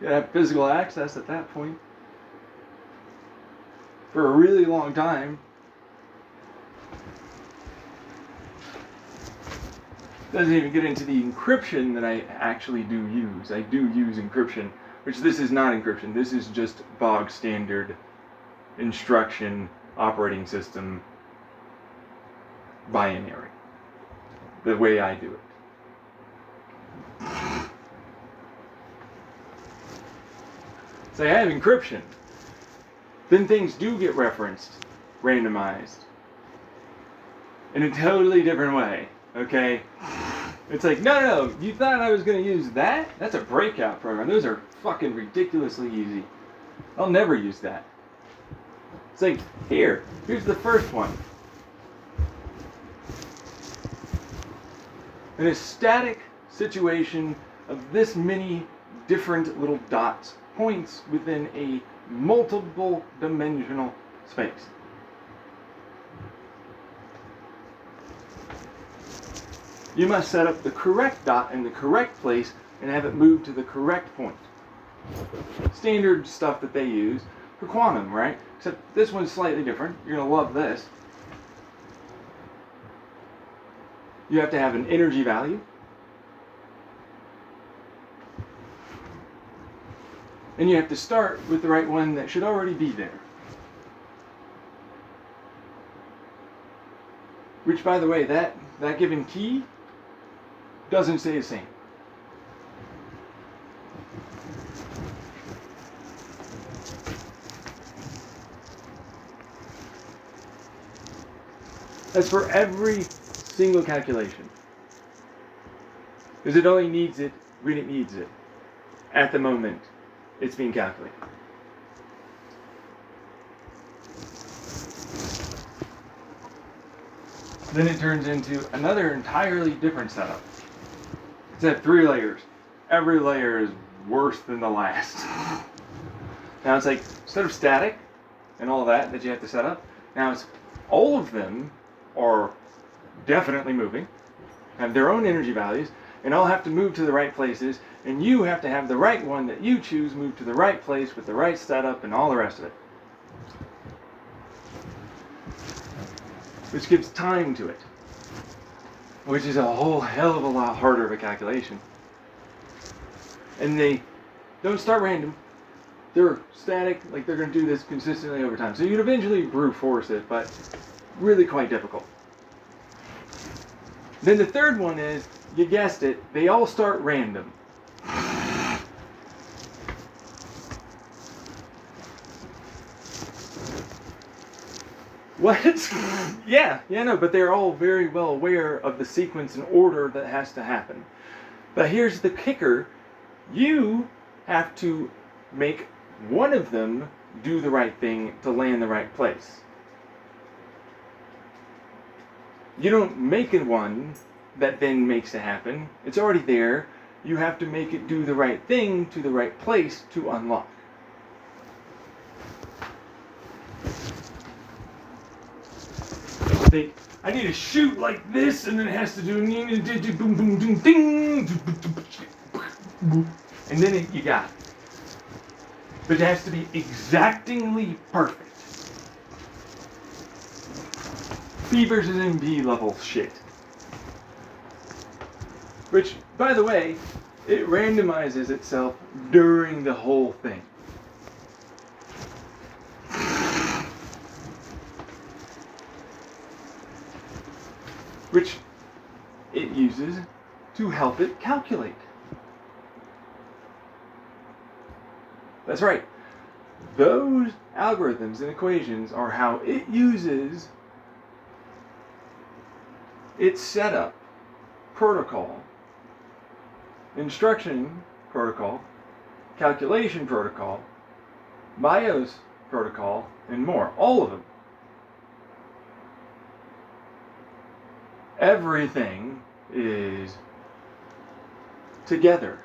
You gotta have physical access at that point. For a really long time. Doesn't even get into the encryption that I actually do use. I do use encryption, which this is not encryption. This is just bog standard instruction operating system binary. The way I do it. So I have encryption. Then things do get referenced, randomized. in a totally different way, okay? It's like, no, you thought I was going to use that? That's a breakout program. Those are fucking ridiculously easy. I'll never use that. It's like, here's the first one. In a static situation of this many different little dots, points within a multiple dimensional space. You must set up the correct dot in the correct place and have it move to the correct point. Standard stuff that they use for quantum, right? Except this one's slightly different. You're going to love this. You have to have an energy value. And you have to start with the right one that should already be there. Which, by the way, that given key doesn't stay the same. That's for every single calculation. Because it only needs it when it needs it. At the moment it's being calculated. Then it turns into another entirely different setup. It's at 3 layers. Every layer is worse than the last. Now it's like, instead of static and all that you have to set up, now it's all of them are definitely moving, have their own energy values, and all have to move to the right places, and you have to have the right one that you choose move to the right place with the right setup and all the rest of it. Which gives time to it. Which is a whole hell of a lot harder of a calculation. And they don't start random. They're static, like they're going to do this consistently over time. So you'd eventually brute force it, but really quite difficult. Then the third one is, you guessed it, they all start random. What? Yeah, no, but they're all very well aware of the sequence and order that has to happen. But here's the kicker. You have to make one of them do the right thing to land the right place. You don't make it one that then makes it happen. It's already there. You have to make it do the right thing to the right place to unlock. Think, I need to shoot like this, and then it has to do boom, boom, boom, ding, and then you got it. But it has to be exactingly perfect. P versus NP level shit. Which, by the way, it randomizes itself during the whole thing. Which it uses to help it calculate. That's right. Those algorithms and equations are how it uses its setup, protocol, instruction protocol, calculation protocol, BIOS protocol, and more. All of them. Everything is together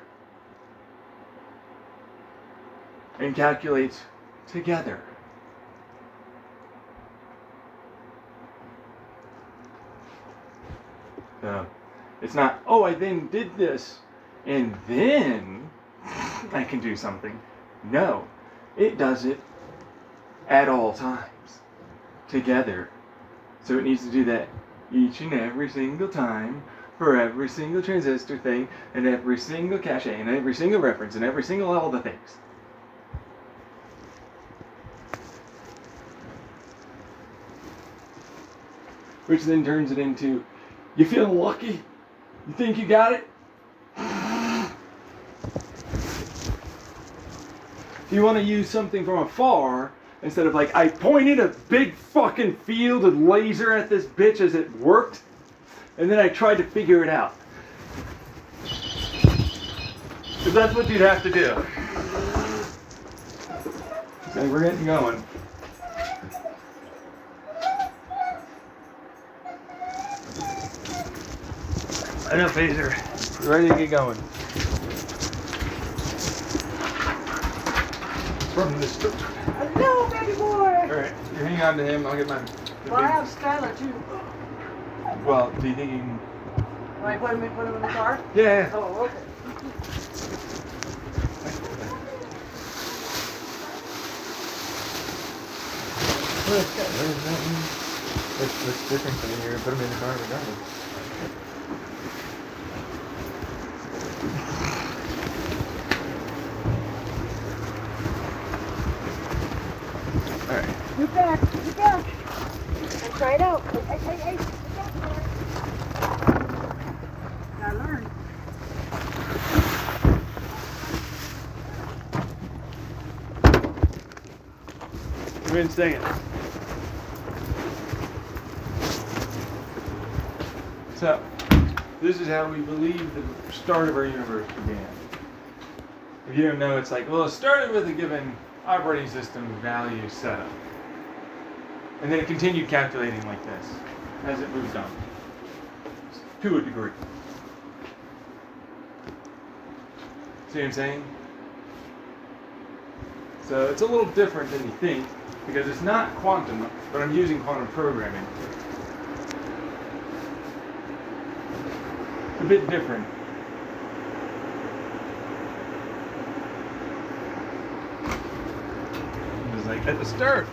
and calculates together. It's not, oh, I then did this and then I can do something. No, it does it at all times together. So it needs to do that each and every single time for every single transistor thing and every single cache and every single reference and every single all the things. Which then turns it into, you feeling lucky? You think you got it? If you want to use something from afar, Instead of like, I pointed a big fucking field of laser at this bitch as it worked, and then I tried to figure it out. Because that's what you'd have to do. Okay, we're getting going. Enough, Hazer. We're ready to get going. From this. Hello, baby boy. Alright, you hang on to him, I'll get mine. Well, I have Skylar too. Well, do you think you can... Want I put him in the car? Yeah. Oh, okay. What's different than you're gonna put him in the car regardless? Alright. Get back. Get back. And try it out. Hey. Get back there. Gotta learn. You've been singing. So, this is how we believe the start of our universe began. If you don't know, it's like, well, it started with a given operating system value setup. And then it continued calculating like this as it moved on. To a degree. See what I'm saying? So it's a little different than you think, because it's not quantum, but I'm using quantum programming. It's a bit different. It was like, at the start,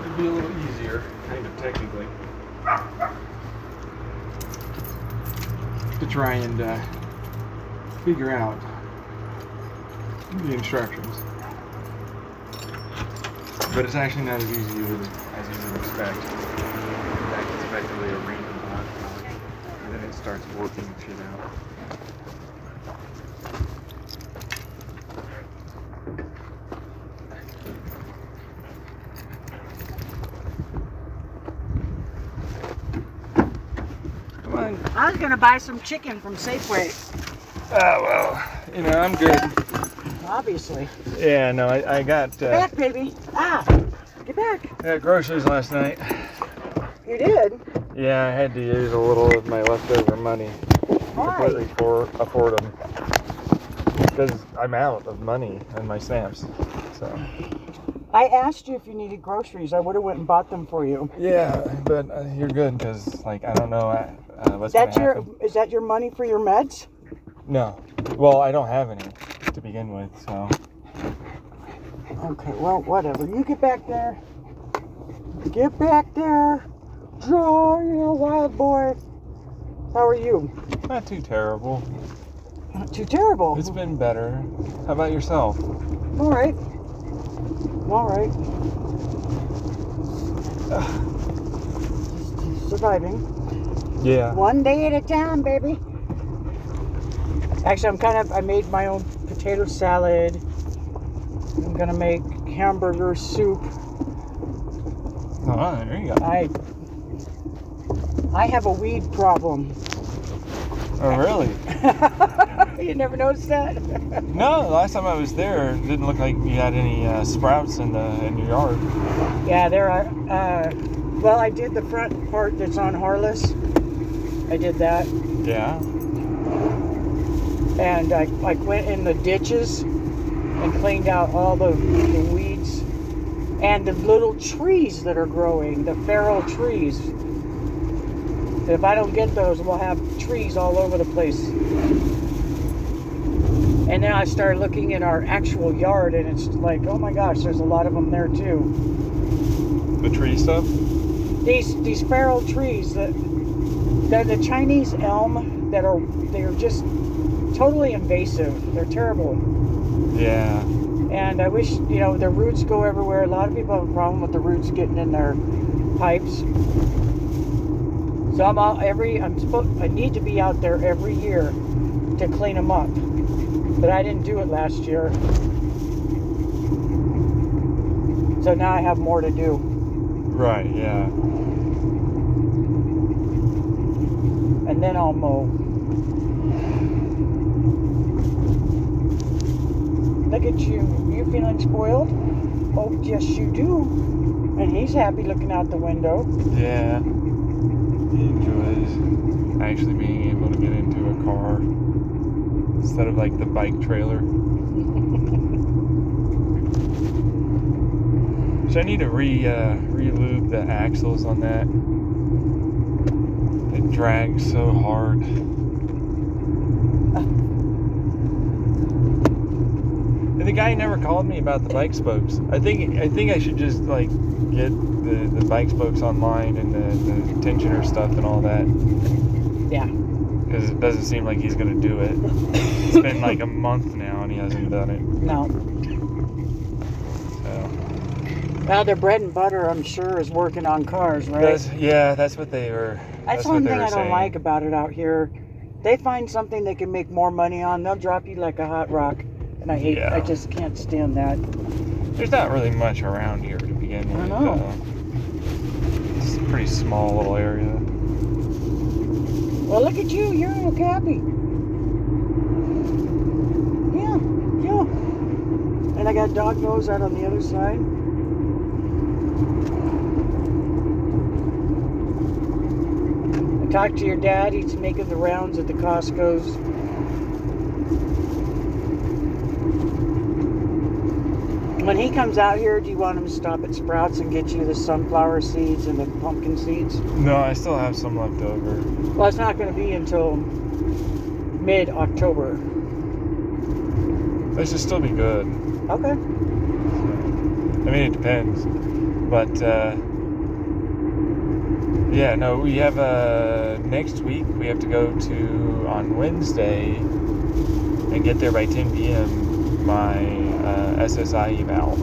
it'd be a little easier, kind of technically, to try and figure out the instructions. But it's actually not as easy as you would expect. In fact, it's effectively a random block, and then it starts working shit out. Come on. I was gonna buy some chicken from Safeway. Oh, well, you know, I'm good. Obviously. Yeah, no, I got... Get back, baby. Get back. I got groceries last night. You did? Yeah, I had to use a little of my leftover money to Why? completely afford them. Because I'm out of money on my stamps. So. I asked you if you needed groceries. I would have went and bought them for you. Yeah, but you're good because, like, I don't know what's going to happen. Is that your money for your meds? No. Well, I don't have any to begin with, so. Okay, well, whatever. You get back there. Get back there. Draw, wild boy. How are you? Not too terrible. Not too terrible. It's been better. How about yourself? All right. All right. Just surviving. Yeah. One day at a time, baby. Actually, I made my own potato salad. I'm gonna make hamburger soup. Oh, there you go. I have a weed problem. Oh, really? You never noticed that? No, the last time I was there, it didn't look like you had any sprouts in your yard. Yeah, there are. Well, I did the front part that's on Harless. I did that. Yeah. And I went in the ditches and cleaned out all the weeds and the little trees that are growing, the feral trees. If I don't get those, we'll have trees all over the place. And then I started looking in our actual yard, and it's like, oh my gosh, there's a lot of them there too. The tree stuff? These feral trees, they're the Chinese elm they're just totally invasive. They're terrible. Yeah. And I wish, their roots go everywhere. A lot of people have a problem with the roots getting in their pipes. So I need to be out there every year to clean them up. But I didn't do it last year. So now I have more to do. Right, yeah. And then I'll mow. Look at you. You feeling spoiled? Oh, yes, you do. And he's happy looking out the window. Yeah. He enjoys actually being able to get into a car instead of like the bike trailer. So I need to re-lube the axles on that. It drags so hard. And the guy never called me about the bike spokes. I think I should just like get the bike spokes online and the tensioner stuff and all that. Yeah. Because it doesn't seem like he's gonna do it. It's been like a month now and he hasn't done it. No. So. Well, their bread and butter, I'm sure, is working on cars, right? That's what they were. That's one thing I don't like about it out here. They find something they can make more money on, they'll drop you like a hot rock. And I hate, I just can't stand that. There's not really much around here to begin with. I know. It's a pretty small little area. Well, look at you. You're happy. Yeah, yeah. And I got dog nose out on the other side. I talked to your dad. He's making the rounds at the Costco's. When he comes out here, do you want him to stop at Sprouts and get you the sunflower seeds and the pumpkin seeds? No, I still have some left over. Well, it's not going to be until mid-October. They should still be good. Okay. I mean, it depends. But, yeah, no, we have, next week, we have to go to, on Wednesday, and get there by 10 p.m., my SSI eval.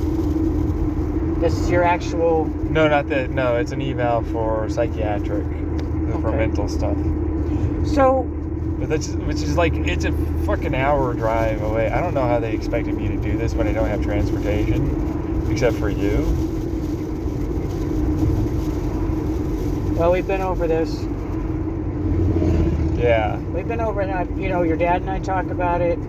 This is your actual... No, not that. No, it's an eval for psychiatric, for mental stuff. So... But which is like, it's a fucking hour drive away. I don't know how they expected me to do this when I don't have transportation, except for you. Well, we've been over this. Yeah. We've been over it. You know, your dad and I talk about it.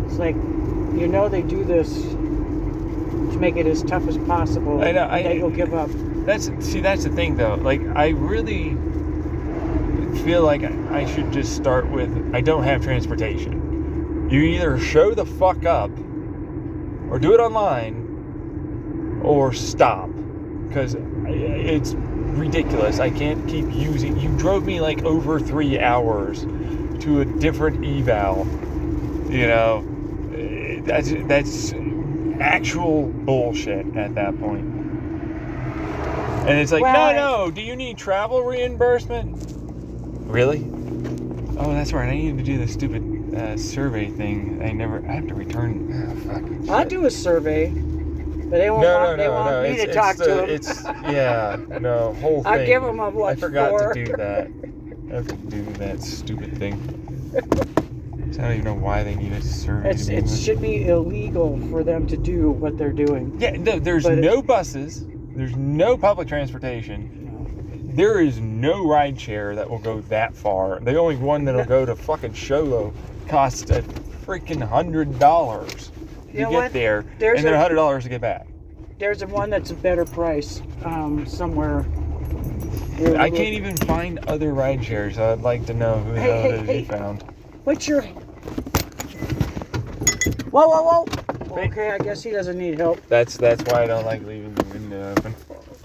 It's like, you know, they do this to make it as tough as possible. I know. They will give up. That's the thing, though. Like, I really feel like I should just start with, I don't have transportation. You either show the fuck up, or do it online, or stop. Because it's ridiculous. I can't keep using... You drove me like over 3 hours to a different eval. You know, that's actual bullshit at that point. And it's like, well, no, do you need travel reimbursement? Really? Oh, that's right. I needed to do the stupid survey thing. I have to return. Oh, fuck. I'll do a survey, but they won't want me to talk to them. Whole thing. I'll give them a what I forgot for. to do that. I have to do that stupid thing. I don't even know why they need a survey. It should be illegal for them to do what they're doing. Yeah, there's no buses. There's no public transportation. There is no ride share that will go that far. The only one that'll go to fucking Sholo costs a freaking $100 to get there, and then $100 to get back. There's one that's a better price somewhere. I can't even find other ride shares. So I'd like to know who the hell it is you found. What's your... Whoa. Okay, I guess he doesn't need help. That's why I don't like leaving the window open.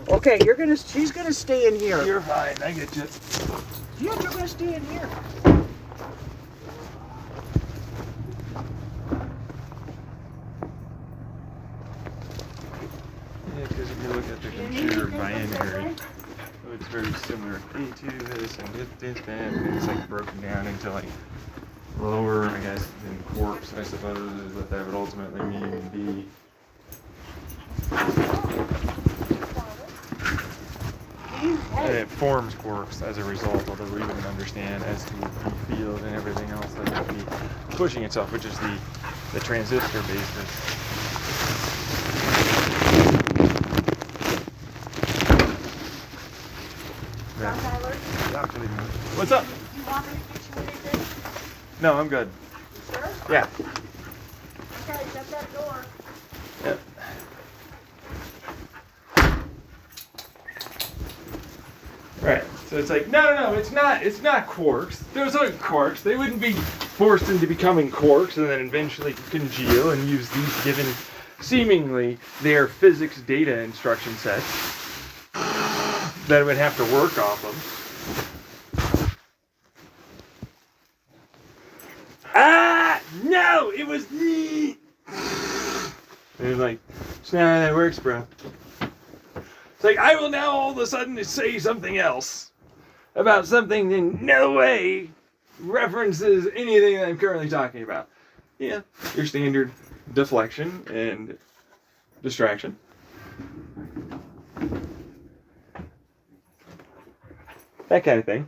Okay, she's gonna stay in here. You're fine, I get you. You're gonna stay in here. Yeah, because if you look at the computer binary, it's very similar. A2 this and this that, and it's like broken down into like lower, I guess, than quarks, I suppose, is what that would ultimately mean to be. And it forms quarks as a result, although we wouldn't understand as to the field and everything else that would be pushing itself, which is the transistor basis. What's up? Do you want me to get you anything? No, I'm good. You sure? Yeah. Okay, shut that door. Yep. Right. So it's like, no, it's not quarks. Those aren't quarks. They wouldn't be forced into becoming quarks and then eventually congeal and use these given seemingly their physics data instruction sets that it would have to work off of. Ah! No! It was me! And it's like, it's not how that works, bro. It's like, I will now all of a sudden say something else about something that in no way references anything that I'm currently talking about. Yeah, your standard deflection and distraction. That kind of thing.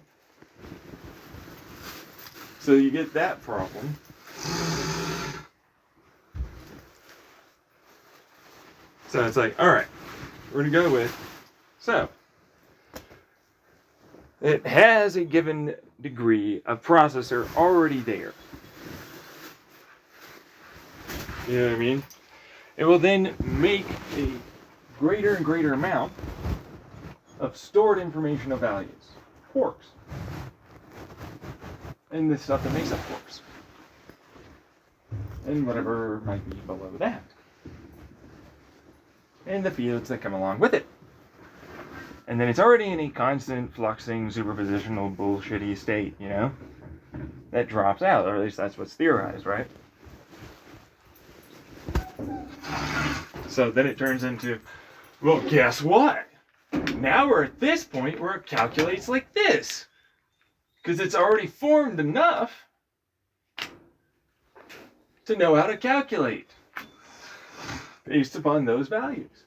So you get that problem. So it's like, all right, we're going to go with, so it has a given degree of processor already there. You know what I mean? It will then make a greater and greater amount of stored information of values, quarks, and the stuff that makes up quarks, and whatever might be below that, and the fields that come along with it. And then it's already in a constant fluxing superpositional bullshitty state, you know, that drops out, or at least that's what's theorized, right? So then it turns into, well, guess what? Now we're at this point where it calculates like this. Because it's already formed enough to know how to calculate based upon those values.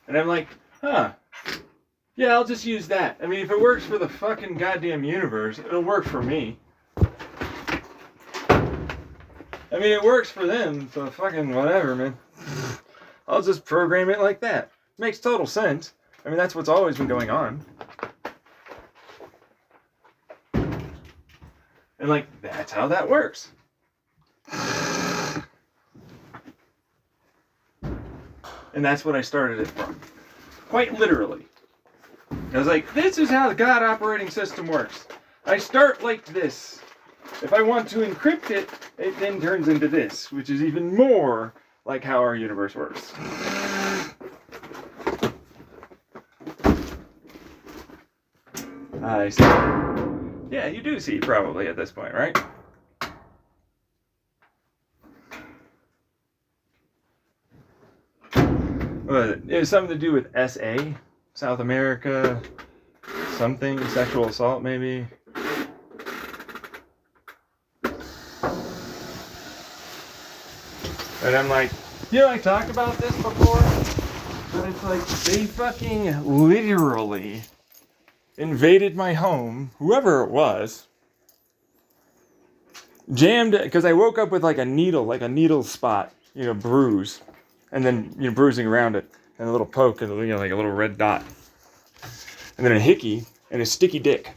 And I'm like, huh, yeah, I'll just use that. I mean, if it works for the fucking goddamn universe, it'll work for me. I mean, it works for them, so fucking whatever, man. I'll just program it like that. Makes total sense. I mean, that's what's always been going on. And, like, that's how that works. And that's what I started it from. Quite literally. I was like, this is how the God operating system works. I start like this. If I want to encrypt it, it then turns into this, which is even more like how our universe works. I see. Yeah, you do see probably at this point, right? It was something to do with SA, South America, something, sexual assault maybe. And I'm like, you know, I talked about this before, but it's like they fucking literally invaded my home, whoever it was, jammed it, because I woke up with like a needle spot, you know, bruise, and then, you know, bruising around it, and a little poke, and, you know, like a little red dot, and then a hickey, and a sticky dick.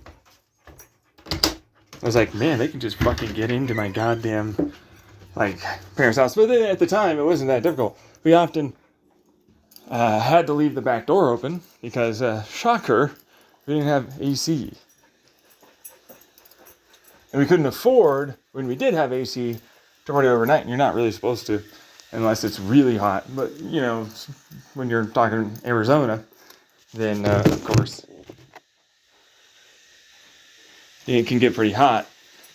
I was like, man, they can just fucking get into my goddamn, like, parents' house. But then at the time, it wasn't that difficult. We often had to leave the back door open because, shocker, we didn't have AC. And we couldn't afford, when we did have AC, to run it overnight. And you're not really supposed to, unless it's really hot. But, you know, when you're talking Arizona, then, of course, it can get pretty hot.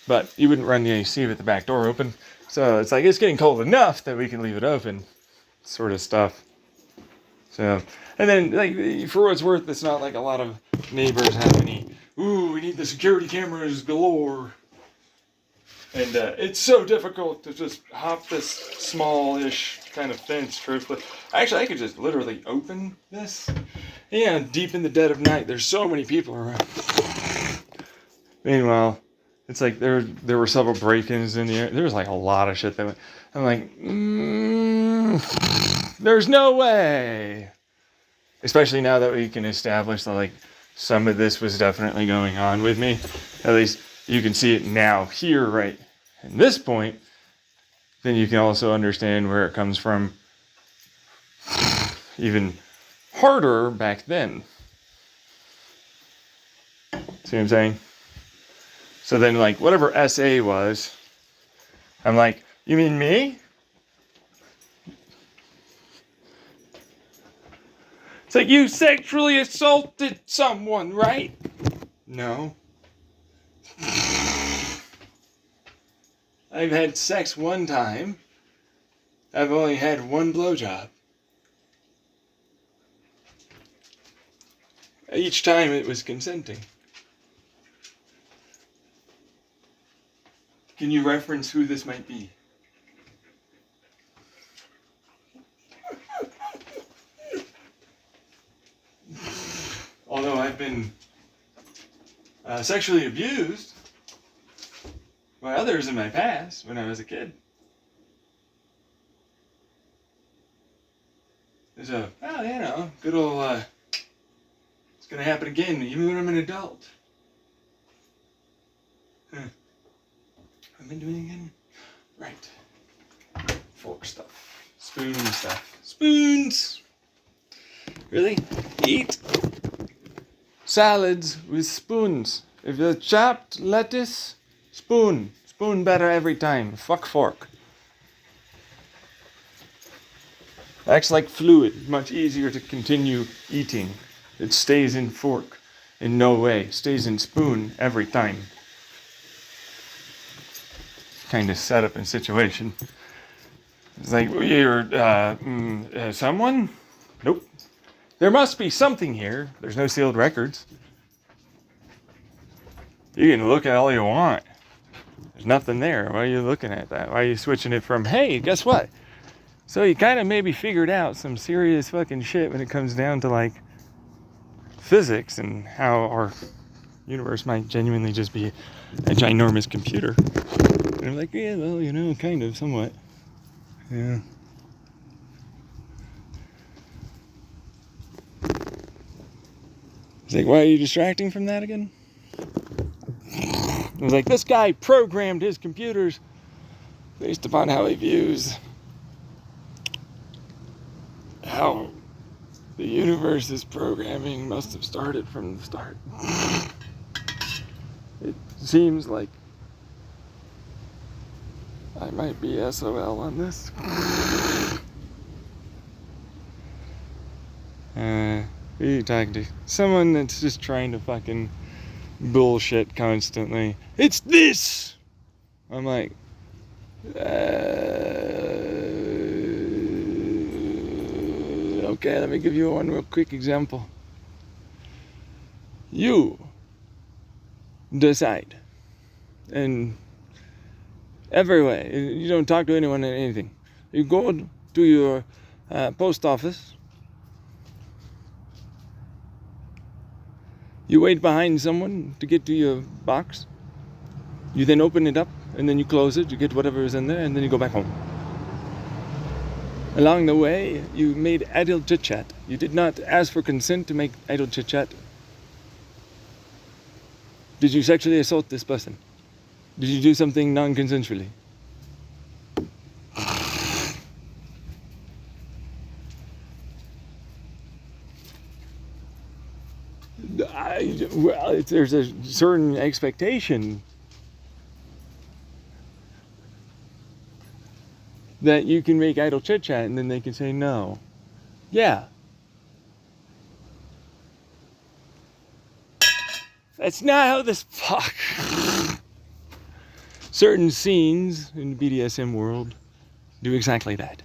But you wouldn't run the AC with the back door open. So it's like, it's getting cold enough that we can leave it open, sort of stuff. So, and then, like, for what it's worth, it's not like a lot of neighbors have any, ooh, we need the security cameras galore. And it's so difficult to just hop this small-ish kind of fence, truthfully. Actually, I could just literally open this. Yeah, deep in the dead of night, there's so many people around. Meanwhile, it's like there were several break-ins in the air. There was like a lot of shit that went. I'm like, there's no way. Especially now that we can establish that, like, some of this was definitely going on with me. At least you can see it now here, right at this point. Then you can also understand where it comes from even harder back then. See what I'm saying? So then, like, whatever SA was, I'm like, you mean me? It's like, you sexually assaulted someone, right? No. I've had sex one time. I've only had one blowjob. Each time it was consenting. Can you reference who this might be? Although I've been sexually abused by others in my past when I was a kid. There's a, well, you know, good old, it's gonna happen again, even when I'm an adult. Huh. What am I doing again? Right. Fork stuff. Spoon stuff. Spoons! Really? Eat salads with spoons. If you chopped lettuce, spoon. Spoon better every time. Fuck fork. Acts like fluid. Much easier to continue eating. It stays in fork. In no way. Stays in spoon every time. Kind of setup and situation. It's like, you're someone? Nope. There must be something here. There's no sealed records. You can look at all you want. There's nothing there. Why are you looking at that? Why are you switching it from, hey, guess what? So you kind of maybe figured out some serious fucking shit when it comes down to, like, physics and how our universe might genuinely just be a ginormous computer. And I'm like, yeah, well, you know, kind of, somewhat. Yeah. It's like, why are you distracting from that again? It was like, this guy programmed his computers based upon how he views how the universe's programming must have started from the start. It seems like I might be SOL on this. Who are you talking to? Someone that's just trying to fucking bullshit constantly. It's this! I'm like, okay, let me give you one real quick example. You decide. And every way. You don't talk to anyone or anything. You go to your post office. You wait behind someone to get to your box. You then open it up, and then you close it. You get whatever is in there, and then you go back home. Along the way, you made idle chit-chat. You did not ask for consent to make idle chit-chat. Did you sexually assault this person? Did you do something non-consensually? Well, there's a certain expectation that you can make idle chit-chat and then they can say no. Yeah. That's not how this fuck. Certain scenes in the BDSM world do exactly that.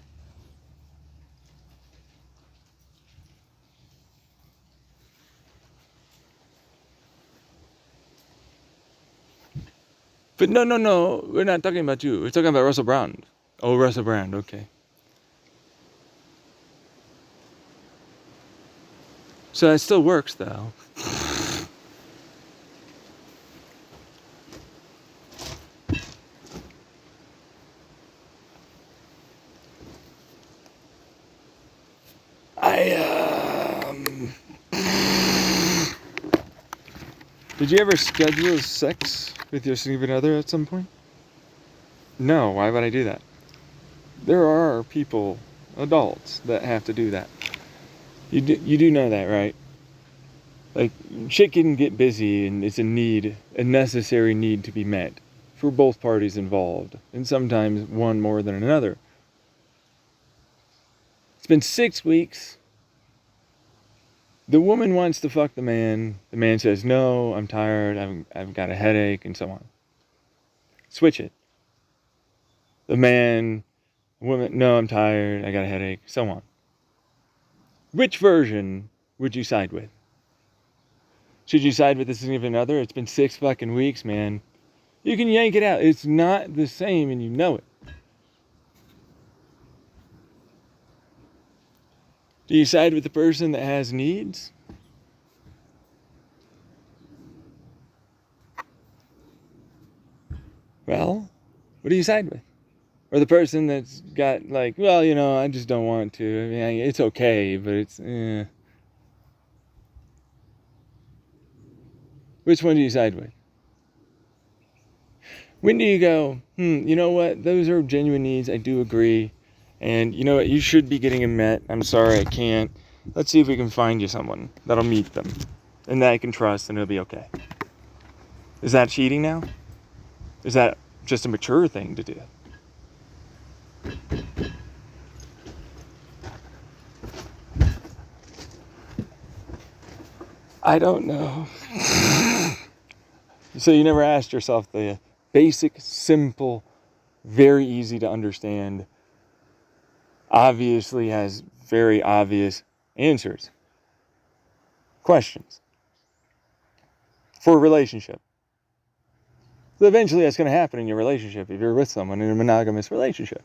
But no, we're not talking about you. We're talking about Russell Brand. Oh, Russell Brand, okay. So it still works, though. Did you ever schedule sex with your significant other at some point? No, why would I do that? There are people, adults, that have to do that. You do know that, right? Like, shit can get busy and it's a necessary need to be met for both parties involved, and sometimes one more than another. It's been 6 weeks. The woman wants to fuck the man. The man says, no, I'm tired, I've got a headache, and so on. Switch it. Woman, no, I'm tired, I got a headache, so on. Which version would you side with? Should you side with the significant other? It's been 6 fucking weeks, man. You can yank it out. It's not the same and you know it. Do you side with the person that has needs? Well, what do you side with? Or the person that's got like, well, I just don't want to. I mean, it's okay, but it's, Which one do you side with? When do you go, you know what? Those are genuine needs. I do agree. And you know what? You should be getting them met. I'm sorry, I can't. Let's see if we can find you someone that'll meet them and that I can trust and it'll be okay. Is that cheating now? Is that just a mature thing to do? I don't know. So you never asked yourself the basic, simple, very easy to understand, obviously has very obvious answers. Questions. For a relationship. So eventually that's going to happen in your relationship if you're with someone in a monogamous relationship.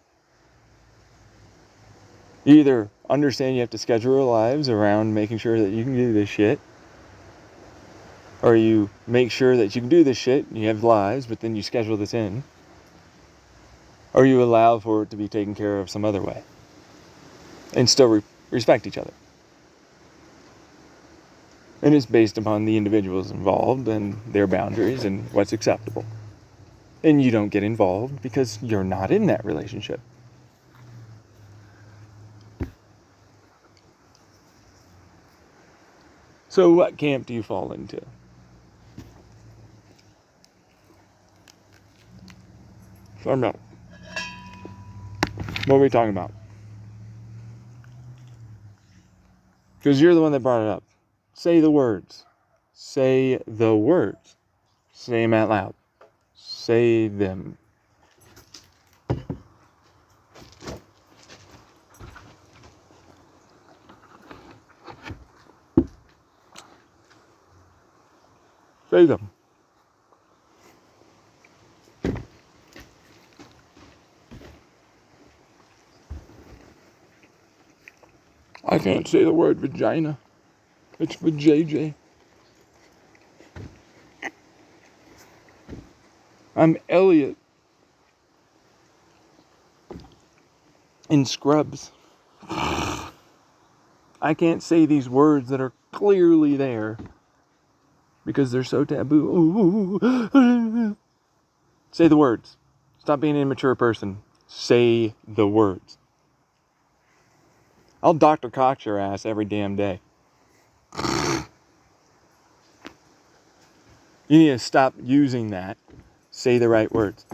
You either understand you have to schedule your lives around making sure that you can do this shit, or you make sure that you can do this shit and you have lives, but then you schedule this in, or you allow for it to be taken care of some other way and still respect each other. And it's based upon the individuals involved and their boundaries and what's acceptable. And you don't get involved because you're not in that relationship. So what camp do you fall into? Find out. What are we talking about? Because you're the one that brought it up. Say the words. Say the words. Say them out loud. Say them. Say them. I can't say the word vagina. It's with JJ. I'm Elliot. In Scrubs. I can't say these words that are clearly there because they're so taboo. Say the words. Stop being an immature person. Say the words. I'll Dr. Cox your ass every damn day. You need to stop using that. Say the right words.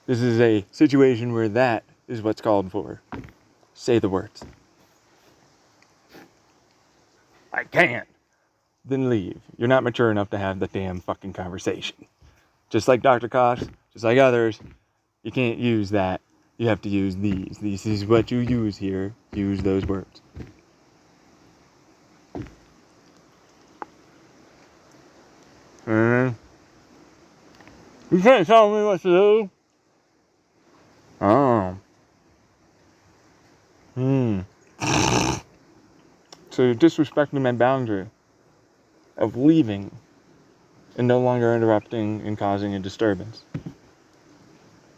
This is a situation where that is what's called for. Say the words. I can't. Then leave. You're not mature enough to have the damn fucking conversation. Just like Dr. Cox, just like others, you can't use that. You have to use these. This is what you use here. Use those words. You can't tell me what to do. Oh. So you're disrespecting my boundary of leaving and no longer interrupting and causing a disturbance.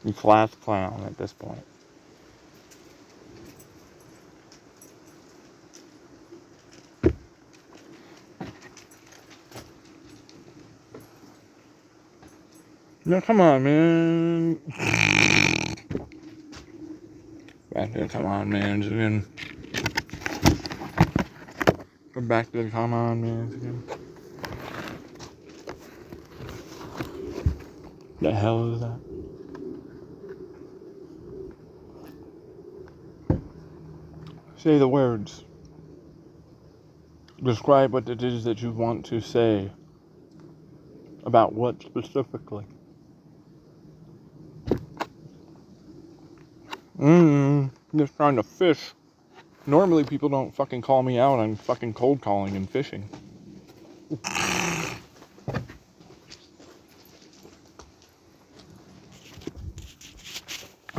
You class clown at this point. No, come on, man. Back to the come on, man. Again. Go back to the come on, man. Again. The hell is that? Say the words. Describe what it is that you want to say. About what specifically? Just trying to fish. Normally people don't fucking call me out on fucking cold calling and fishing.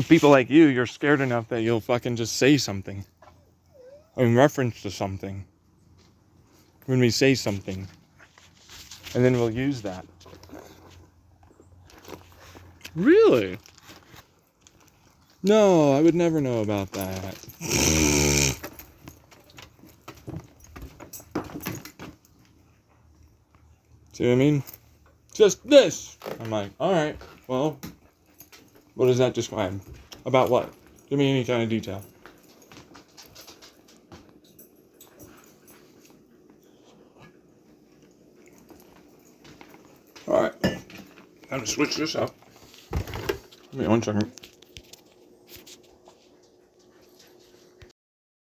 People like you, you're scared enough that you'll fucking just say something. In reference to something. When we say something. And then we'll use that. Really? No, I would never know about that. See what I mean? Just this! I'm like, alright, well, what does that describe? About what? Give me any kind of detail. Alright, time to switch this up. Give me 1 second.